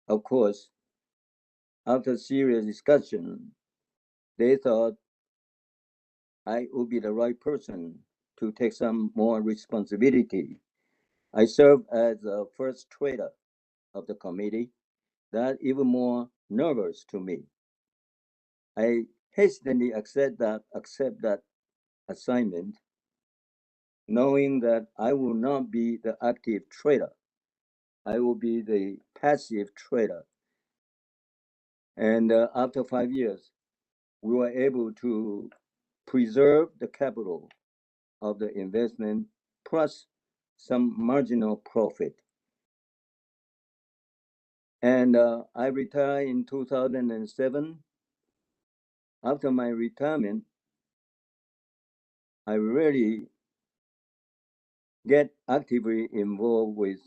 Of course, after serious discussion, they thought I would be the right person to take some more responsibility. I served as the first trader of the committee. That even more nervous to me. I hastily accept that assignment, knowing that I will not be the active trader. I will be the passive trader. And after 5 years, we were able to preserve the capital of the investment plus some marginal profit. And I retired in 2007. After my retirement, I really get actively involved with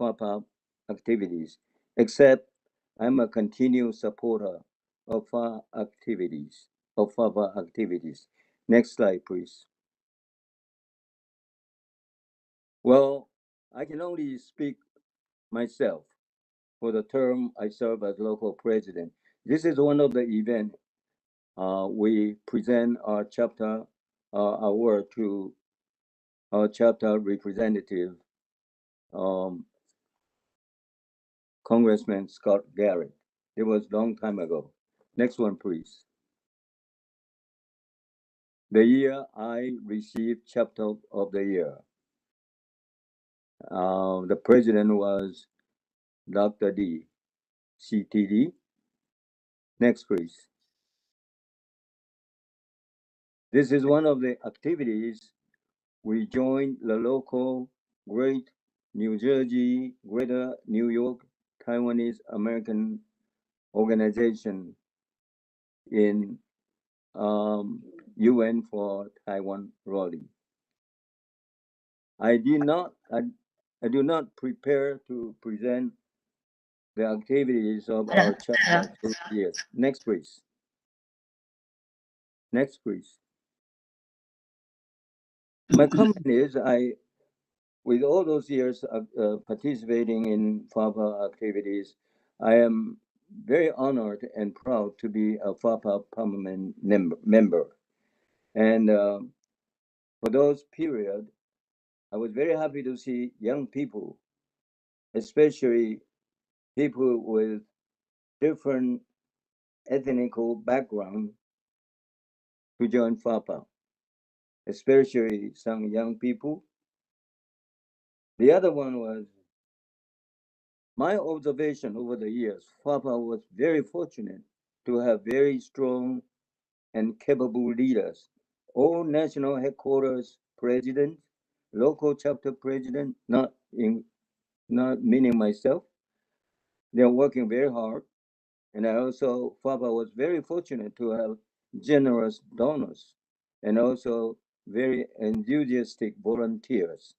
FAPA activities, except I'm a continued supporter of FAPA activities. Next slide, please. Well, I can only speak myself for the term I serve as local president. This is one of the events we present our chapter award to our chapter representative, Congressman Scott Garrett. It was a long time ago. Next one, please. The year I received chapter of the year, the president was Dr. D, CTD. Next, please. This is one of the activities we joined the local Great New Jersey, Greater New York Taiwanese American organization in UN for Taiwan Raleigh. I do not prepare to present the activities of our chapter through the years. Next, please. Next, please. My comment is, with all those years of participating in FAPA activities, I am very honored and proud to be a FAPA permanent member. And for those period, I was very happy to see young people, especially people with different ethnical background, to join FAPA, especially some young people. The other one was my observation over the years. FAPA was very fortunate to have very strong and capable leaders, all national headquarters president, local chapter president, not meaning myself. They're working very hard. And I also, FAPA was very fortunate to have generous donors and also very enthusiastic volunteers.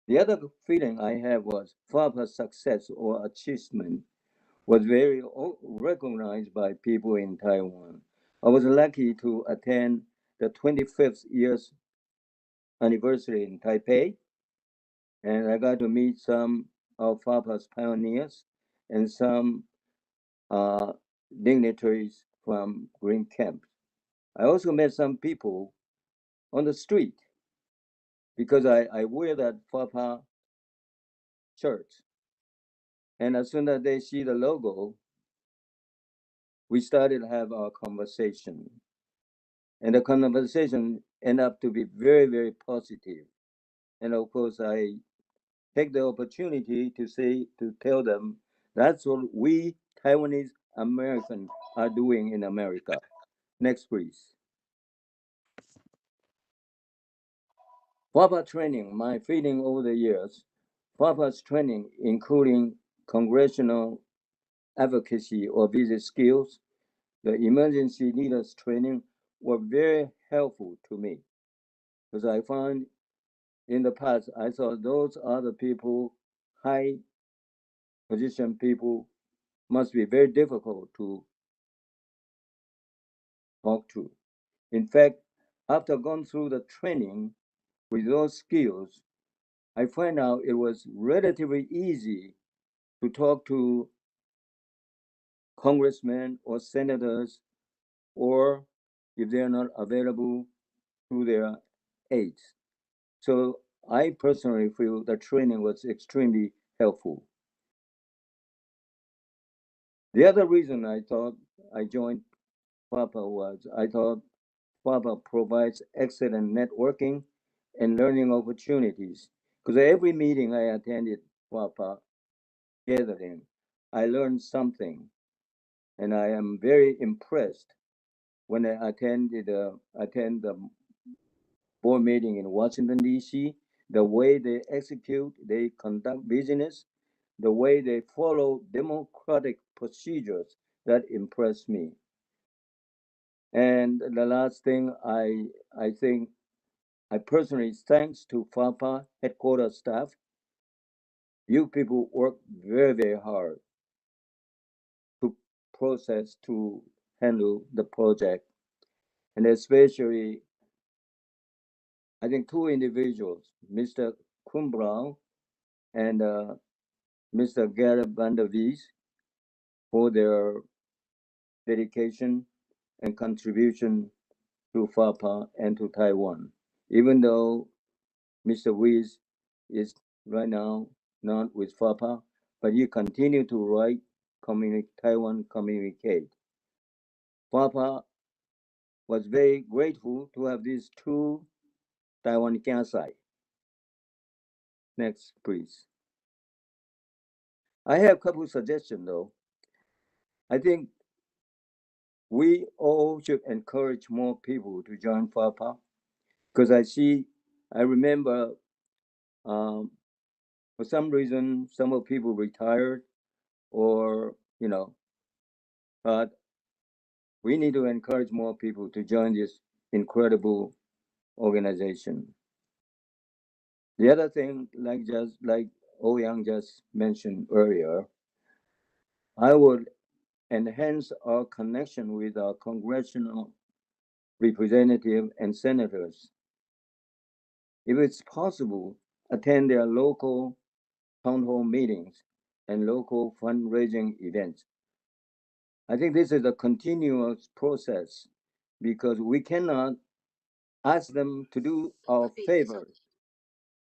The other feeling I had was FAPA's success or achievement was very recognized by people in Taiwan. I was lucky to attend the 25th year's anniversary in Taipei, and I got to meet some of FAPA's pioneers and some dignitaries from Green Camp. I also met some people on the street because I wear that FAPA shirt. And as soon as they see the logo, we started to have our conversation. And the conversation ended up to be very, very positive. And of course, I take the opportunity to tell them that's what we Taiwanese Americans are doing in America. Next, please. FAPA training, my feeling over the years, FAPA's training, including congressional advocacy or visit skills, the emergency leaders training were very helpful to me. Because I found in the past, I thought those other people, high position people, must be very difficult to talk to. In fact, after going through the training with those skills, I find out it was relatively easy to talk to congressmen or senators, or if they're not available, to their aides. So I personally feel the training was extremely helpful. The other reason I thought I joined FAPA was I thought FAPA provides excellent networking and learning opportunities. Because every meeting I attended FAPA gathering, I learned something, and I am very impressed when I attend the board meeting in Washington D.C. The way they execute, they conduct business, the way they follow democratic procedures, that impressed me. And the last thing I think I personally thanks to FAPA headquarters staff. You people work very, very hard to handle the project. And especially, I think two individuals, Mr. Kumbrow and Mr. Garrett Van der Wies, for their dedication and contribution to FAPA and to Taiwan. Even though Mr. Wies is right now not with FAPA, but he continued to write Taiwan communicate. FAPA was very grateful to have these two Taiwan Kansai. Next, please. I have a couple suggestions though. I think we all should encourage more people to join FAPA because I remember for some reason, some of people retired or, but we need to encourage more people to join this incredible organization. The other thing, like Ouyang just mentioned earlier, I would enhance our connection with our congressional representatives and senators. If it's possible, attend their local town hall meetings and local fundraising events. I think this is a continuous process because we cannot ask them to do our favor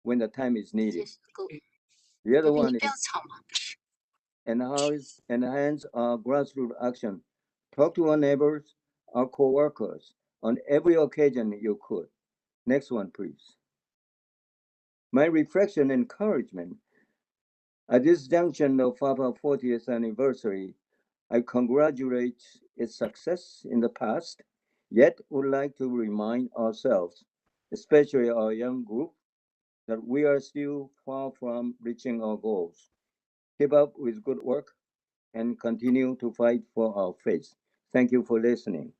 when the time is needed. The other one is enhance our grassroots action. Talk to our neighbors, our co-workers on every occasion you could. Next one, please. My reflection and encouragement. At this junction of FAPA 40th anniversary, I congratulate its success in the past, yet would like to remind ourselves, especially our young group, that we are still far from reaching our goals. Keep up with good work and continue to fight for our faith. Thank you for listening.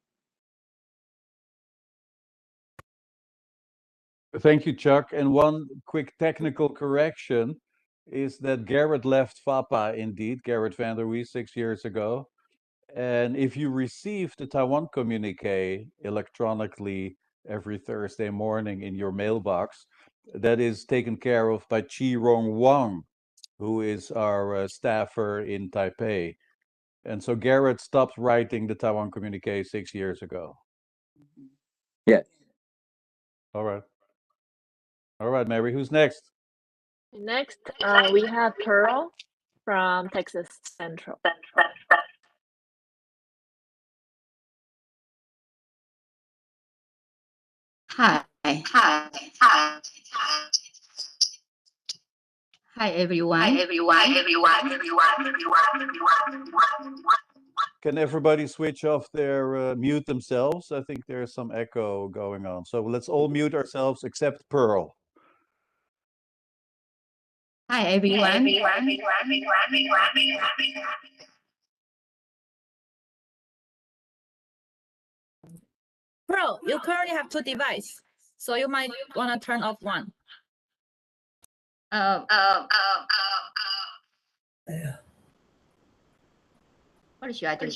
Thank you, Chuck. And one quick technical correction is that Garrett left FAPA indeed, Garrett Van der Wies, 6 years ago. And if you receive the Taiwan communique electronically every Thursday morning in your mailbox, that is taken care of by Chi Rong Wang, who is our staffer in Taipei. And so Garrett stopped writing the Taiwan communique 6 years ago. Yes. All right. All right, Mary, who's next? Next, we have Pearl from Texas Central. Hi. Hi, everyone. Can everybody switch off their mute themselves? I think there's some echo going on. So let's all mute ourselves except Pearl. Hi, everyone. Bro, you currently have two devices, so you might want to turn off one. What should I do?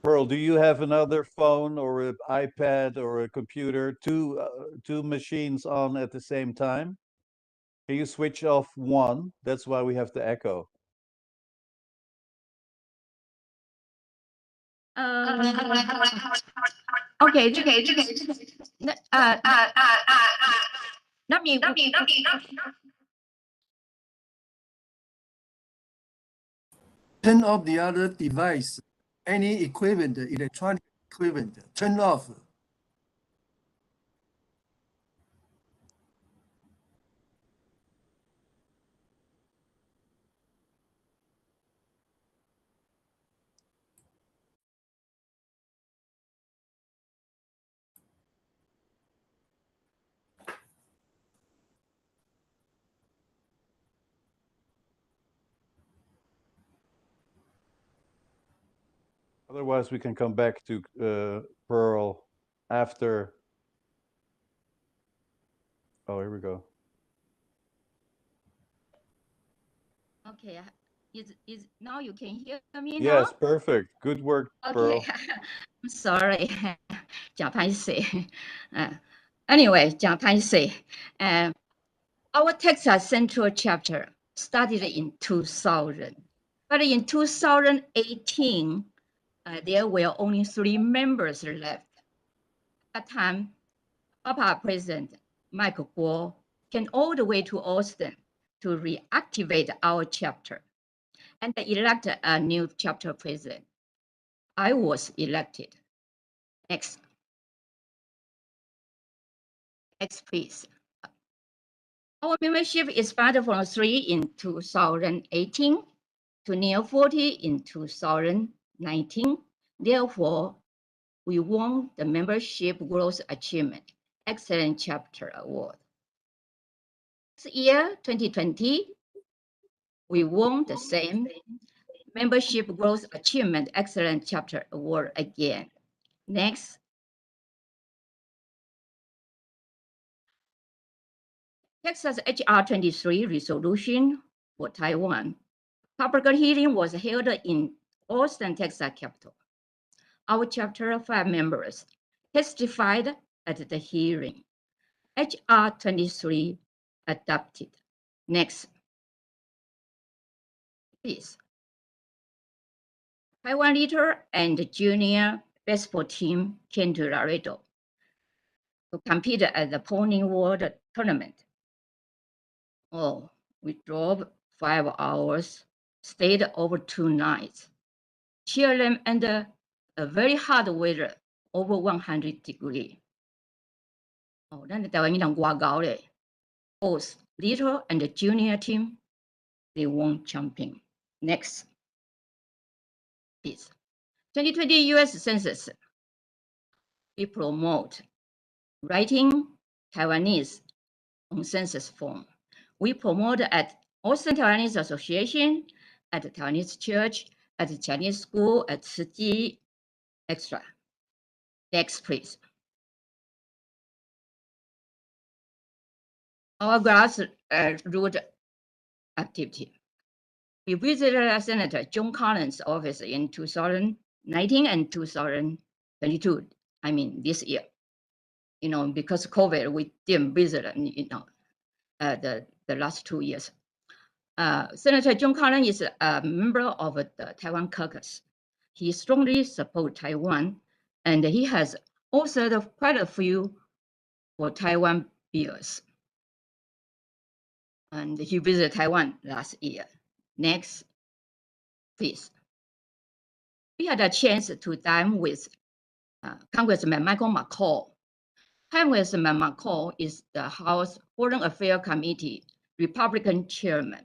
Pearl, do you have another phone or an iPad or a computer, two machines on at the same time? Can you switch off one? That's why we have the echo. Okay. Let me. turn off the other device, any equipment, electronic equipment, turn off. Otherwise, we can come back to Pearl after. Oh, here we go. Okay, is now you can hear me now? Yes, perfect. Good work, Pearl. Okay, I'm sorry. 讲拍谁？Anyway, 讲拍谁？Our Texas Central chapter started in 2000, but in 2018, there were only 3 members left. At that time, FAPA President Michael Guo came all the way to Austin to reactivate our chapter and elect a new chapter president. I was elected. Next. Next, please. Our membership expanded from 3 in 2018 to near 40 in 2019. Therefore, we won the Membership Growth Achievement Excellent Chapter Award. This year, 2020, we won the same Membership Growth Achievement Excellent Chapter Award again. Next. Texas HR 23 resolution for Taiwan. Public hearing was held in Austin, Texas Capitol. Our Chapter 5 members testified at the hearing. HR 23 adopted. Next, please. Taiwan leader and junior baseball team came to Laredo to compete at the Pony World Tournament. Oh, we drove 5 hours, stayed over 2 nights, cheer them under a very hard weather, over 100 degrees. Oh,咱台湾人外高嘞。Both little and junior team, they won champion. Next, please. 2020 U.S. Census. We promote writing Taiwanese on census form. We promote at Austin Taiwanese Association, at the Taiwanese Church, at the Chinese school, at Tzu Chi, etc. Next, please. Our grassroots activity. We visited Senator John Collins' office in 2019 and 2022. I mean, this year. You know, because of COVID, we didn't visit, you know, the last 2 years. Senator John Collins is a member of the Taiwan Caucus. He strongly supports Taiwan, and he has authored quite a few for Taiwan bills. And he visited Taiwan last year. Next, please. We had a chance to dine with Congressman Michael McCall. Congressman McCall is the House Foreign Affairs Committee Republican chairman.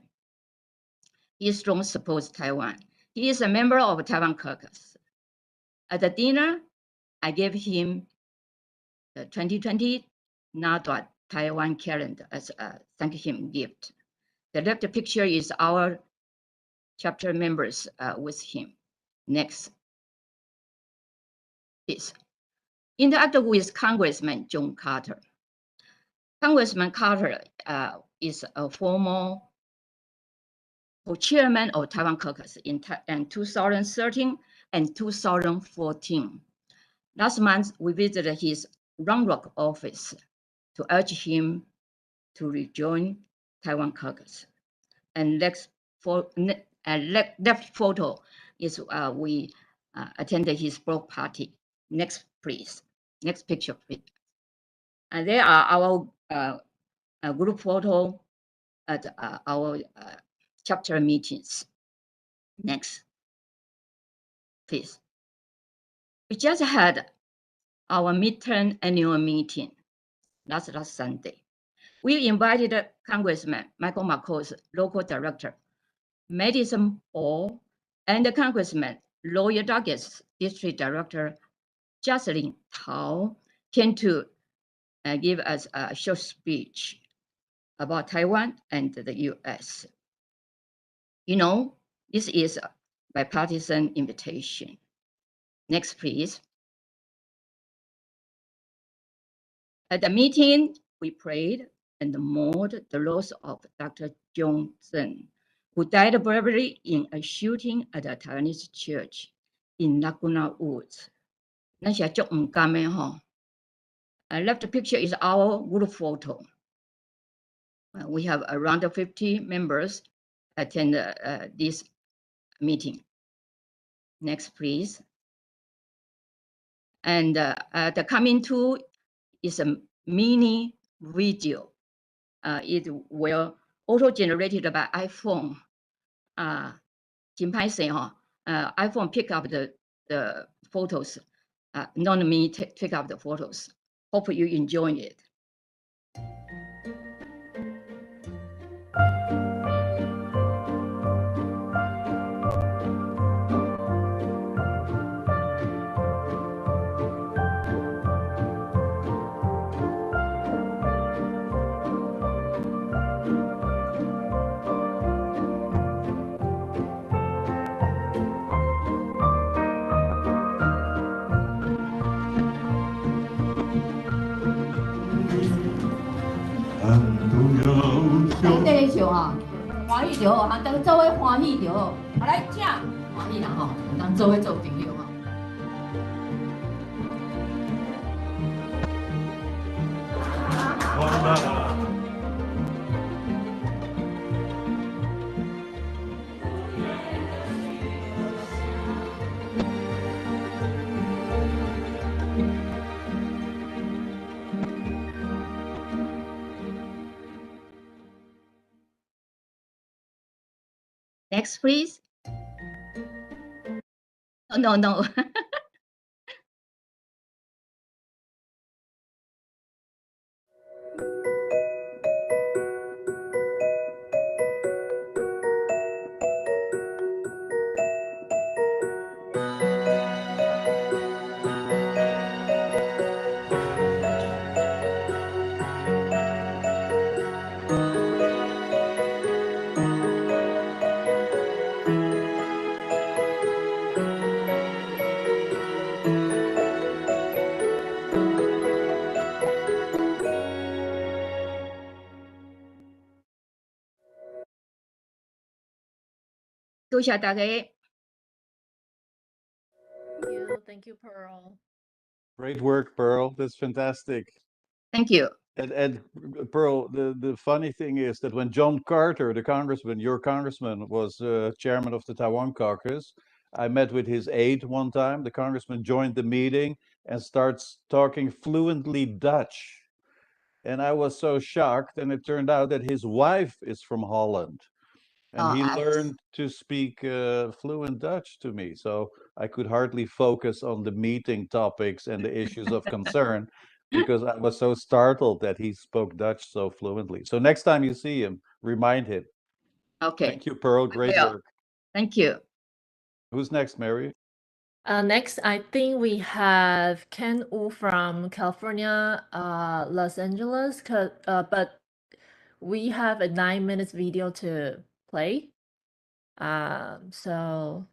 He strongly supports Taiwan. He is a member of Taiwan Caucus. At the dinner, I gave him the 2020 NADA Taiwan calendar as a thank him gift. The left picture is our chapter members with him. Next, please. Interact with Congressman John Carter. Congressman Carter is a former co-chairman of Taiwan Caucus in 2013 and 2014. Last month, we visited his Round Rock office to urge him to rejoin Taiwan Caucus. And left photo is we attended his block party. Next, please. Next picture, please. And there are our group photo at our chapter meetings. Next. Please. We just had our midterm annual meeting last Sunday. We invited Congressman Michael Marcos, local director, Madison Paul, and Congressman Lawyer Douglas, district director, Jocelyn Tao, came to give us a short speech about Taiwan and the U.S. You know, this is a bipartisan invitation. Next, please. At the meeting, we prayed and mourned the loss of Dr. John Zeng, who died bravely in a shooting at a Taiwanese church in Laguna Woods. Left picture is our group photo. We have around 50 members attend this meeting. Next, please. And the coming to is a mini video. It will auto-generated by iPhone. iPhone pick up the photos, not me pick up the photos. Hope you enjoy it.咱这个笑哈，欢喜就好，哈，当做伙欢喜就好，来吃欢喜啦吼，当做伙做朋友吼。Next, please. Oh, no. Thank you, Pearl. Great work, Pearl. That's fantastic. Thank you. And Pearl, the funny thing is that when John Carter, the congressman, your congressman, was chairman of the Taiwan caucus, I met with his aide one time. The congressman joined the meeting and starts talking fluently Dutch. And I was so shocked, and it turned out that his wife is from Holland. And he learned to speak fluent Dutch to me. So I could hardly focus on the meeting topics and the issues of concern because I was so startled that he spoke Dutch so fluently. So next time you see him, remind him. Okay. Thank you, Pearl. Great work. Thank you. Who's next, Mary? Next, I think we have Ken Wu from California, Los Angeles, but we have a 9 minutes video to play. So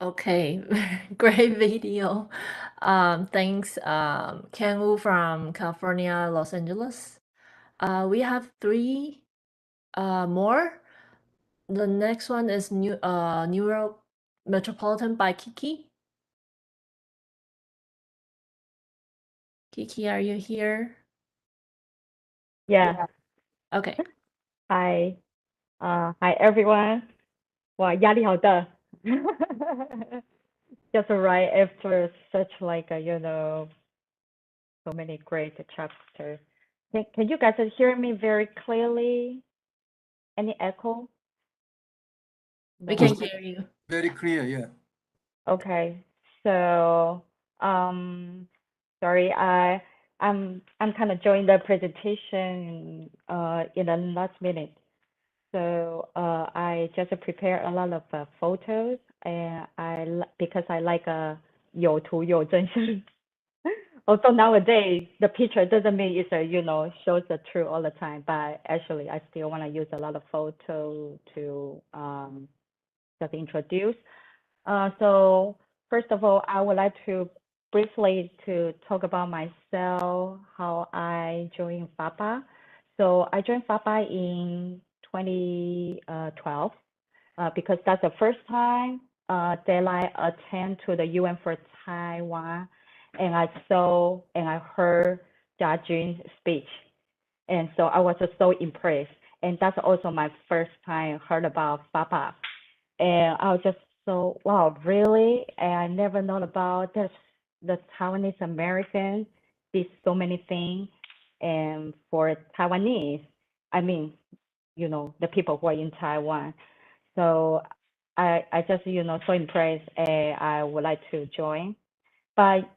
Okay, great video. Thanks, Ken Wu from California, Los Angeles. We have three more. The next one is New York Metropolitan by Kiki. Kiki, are you here? Yeah. Okay. Hi. Hi everyone. 哇，压力好大。Just right after such like so many great chapters. Can you guys hear me very clearly? Any echo? We can hear you. Very clear, yeah. Okay. So sorry, I'm kind of joining the presentation in the last minute. So I just prepare a lot of photos, and because I like 有图有真相. Also nowadays the picture doesn't mean it's shows the truth all the time, but actually I still want to use a lot of photo to just introduce. So first of all, I would like to briefly to talk about myself, how I joined FAPA. So I joined FAPA in 2012 because that's the first time that I attend to the UN for Taiwan, and I saw and I heard Jia speech, and so I was just so impressed. And that's also my first time heard about FAPA, and I was just so wow, really? And I never known about this. The Taiwanese Americans did so many things, and for Taiwanese, I mean, the people who are in Taiwan. So I just so impressed, and I would like to join. But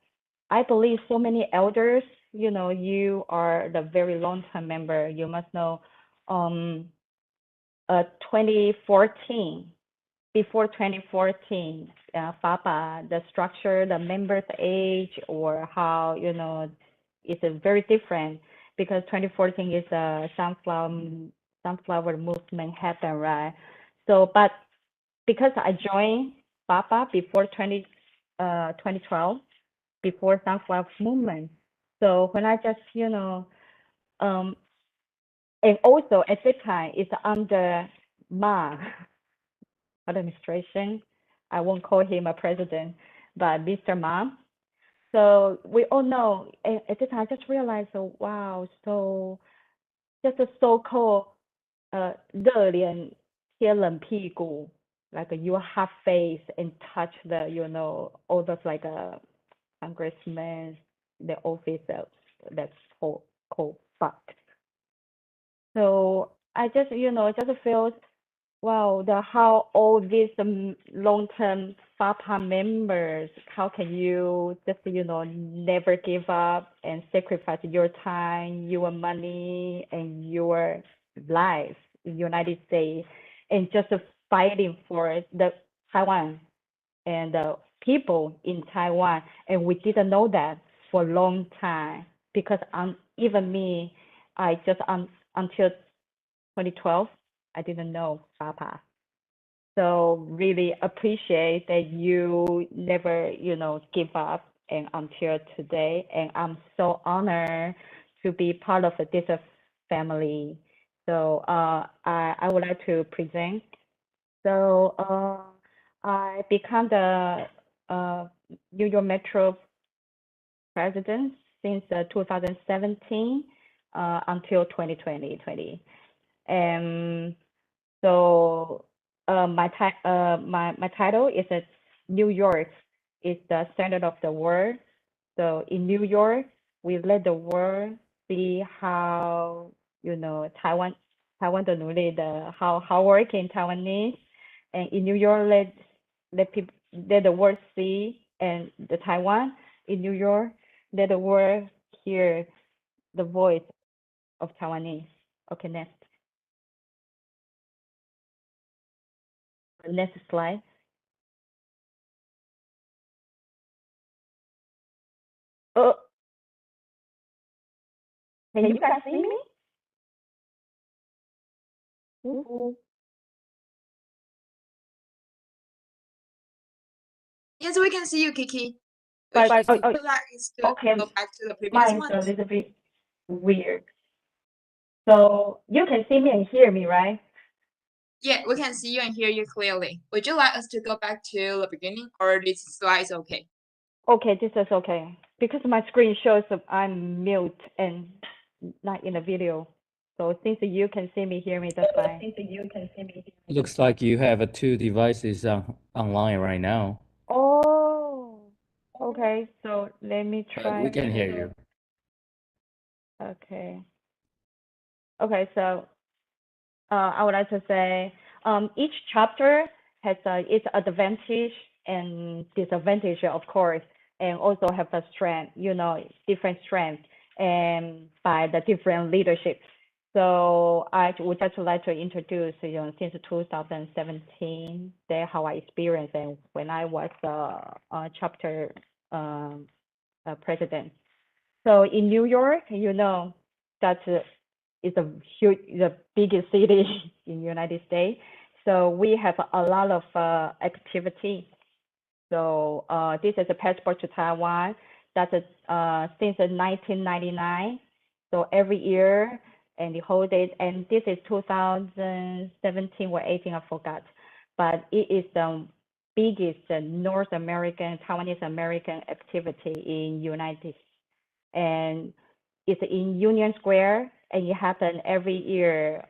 I believe so many elders, you are the very long-term member. You must know, 2014, before 2014, FAPA, the structure, the members' age, or how, it's a very different because 2014 is a sunflower movement happened, right? So, but because I joined FAPA before 2012, before sunflower movement, so when I just, and also at that time it's under Ma administration. I won't call him a president, but Mr. Ma. So we all know at the time I just realized, so wow, so just a so-called 热脸贴冷屁股, like you have face and touch the, all those like congressmen, the office that's called fuck. So I just, just feel, wow, how all these long-term FAPA members, how can you just, never give up and sacrifice your time, your money, and your life in United States, and just fighting for the Taiwan and the people in Taiwan. And we didn't know that for a long time because even me, I just until 2012, I didn't know FAPA. So really appreciate that you never, give up and until today. And I'm so honored to be part of this family. So I would like to present. So I become the New York Metro president since 2017 until 2020. And so my title is that New York is the center of the world. So in New York, we let the world see how Taiwan 的努力的 how hardworking Taiwanese, and in New York let the world see, and the Taiwan in New York let the world hear the voice of Taiwanese. Okay, next slide. Oh, can you guys see me? Ooh. Yes, we can see you, Kiki. But If you would like to okay, go back to the previous mine's one. a little bit weird. So you can see me and hear me, right? Yeah, we can see you and hear you clearly. Would you like us to go back to the beginning, or this slide is okay? Okay, this is okay. Because my screen shows that I'm mute and not in the video. So since you can see me, hear me, that's fine. Looks like you have two devices online right now. Oh, okay. So let me But try. we can hear you. Okay. Okay, so I would like to say each chapter has its advantage and disadvantage, of course, and also have a strength, different strengths and by the different leadership. So I would just like to introduce, since 2017, that how I experienced and when I was chapter president. So in New York, that's it's a huge, the biggest city in United States. So we have a lot of activity. So this is a passport to Taiwan. That's since 1999. So every year and the whole day, and this is 2017 or 18, I forgot. But it is the biggest North American, Taiwanese American activity in United States. And it's in Union Square, and it happens every year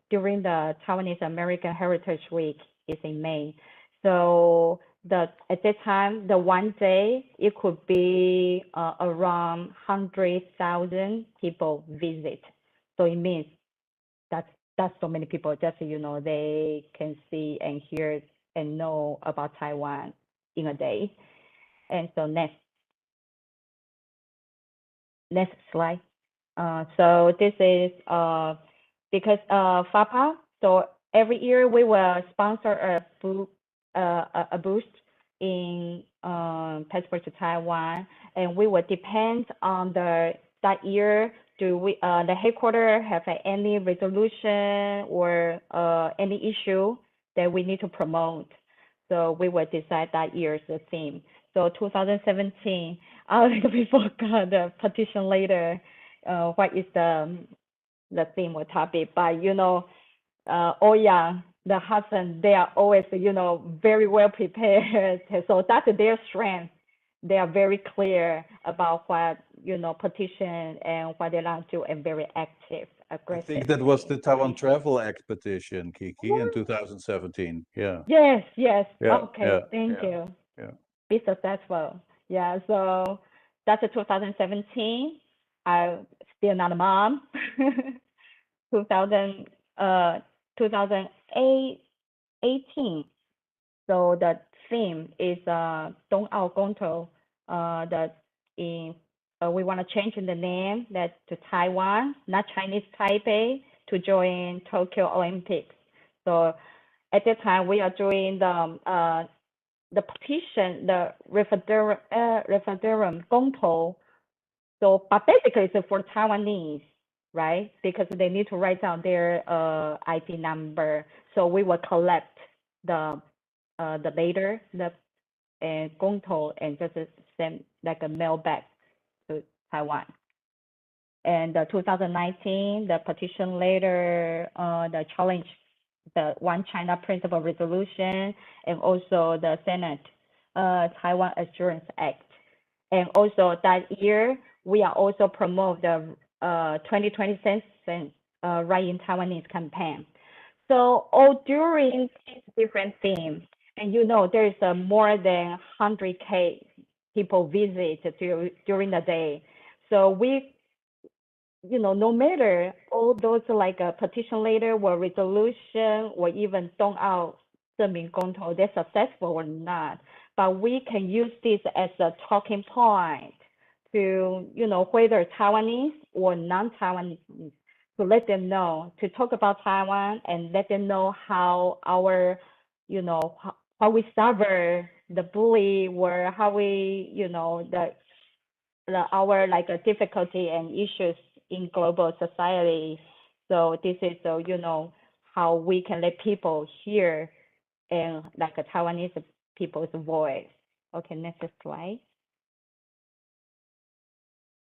during the Taiwanese American Heritage Week. It's in May. So at that time, the one day, it could be around 100,000 people visit. So it means that's so many people. Just so you know, they can see and hear and know about Taiwan in a day. And so next slide. So this is because FAPA. So every year we will sponsor a boost in passport to Taiwan, and we will depend on that year. Do we the headquarters have any resolution or any issue that we need to promote? So we will decide that year's the theme. So 2017, I little bit forgot the petition later. What is the theme or topic? But the husband, they are always very well prepared. So that's their strength. They are very clear about what petition and what they want to do, and very active, I aggressive. think that was the Taiwan Travel Act petition, Kiki, in 2017. Yeah. Yes. Yeah. Okay. Yeah. Thank Yeah. you. Yeah. Be successful. Yeah. So that's 2017. I'm still not a mom. 2018. So the theme is Dong Ao Gong Tou. We want to change the name to Taiwan, not Chinese Taipei, to join Tokyo Olympics. So at that time, we are doing the petition, the referendum Gong Tou. So, but basically, it's for Taiwanese, right? Because they need to write down their ID number. So we will collect the letter, and Gong Tou, and just send like a mail back to Taiwan. And 2019, the petition later, the challenge, the One China Principle Resolution, and also the Senate Taiwan Assurance Act. And also that year, we are also promote the 2020 Census Right in Taiwanese campaign. So all during these different themes, and there's more than 100K people visit during the day. So we, no matter all those like a petition later or resolution or even Dong Ao Zhenming Gong Tou, they're successful or not, but we can use this as a talking point to, whether Taiwanese or non-Taiwanese, to let them know, to talk about Taiwan and let them know how our, how we suffer the bully, or how we, our like a difficulty and issues in global society. So this is how we can let people hear and like a Taiwanese people's voice. Okay, next slide.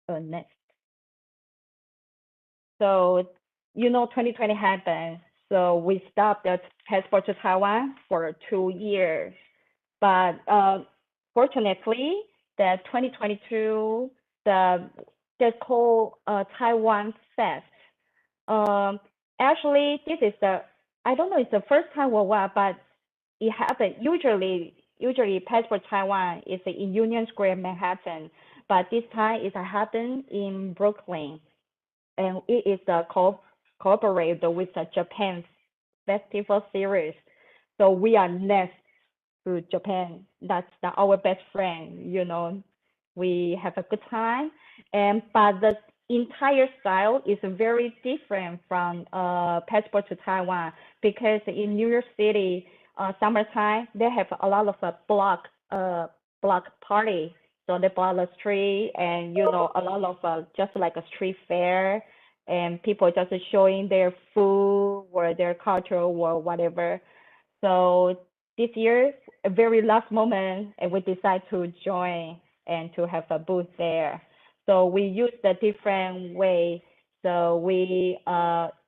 Next. So, 2020 happened. So we stopped the passport to Taiwan for 2 years. But fortunately, the 2022, they call Taiwan Fest. Actually, this is I don't know, it's the first time or what, but it happened. Usually Passport Taiwan is in Union Square, Manhattan, but this time it happened in Brooklyn, and it is cooperated with the Japan Festival Series. So we are next to Japan. That's our best friend. We have a good time, but the entire style is very different from Passport to Taiwan, because in New York City, summertime, they have a lot of block party. So they block the street, and a lot of just like a street fair, and people just showing their food or their culture or whatever. So this year, a very last moment, and we decide to join and to have a booth there. So we use the different way. So we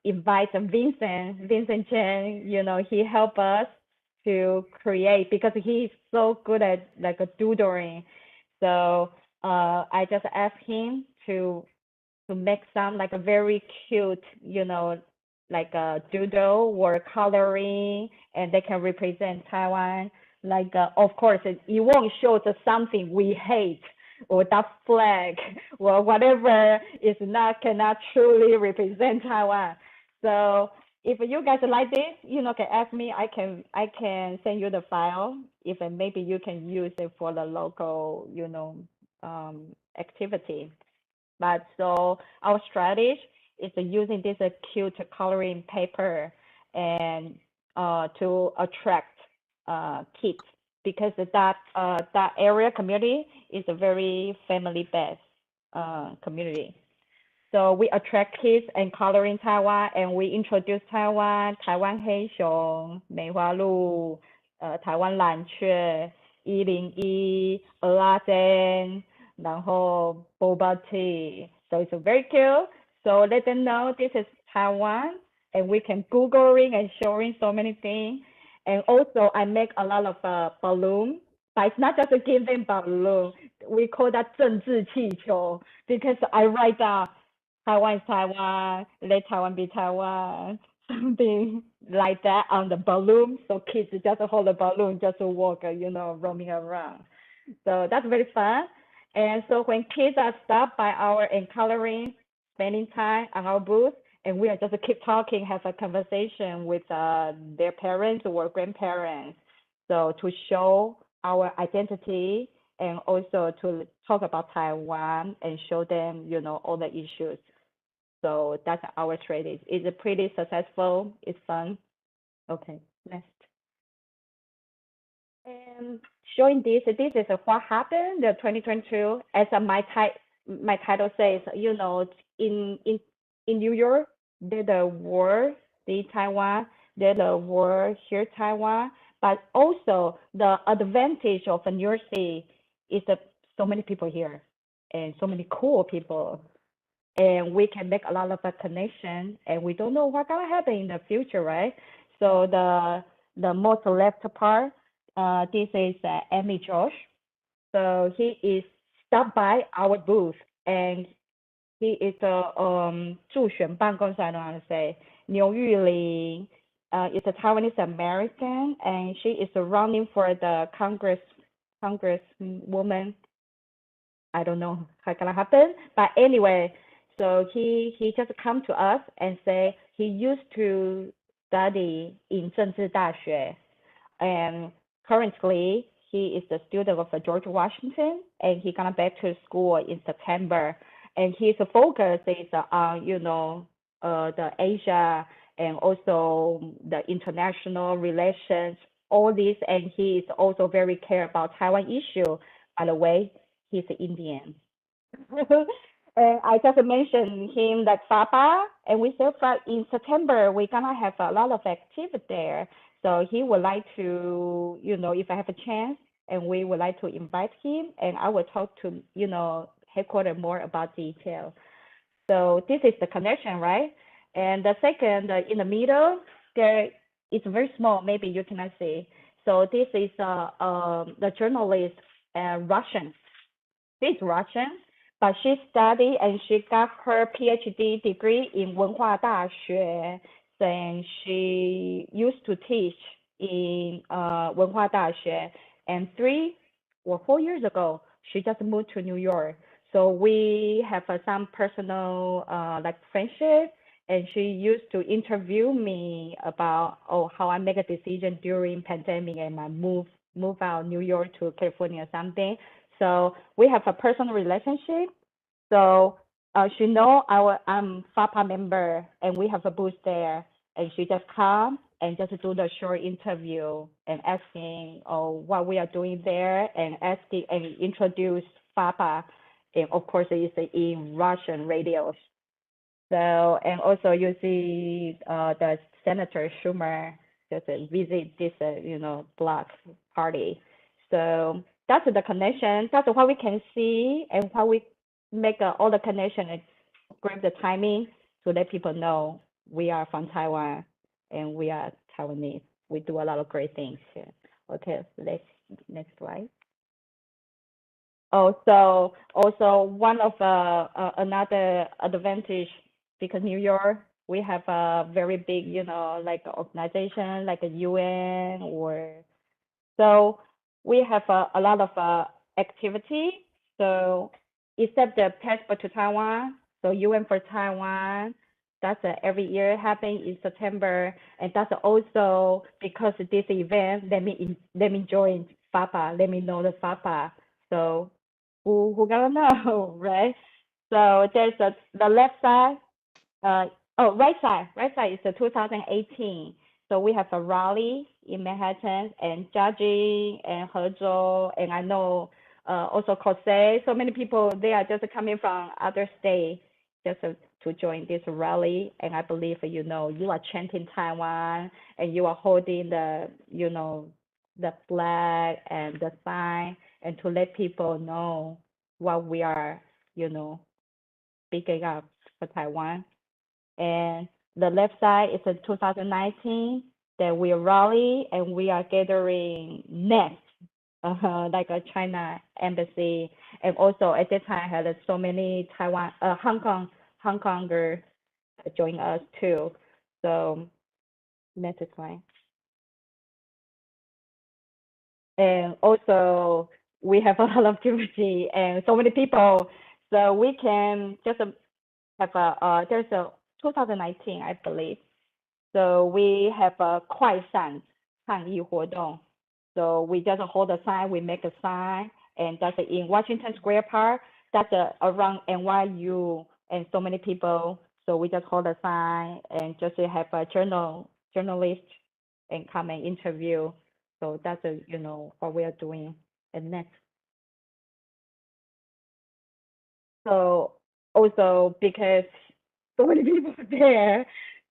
invite Vincent Chen. He helped us to create, because he's so good at like a doodling. So I just asked him to make some like a very cute, like a doodle or coloring, and they can represent Taiwan. Like, of course, it won't show the something we hate, or that flag, or whatever is cannot truly represent Taiwan. So if you guys like this, can ask me. I can send you the file. If maybe you can use it for the local, activity. But so our strategy is using this cute coloring paper and to attract kids, because that area community is a very family based community. So we attract kids and coloring Taiwan, and we introduce Taiwan, Taiwan 黑熊、梅花鹿、台湾蓝雀、101、蚵仔煎，然后 boba tea. So it's very cute. So let them know this is Taiwan, and we can Googling and showing so many things. And also I make a lot of balloon, but it's not just a giving balloon. We call that 政治气球, because I write down Taiwan is Taiwan, let Taiwan be Taiwan, something like that on the balloon. So kids just hold the balloon, just walk, roaming around. So that's very fun. And so when kids are stopped by our and coloring, spending time on our booth, and we are just keep talking, have a conversation with their parents or grandparents. So to show our identity, and also to talk about Taiwan and show them, all the issues. So that's our strategy. It's pretty successful. It's fun. Okay, next. And showing this is what happened in 2022. As my title says, in New York, there's a war in Taiwan, there's a war here Taiwan, but also the advantage of New York City is that so many people here and so many cool people, and we can make a lot of a connection, and we don't know what's gonna happen in the future, right? So the most left part, this is Amy Josh. So he is stopped by our booth, and he is a 助选办公室, I don't know how to say, 刘玉玲, is a Taiwanese American, and she is running for the congresswoman. I don't know how gonna happen, but anyway, so he just come to us and say he used to study in 政治大学, and currently he is a student of George Washington, and he gonna back to school in September, and his focus is on the Asia and also the international relations, all this, and he is also very care about Taiwan issue. By the way, he's Indian. And I just mentioned him that FAPA, and we said in September we're gonna have a lot of activity there. So he would like to, if I have a chance, and we would like to invite him, and I will talk to, headquarters more about detail. So this is the connection, right? And the second, in the middle, there it's very small. Maybe you cannot see. So this is the journalist, Russian. She's Russian, but she studied and she got her PhD degree in 文化大学. And she used to teach in 文化大学. And 3 or 4 years ago, she just moved to New York. So we have some personal like friendship, and she used to interview me about how I make a decision during pandemic and I move out New York to California or something. So we have a personal relationship. So she know I'm FAPA member and we have a booth there, and she just come and just do the short interview and asking what we are doing there and asking and introduce FAPA. And of course, it's in Russian radios. So, and also you see the Senator Schumer just visit this, block party. So that's the connection. That's what we can see and how we make all the connection and grab the timing to let people know we are from Taiwan and we are Taiwanese. We do a lot of great things here. Okay, next slide. Also one of another advantage, because New York, we have a very big, like organization like a UN, or so we have a lot of activity. So except the Passport to Taiwan, so UN for Taiwan, that's every year happening in September, and that's also because of this event. Let me join FAPA. Let me know the FAPA. So who gonna know, right? So there's the left side. Right side is the 2018. So we have a rally in Manhattan and judging and Hezhou, and I know also Jose. So many people, they are just coming from other states just to join this rally. And I believe, you are chanting Taiwan and you are holding the, the flag and the sign, and to let people know what we are, speaking up for Taiwan. And the left side is in 2019 that we rally and we are gathering next, like a China embassy. And also at that time had so many Hong Kongers join us too. So next slide. And also we have a lot of activity and so many people. So we can just have there's a 2019, I believe. So we have a 快闪抗议活动. So we just hold a sign, we make a sign, and that's in Washington Square Park. That's around NYU, and so many people. So we just hold a sign and just have a journalist and come and interview. So that's what we are doing. And next. So also because so many people are there,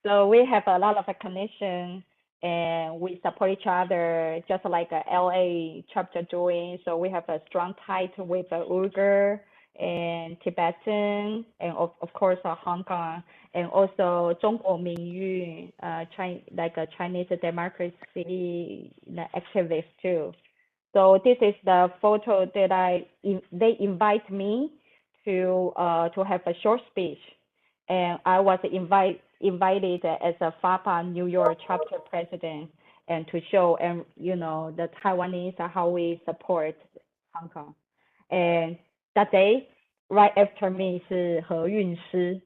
so we have a lot of a connection and we support each other, just like a LA chapter doing. So we have a strong tie with Uyghur and Tibetan, and of course Hong Kong, and also 中国民运, like a Chinese democracy activist too. So this is the photo that they invite me to have a short speech, and I was invited as a FAPA New York chapter president, and to show the Taiwanese how we support Hong Kong. And that day, right after me is 何韵诗.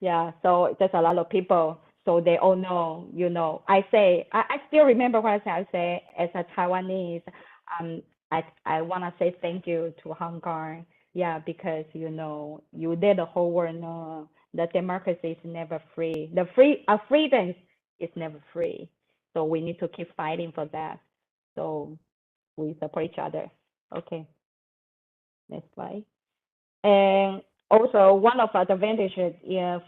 Yeah, so there's a lot of people, so they all know, I still remember what I say as a Taiwanese, I want to say thank you to Hong Kong. Yeah, because, you let the whole world know that democracy is never free. Freedom is never free. So we need to keep fighting for that. So we support each other. Okay, next slide. And also one of the advantages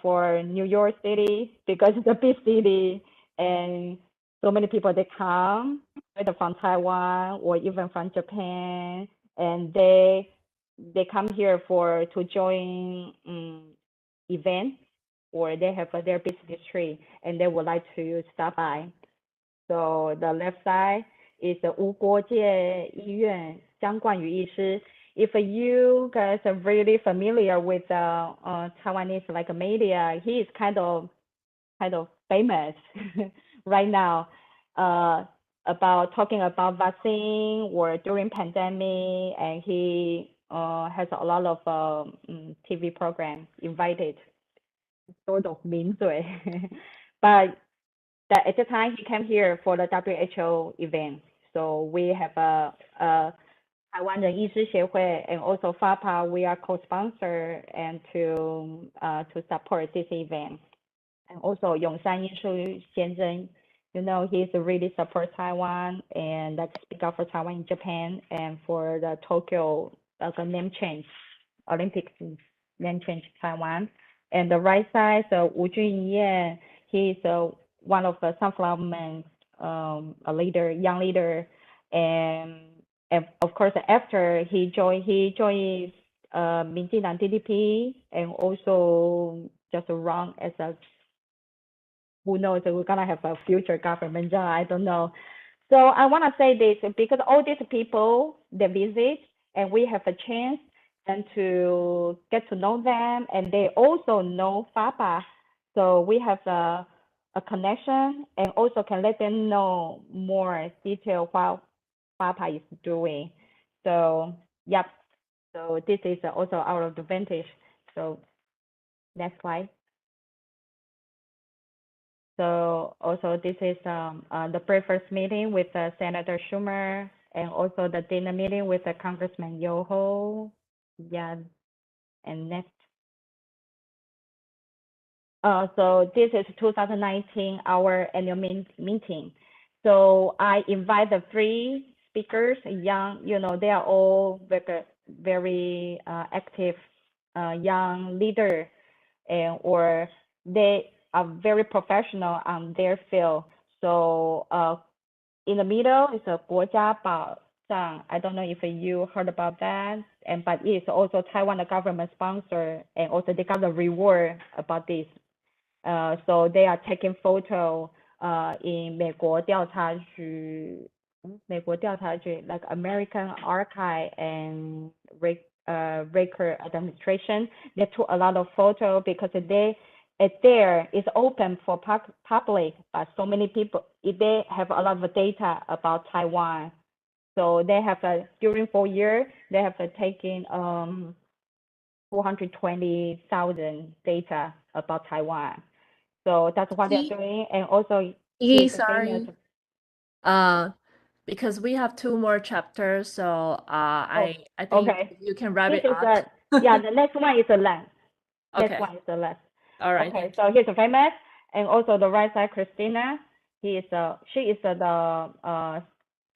for New York City, because it's a big city, and so many people they come either from Taiwan or even from Japan, and they come here to join events, or they have their business trip and they would like to stop by. So the left side is the 无国界医院姜冠宇医师. If you guys are really familiar with Taiwanese like media, he is kind of famous right now about talking about vaccine or during pandemic, and he has a lot of TV programs invited, sort of 名嘴. But at the time he came here for the WHO event, so we have a 台湾人医师协会 and also FAPA, we are co-sponsor and to support this event. And also Yongsan Yinshu Xianzhen, you know, he's really support Taiwan and like speak out for Taiwan in Japan and for the Tokyo name change, Olympics name change Taiwan. And the right side, so Wu Junyan, he's one of the Sunflower Men, a leader, young leader, and of course after he joined Minjinan DDP and also just run as a, who knows, we're gonna have a future government job, I don't know. So I want to say this because all these people they visit and we have a chance and to get to know them, and they also know FAPA, so we have a connection and also can let them know more detail what FAPA is doing. So yep, so this is also our advantage. So next slide. So also this is the breakfast meeting with Senator Schumer, and also the dinner meeting with Congressman Yoho. Yeah, and next. So this is 2019, our annual meeting. So I invite the 3 speakers, young, you know, they are all very active young leader, and or they are very professional on their field. So in the middle is a 国家宝藏. I don't know if you heard about that, but it's also Taiwan government sponsor, and also they got the reward about this. So they are taking photo in 美国调查局 like American Archive and Record Administration. They took a lot of photo because there is open for public, but so many people, they have a lot of data about Taiwan. So they have during 4 years, they have taken 420,000 data about Taiwan. So that's what they're doing, and also sorry. Because we have 2 more chapters, so I think okay. you can wrap This it is up. yeah, the next one is the last. Okay. Next one is the last. All right. Okay, so here's a famous, and also the right side, Christina. She is the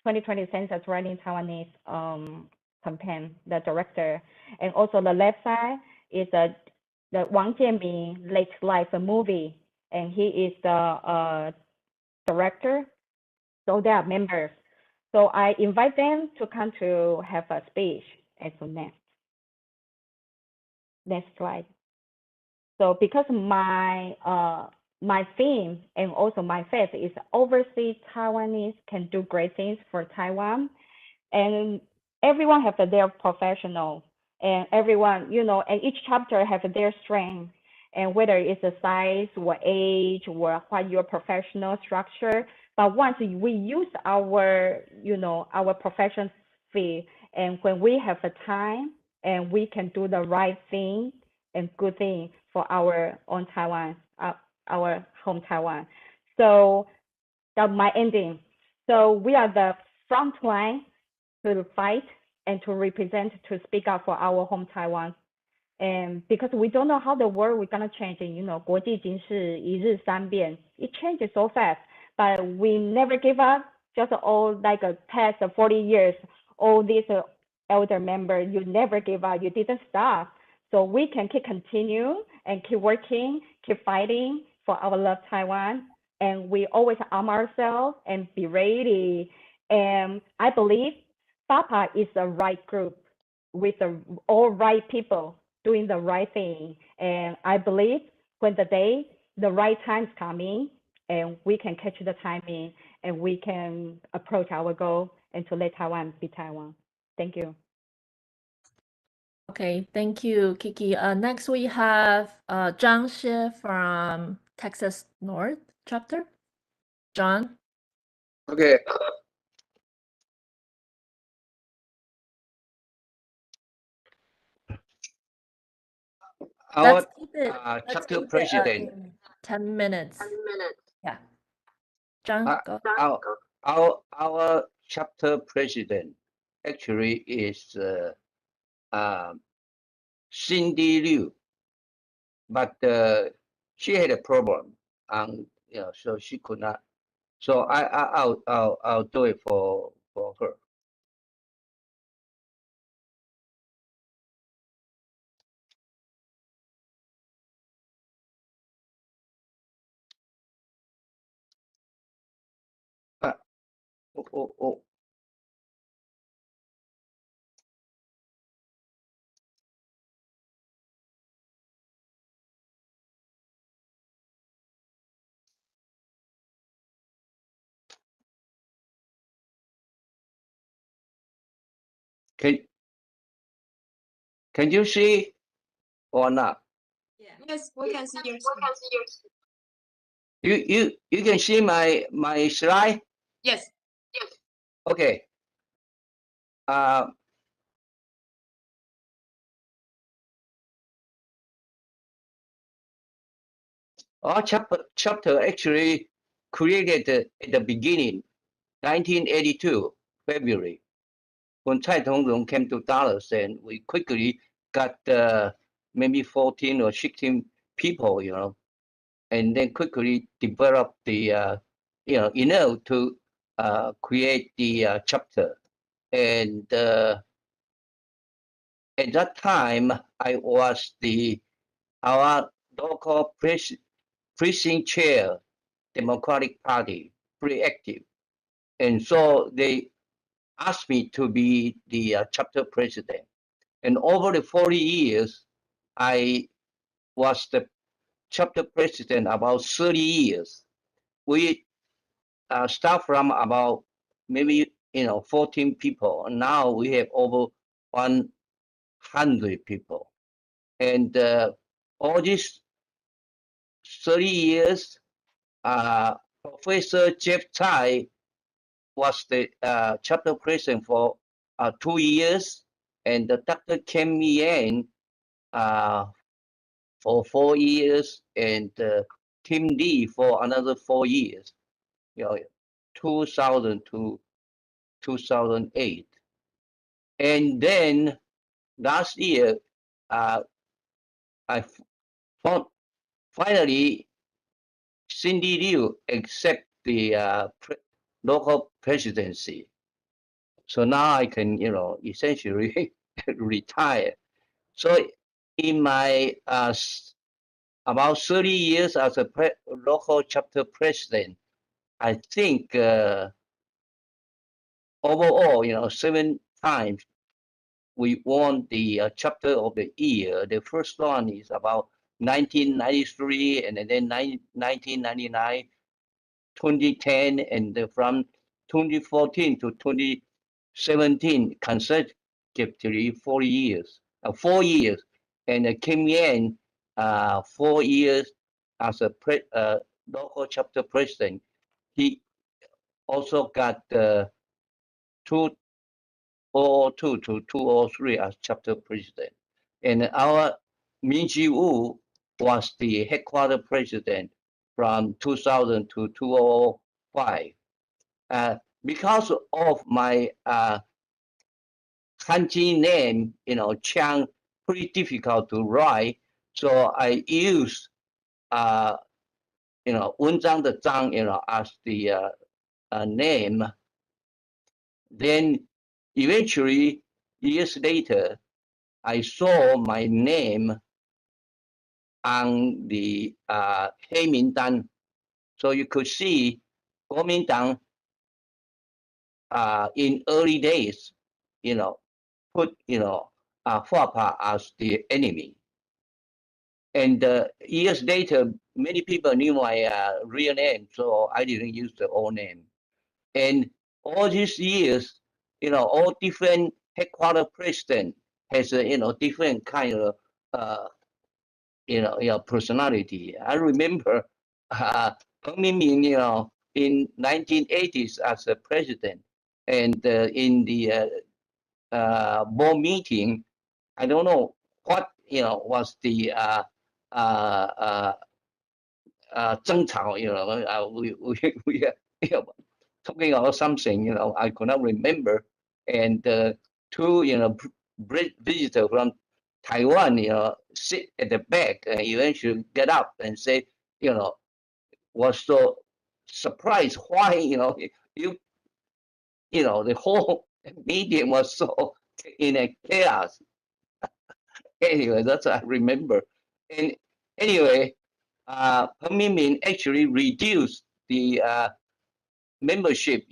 2020 Census Writing Taiwanese campaign, the director, and also the left side is the Wang Jianming Late Life movie, and he is the director. So they are members. So I invite them to come to have a speech. And so next slide. So because my theme and also my faith is overseas Taiwanese can do great things for Taiwan, and everyone have their professional, and everyone, you know, and each chapter have their strength, and whether it's a size or age or what your professional structure. But once we use our, you know, our profession field, and when we have the time and we can do the right thing and good thing for our own Taiwan, our home Taiwan. So that's my ending. So we are the front line to fight and to represent, to speak up for our home Taiwan. And because we don't know how the world is gonna change, you know, 国际形势一日三变, it changes so fast, but we never give up. Just all like a past 40 years, all these elder members, you never give up, you didn't stop. So we can continue and keep working, keep fighting for our love Taiwan. and we always arm ourselves and be ready. And I believe FAPA is the right group with the all right people doing the right thing. And I believe when the right time's coming, and we can catch the timing, and we can approach our goal and to let Taiwan be Taiwan. Thank you. Okay, thank you, Kiki. Next we have Zhang Xie from Texas North chapter. John. Okay. Our Let's keep it. Let's chapter keep it president. in 10 minutes. Yeah. John, go. Our chapter president actually is Cindy Liu, but she had a problem, and so she could not. So I'll do it for her. Oh. Can you see or not? Yes, we can see your screen. You can see my slide? Yes. Okay. Our chapter actually created at the beginning, 1982, February, when Cai Tongrong came to Dallas, and we quickly got maybe 14 or 16 people, and then quickly developed the, to create the chapter. And at that time, I was our local precinct chair, Democratic Party, pretty active. And so they asked me to be the chapter president. And over the 40 years, I was the chapter president about 30 years. We start from about maybe 14 people. Now we have over 100 people. And all these 30 years, Professor Jeff Tsai was the chapter president for 2 years, and Dr. Ken Yan for 4 years, and Tim Lee for another 4 years, 2000 to 2008. And then last year, I found finally Cindy Liu accept the local presidency. So now I can, essentially retire. So in my about 30 years as a local chapter president, I think overall, 7 times we won the chapter of the year. The first one is about 1993, and then 1999, 2010, and from 2014 to 2017, consecutively 4 years. And Kim Yan, 4 years as a local chapter president. He also got 2002 to 2003 as chapter president. And our Minji Wu was the headquarter president from 2000 to 2005. Because of my kanji name, Chang, pretty difficult to write, so I use Wenzhang the Zhang, as the name. Then eventually, years later, I saw my name on the Heimindan So you could see Kuomintang in early days, put FAPA as the enemy. And years later, many people knew my real name, so I didn't use the old name. And all these years, all different headquarter president has a different kind of personality. I remember Peng Mingmin, in 1980s as a president, and in the board meeting, I don't know what was the 争吵, we talking about something, I could not remember, and two visitors from Taiwan, sit at the back and eventually get up and say, was so surprised why, the whole meeting was so in a chaos. Anyway, that's what I remember. And anyway, Peng Mingmin actually reduced the membership,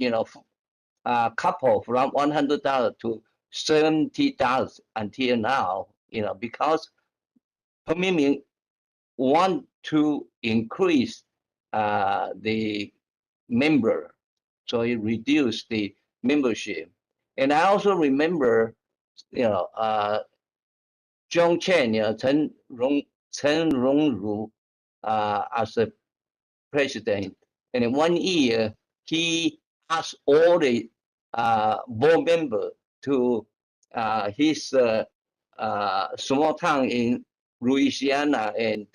couple from $100 to $70 until now, because Peng Mingmin want to increase the member, so he reduced the membership. And I also remember, John Chen, Chen Rongru, as a president. And in 1 year, he asked all the board members to his small town in Louisiana and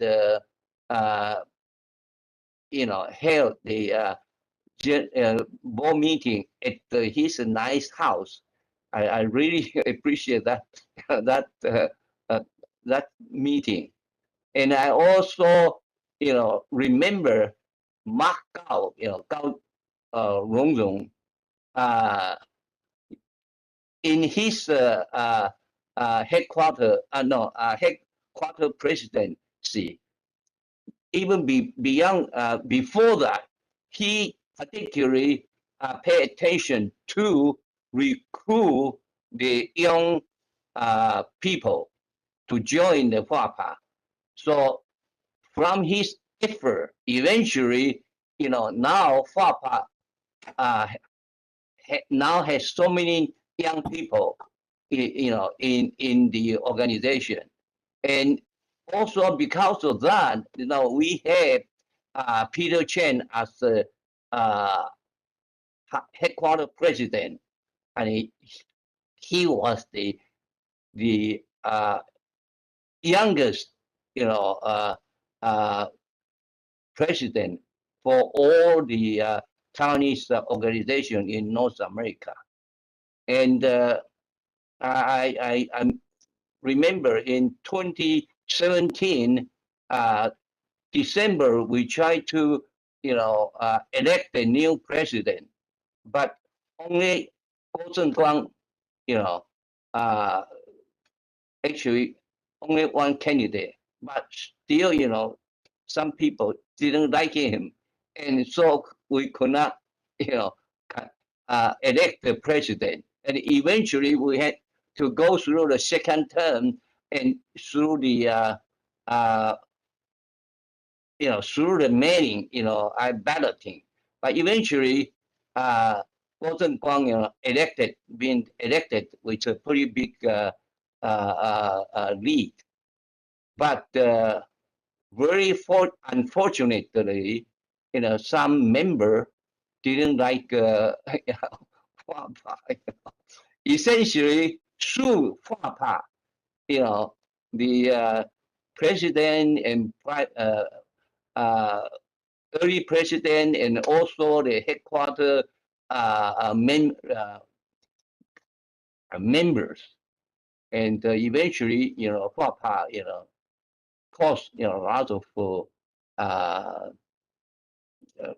held the board meeting at his nice house. I really appreciate that that meeting. And I also remember Mark Gao, Gao Rongrong, in his headquarter presidency. Even beyond before that, he particularly pay attention to recruit the young people to join the FAPA. So from his effort, eventually, now FAPA now has so many young people, in the organization. And also because of that, we have Peter Chen as the headquarter president, and he was the youngest, president for all the Chinese organization in North America. And I remember in 2017, December, we tried to, elect a new president, but only Guo Zhenguang, actually only one candidate, but still, some people didn't like him, and so we could not, elect the president. And eventually, we had to go through the second term and through the, through the mailing, balloting. But eventually, Guo Zhenguang, being elected with a pretty big lead. But very unfortunately, some member didn't like FAPA. Essentially, through FAPA, the president and early president and also the headquarter members, and eventually, FAPA, cost a lot of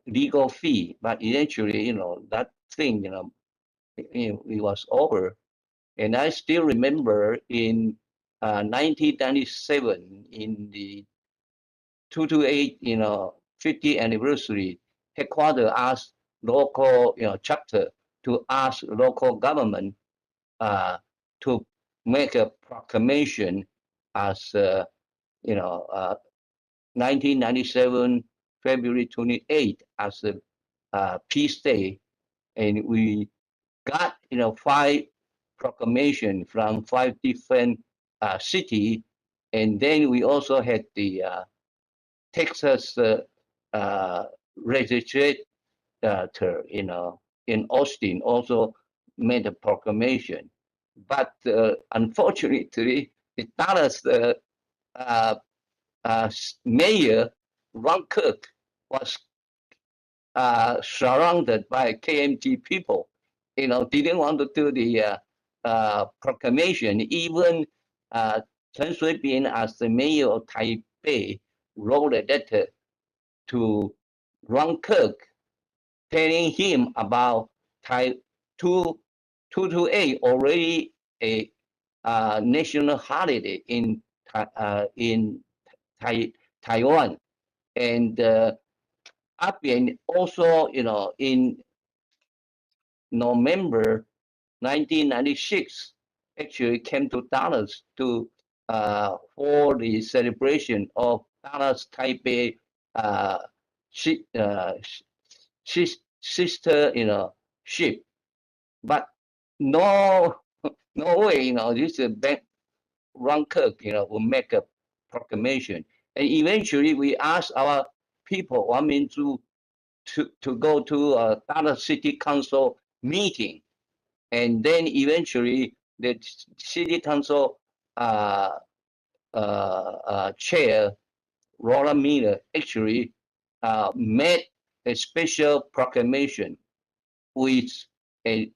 legal fee, but eventually, that thing, it was over. And I still remember in 1997, in the 228, 50th anniversary, headquarters ask local, chapter to ask local government to make a proclamation as 1997 February 28th as a peace day, and we got 5 proclamation from 5 different cities, and then we also had the Texas legislature, in Austin also made a proclamation, but unfortunately, the Dallas mayor Ron Cook was surrounded by KMT people, didn't want to do the proclamation. Even Chen Shui-bian, as the mayor of Taipei, wrote a letter to Ron Cook telling him about 228 already a national holiday in Taiwan, and Abian also, in November 1996, actually came to Dallas to for the celebration of Dallas Taipei sister, ship, but no way, this is Ron Cook, will make a proclamation, and eventually we asked our people, to go to Dallas City Council meeting, and then eventually the City Council chair Laura Miller actually made a special proclamation with a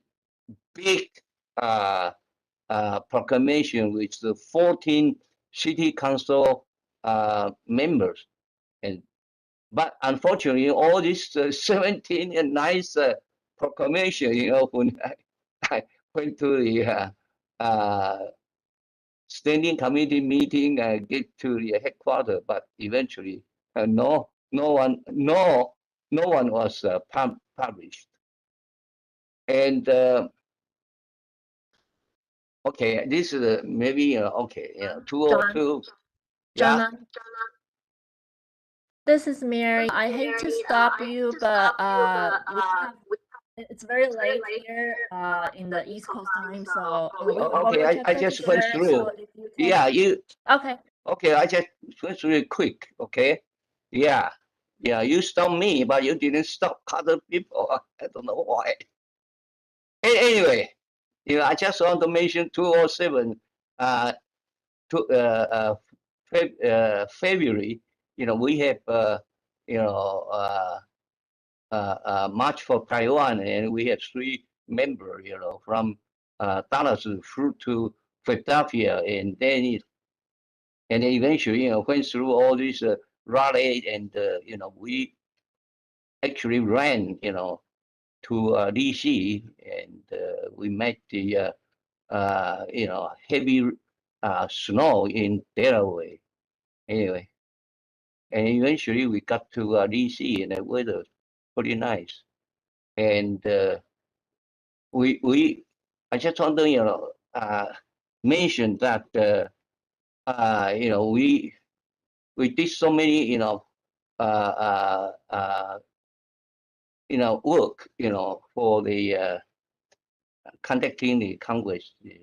big proclamation with the 14 City Council members, but unfortunately, all these 17 and nice proclamation, when I went to the standing committee meeting, get to the headquarters, but eventually, no one was published. And okay, this is maybe okay, 202. Yeah. Jonah, this is Mary. I hate to stop you, but it's very late here in the East Coast time, so we have all Okay, your I chapters just to went share, through. so if you can... Yeah, you. Okay. Okay, I just went through it quick. Okay. Yeah. You stopped me, but you didn't stop other people. I don't know why. Anyway, I just want to mention 207. February. We have March for Taiwan, and we have 3 members. From Dallas through to Philadelphia, and then eventually, went through all these rally, and we actually ran, to DC, and we met the heavy snow in Delaware. Anyway, and eventually we got to DC, and the weather pretty nice. And I just want to mention that we did so many work for the contacting the Congress, the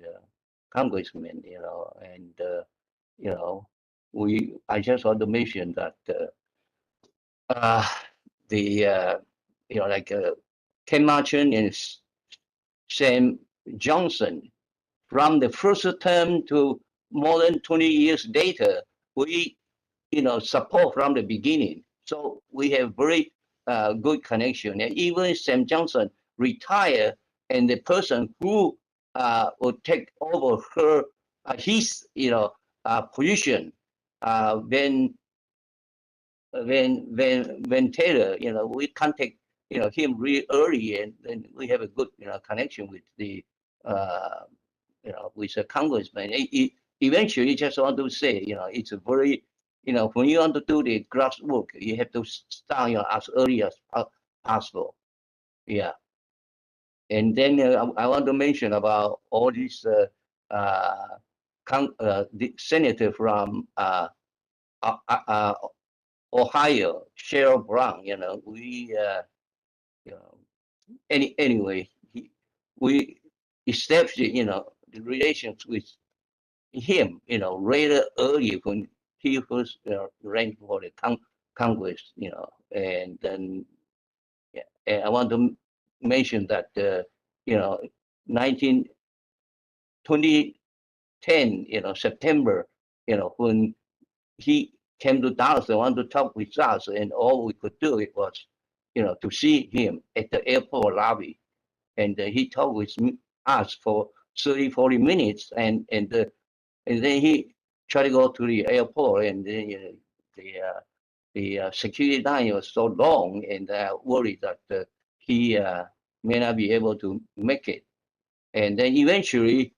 congressmen, and I just want to mention that the like Ken Marchand and Sam Johnson, from the first term to more than 20 years later, we support from the beginning. So we have very good connection. And even Sam Johnson retired, and the person who will take over his position when Taylor, we contact him really early, and then we have a good connection with the with the congressman. Eventually, just want to say, it's a very when you want to do the grassroots work, you have to start as early possible. Yeah. And then I want to mention about all these the senator from Ohio, Cheryl Brown. You know, we you know, anyway, we established the relations with him. Rather early when he first ran for the Congress. And then yeah, and I want to mention that 19 2010, September, when he came to Dallas and wanted to talk with us, and all we could do it was, to see him at the airport lobby, and he talked with us for 30, 40 minutes, and then he tried to go to the airport, and then the security line was so long, and worried that he may not be able to make it, and then eventually,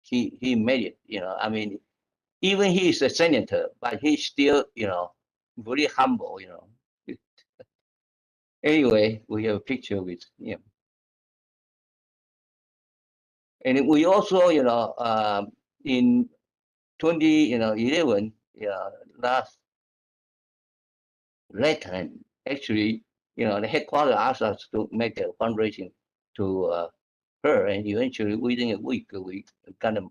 he made it. I mean, even he is a senator, but he's still, very humble. Anyway, we have a picture with him, and we also, in 2011, last Latin, actually, the headquarters asked us to make a fundraising to her, and eventually within a week we kind of,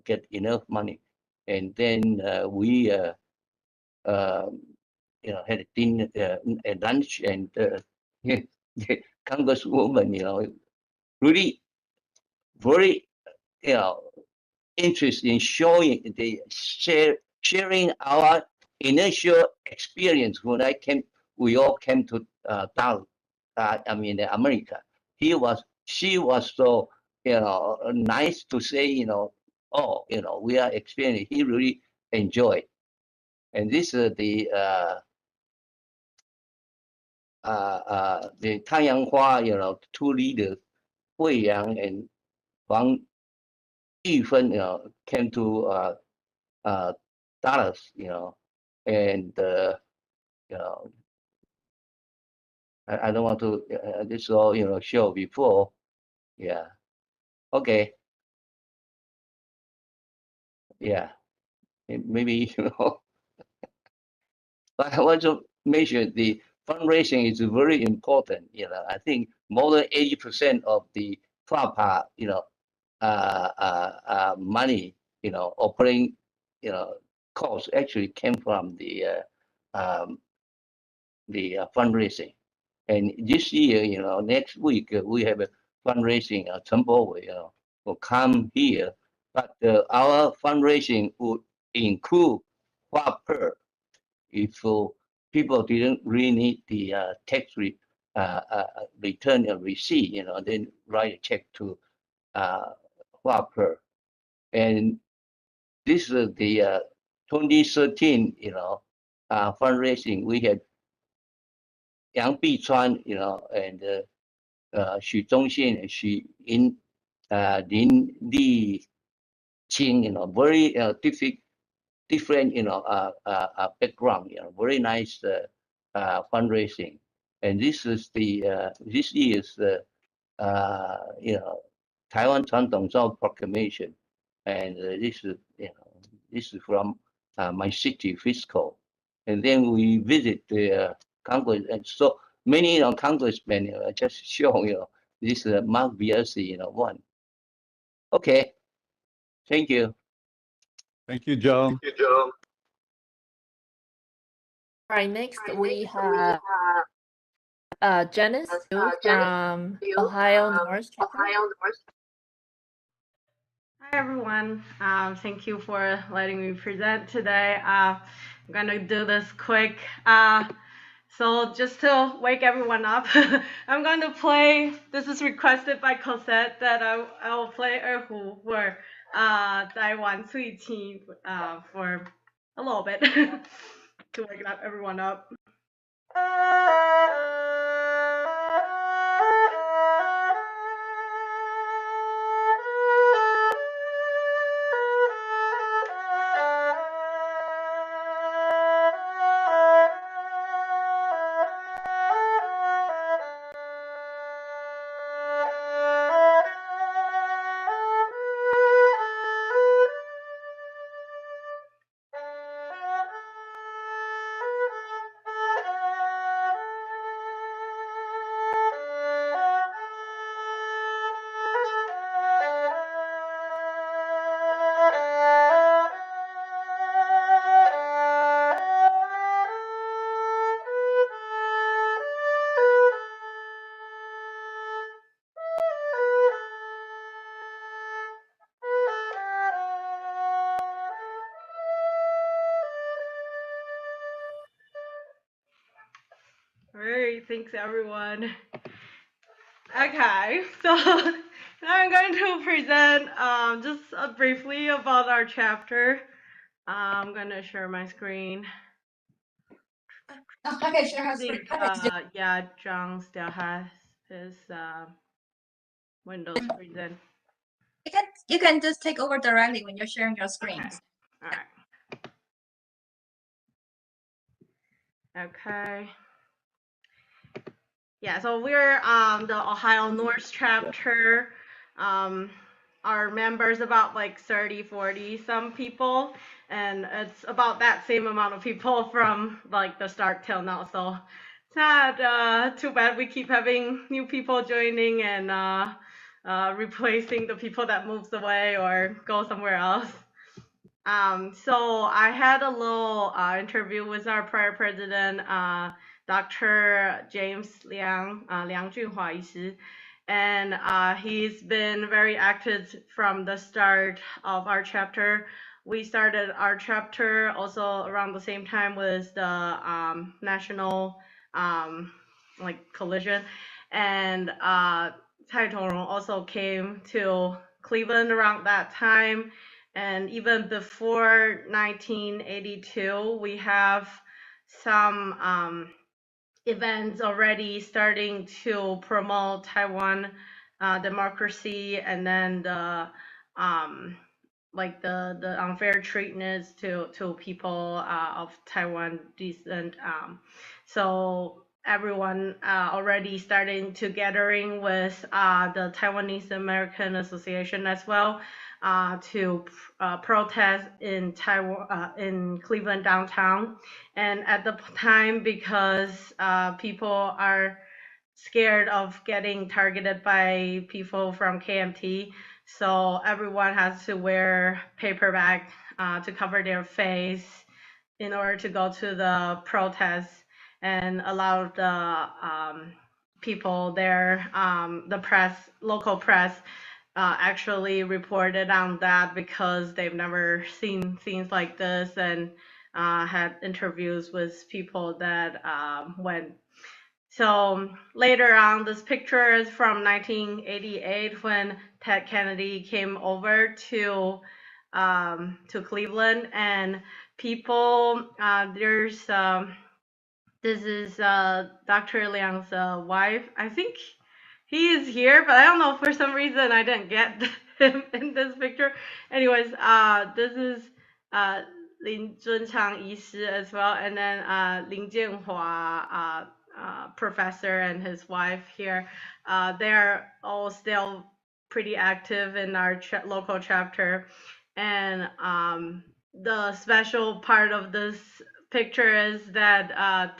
get enough money, and then we, had a dinner, a lunch, and the congresswoman, really very, interest in showing sharing our initial experience when we all came to America. She was so, nice to say, oh, we are experiencing. He really enjoyed, and this is the 太阳花, two leaders, Hui Yang and Wang Yifeng, came to Dallas, and I don't want to this all show before, yeah, okay, yeah, maybe but I want to mention the fundraising is very important. I think more than 80% of the FAPA, money, operating, costs actually came from the fundraising. And this year, next week we have a fundraising. Chen Bo will come here, but our fundraising would include FAPA. If people didn't really need the tax return and receipt, then write a check to FAPA. And this is the 2013, fundraising. We had Yang Bichuan, and Xu Zhongxin and Xu Lin Li Qing, very different, background, very nice fundraising. And this is this year's Taiwan 传统照 proclamation, and this is from my city, Frisco. And then we visit the Congress, and so many congressmen just show this Mark Bielsi one. Okay, thank you. Thank you, John. Thank you, John. All right, next we have Janice from Ohio North chapter. Hi everyone. Thank you for letting me present today. I'm gonna do this quick. So just to wake everyone up, I'm going to play. This is requested by Cosette that I will play Erhu for Taiwan Cui Qi for a little bit to wake everyone up. Great, thanks everyone. Okay, so now I'm going to present just briefly about our chapter. I'm gonna share my screen. Okay, share her I think, screen. yeah, John still has his Windows present. You can just take over directly when you're sharing your screens. All right. Okay. Yeah, so we're the Ohio North chapter. Our members about like 30, 40 some people, and it's about that same amount of people from like the start till now. So it's not too bad. We keep having new people joining and replacing the people that moves away or go somewhere else. So I had a little interview with our prior president, Dr. James Liang Junhua 医师, and he's been very active from the start of our chapter. We started our chapter also around the same time with the national like coalition, and Cai Tongrong also came to Cleveland around that time. And even before 1982, we have some events already starting to promote Taiwan democracy, and then the like the unfair treatment to people of Taiwan descent. So everyone already starting to gathering with the Taiwanese American Association as well to protest in Taiwan, in Cleveland downtown. And at the time, because people are scared of getting targeted by people from KMT, so everyone has to wear paper bag to cover their face in order to go to the protest, and a lot of the people there, the press, local press, actually reported on that because they've never seen scenes like this, and had interviews with people that went. So later on, this picture is from 1988 when Ted Kennedy came over to Cleveland, and people, there's this is Dr. Liang's wife. I think he is here, but I don't know, for some reason I didn't get him in this picture. Anyways, this is Lin Zunchang 医师 as well, and then Lin Jianhua professor and his wife here. They're all still pretty active in our local chapter, and the special part of this picture is that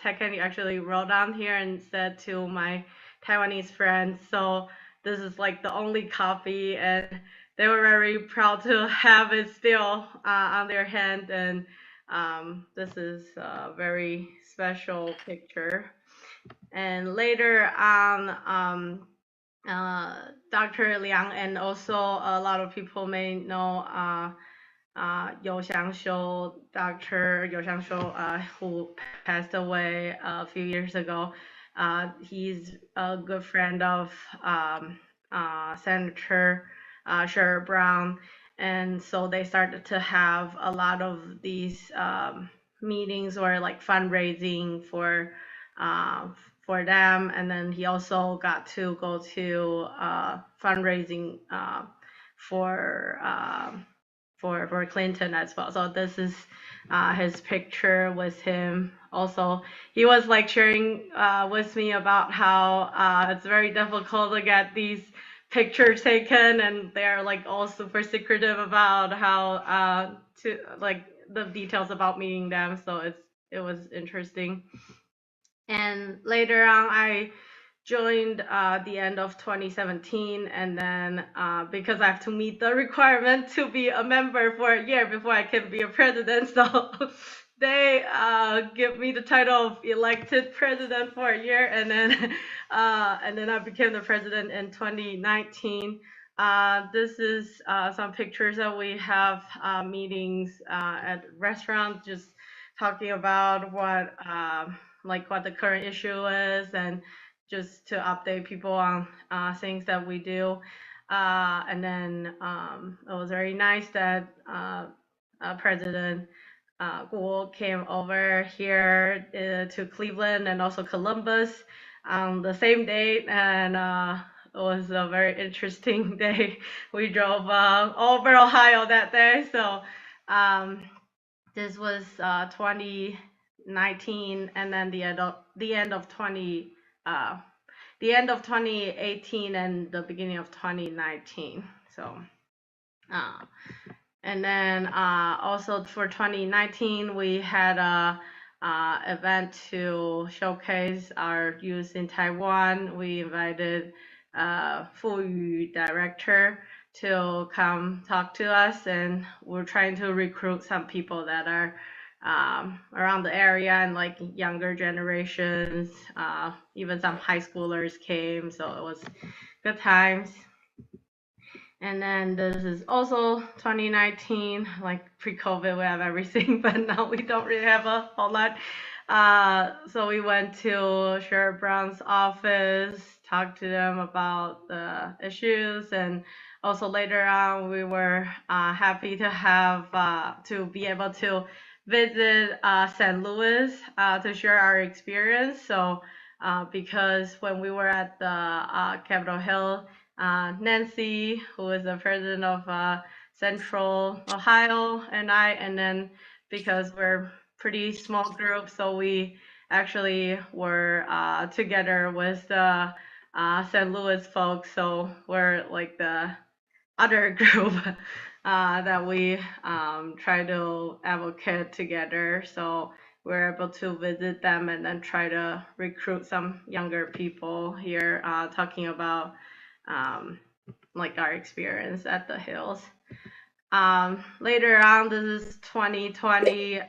Ted Kennedy actually wrote down here and said to my Taiwanese friends. So this is like the only copy, and they were very proud to have it still on their hand. And this is a very special picture. And later on, Dr. Liang, and also a lot of people may know Dr. You Xiangshou, who passed away a few years ago. He's a good friend of Senator Sherrod Brown, and so they started to have a lot of these meetings or like fundraising for them. And then he also got to go to fundraising for Clinton as well. So this is his picture with him. Also, he was like sharing with me about how it's very difficult to get these pictures taken, and they're like all super secretive about how to like the details about meeting them. So it was interesting. And later on, I joined the end of 2017, and then because I have to meet the requirement to be a member for a year before I can be a president, so they give me the title of elected president for a year, and then I became the president in 2019. This is some pictures that we have meetings at restaurants, just talking about what like what the current issue is, and just to update people on things that we do. And then it was very nice that President Guo came over here to Cleveland and also Columbus on the same date, and it was a very interesting day. We drove over Ohio that day, so this was 2019, and then the end of 2018 and the beginning of 2019. So and then also for 2019, we had a event to showcase our youth in Taiwan. We invited Fu Yu director to come talk to us, and we're trying to recruit some people that are around the area and like younger generations. Even some high schoolers came, so it was good times. And then this is also 2019, like pre-COVID, we have everything, but now we don't really have a whole lot. So we went to Sheriff Brown's office, talked to them about the issues, and also later on, we were happy to have to be able to visit St. Louis to share our experience. So because when we were at the Capitol Hill, Nancy, who is the president of Central Ohio, and I, and then because we're pretty small group, so we actually were together with the St. Louis folks, so we're like the other group that we try to advocate together. So we're able to visit them and then try to recruit some younger people here, talking about like our experience at the Hills. Later on, this is 2020,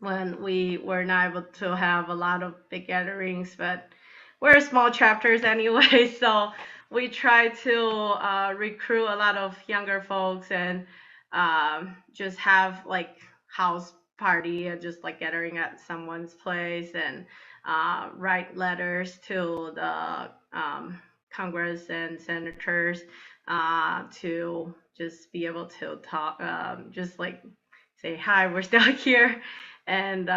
when we were not able to have a lot of big gatherings, but we're small chapters anyway, so we try to recruit a lot of younger folks and just have like house party and just like gathering at someone's place and write letters to the Congress and senators to just be able to talk, just like say hi, we're still here. And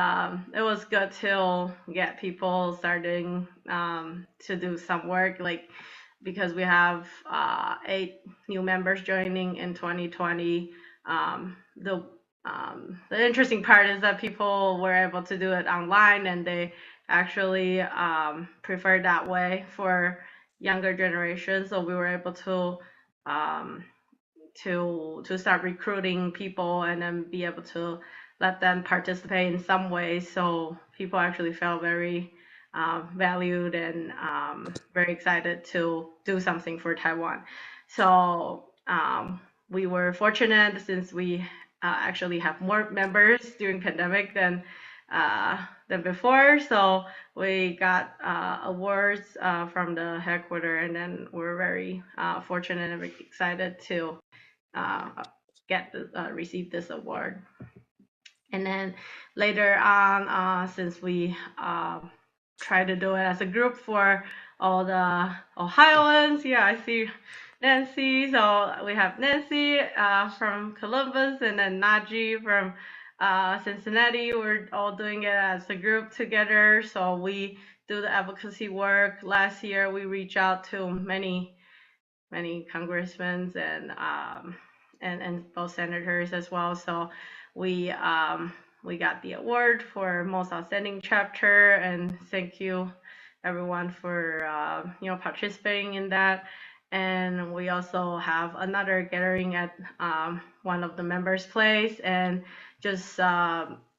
it was good to get people starting to do some work, like because we have 8 new members joining in 2020. The interesting part is that people were able to do it online, and they actually prefer that way for younger generations. So we were able to start recruiting people and then be able to let them participate in some ways. So people actually felt very valued and very excited to do something for Taiwan. So we were fortunate since we actually have more members during pandemic than before. So we got awards from the headquarters, and then we're very fortunate and excited to receive this award. And then later on, since we try to do it as a group for all the Ohioans, yeah, I see Nancy. So we have Nancy from Columbus, and then Naji from Cincinnati. We're all doing it as a group together. So we do the advocacy work. Last year, we reached out to many congressmen and both senators as well. So we got the award for most outstanding chapter, and thank you everyone for participating in that. And we also have another gathering at one of the members' place, and just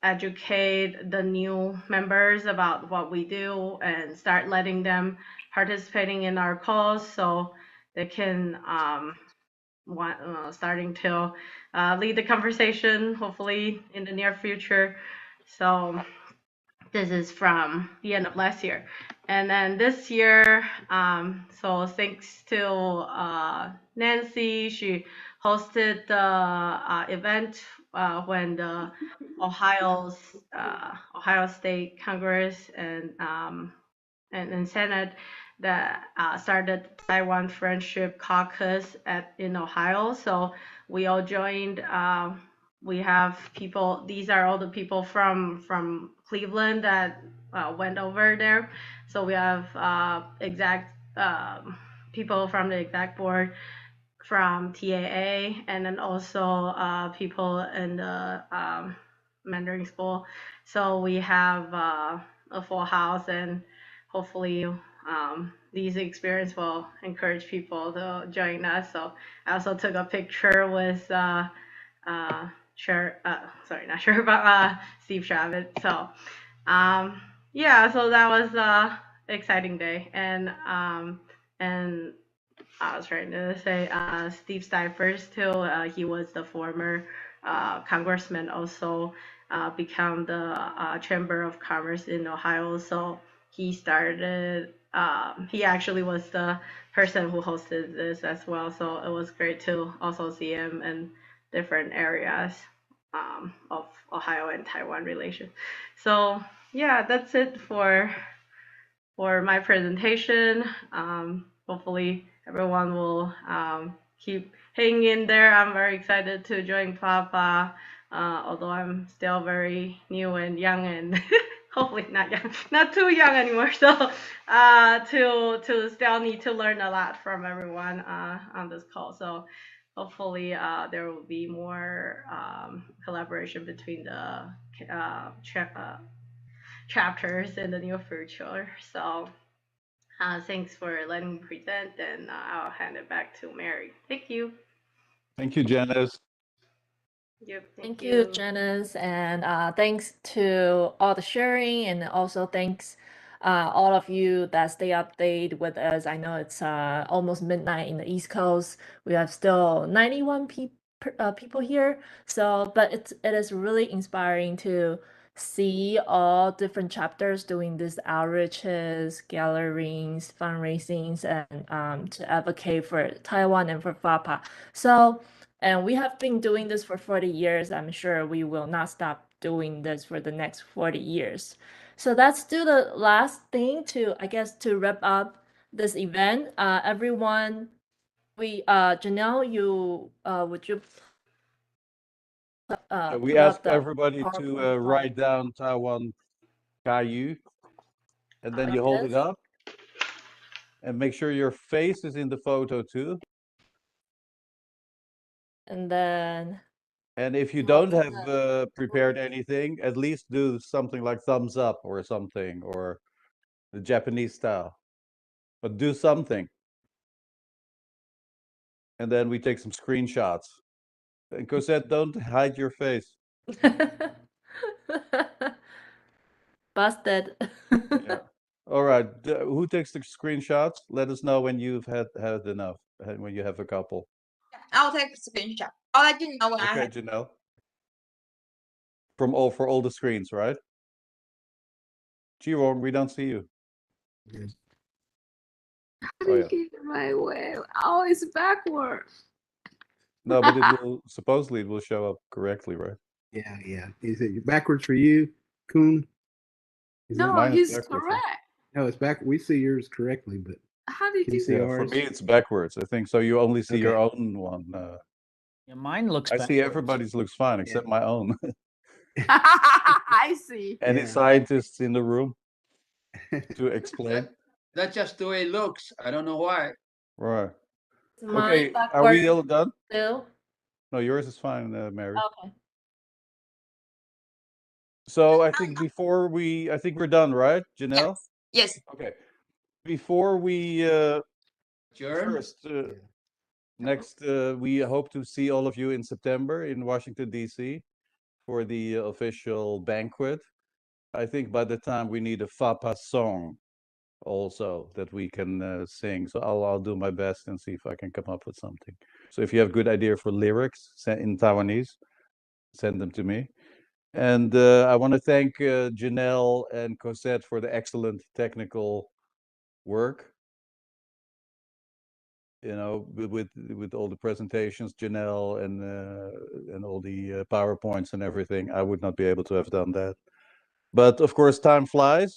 educate the new members about what we do and start letting them participating in our calls, so they can starting to lead the conversation, hopefully in the near future. So this is from the end of last year. And then this year, so thanks to Nancy, she hosted the event when the Ohio State Congress and Senate that started Taiwan Friendship Caucus in Ohio. So we all joined. We have people. These are all the people from Cleveland that went over there. So we have exact people from the exec board from TAA, and then also people in the mentoring school. So we have a full house, and hopefully these experience will encourage people to join us. So I also took a picture with sorry, not sure about Steve Travis. So yeah, so that was exciting day, and I was trying to say Steve Stivers too. He was the former congressman, also become the Chamber of Commerce in Ohio. So he started. He actually was the person who hosted this as well. So it was great to also see him in different areas of Ohio and Taiwan relations. So yeah, that's it for my presentation. Hopefully everyone will keep hanging in there. I'm very excited to join FAPA, although I'm still very new and young and hopefully not young, not too young anymore. So to still need to learn a lot from everyone on this call. So hopefully there will be more collaboration between the chapters in the near future. So thanks for letting me present, and I'll hand it back to Mary. Thank you. Thank you, Janice. Yep, Thank you, Janice, and thanks to all the sharing, and also thanks all of you that stay updated with us. I know it's almost midnight in the East Coast. We have still 91 people here, so but it is really inspiring to see all different chapters doing these outreaches, gatherings, fundraisings, and to advocate for Taiwan and for FAPA. So. And we have been doing this for 40 years. I'm sure we will not stop doing this for the next 40 years. So let's do the last thing to, I guess, to wrap up this event. Everyone, Janelle, you, would you We put ask up the everybody to PowerPoint slide? write down Taiwan Caillou, and then you Like hold this? it up, and make sure your face is in the photo too. And then And if you you hold don't up have the prepared anything, at least do something like thumbs up or something, or the Japanese style. But do something. And then we take some screenshots. And Cosette, don't hide your face. busted. Yeah. All right. Who takes the screenshots? Let us know when you've had enough, when you have a couple. I'll take a screenshot. I'll let you know when I Okay, have. Janelle. For all the screens, right? Jirong, we don't see you. Oh yeah. My way. Oh, it's backward. No, but it will supposedly it will show up correctly, right? Yeah, yeah. Is it backwards for you, Kuhn? No, Mine is he's backwards. correct. No, it's back. We see yours correctly, but How did can you you? see Yeah, ours? for me it's backwards. I think so. You only see your Okay. own one. Yeah, mine looks I see backwards. everybody's looks fine except my own. I see. Any Yeah. scientists in the room to explain? That's just the way it looks. I don't know why. Right. Is mine Okay, are we backwards all done? still? No, yours is fine, Mary. Okay. So I think I think we're done, right, Janelle? Yes. Okay. Before we Adjourn? first next we hope to see all of you in September in Washington D.C. for the official banquet. I think by the time we need a FAPA song also that we can sing. So I'll do my best and see if I can come up with something. So if you have good idea for lyrics in Taiwanese, send them to me. And I want to thank Janelle and Cosette for the excellent technical work. you know, with all the presentations, Janelle, and all the PowerPoints and everything. I would not be able to have done that. But of course, time flies.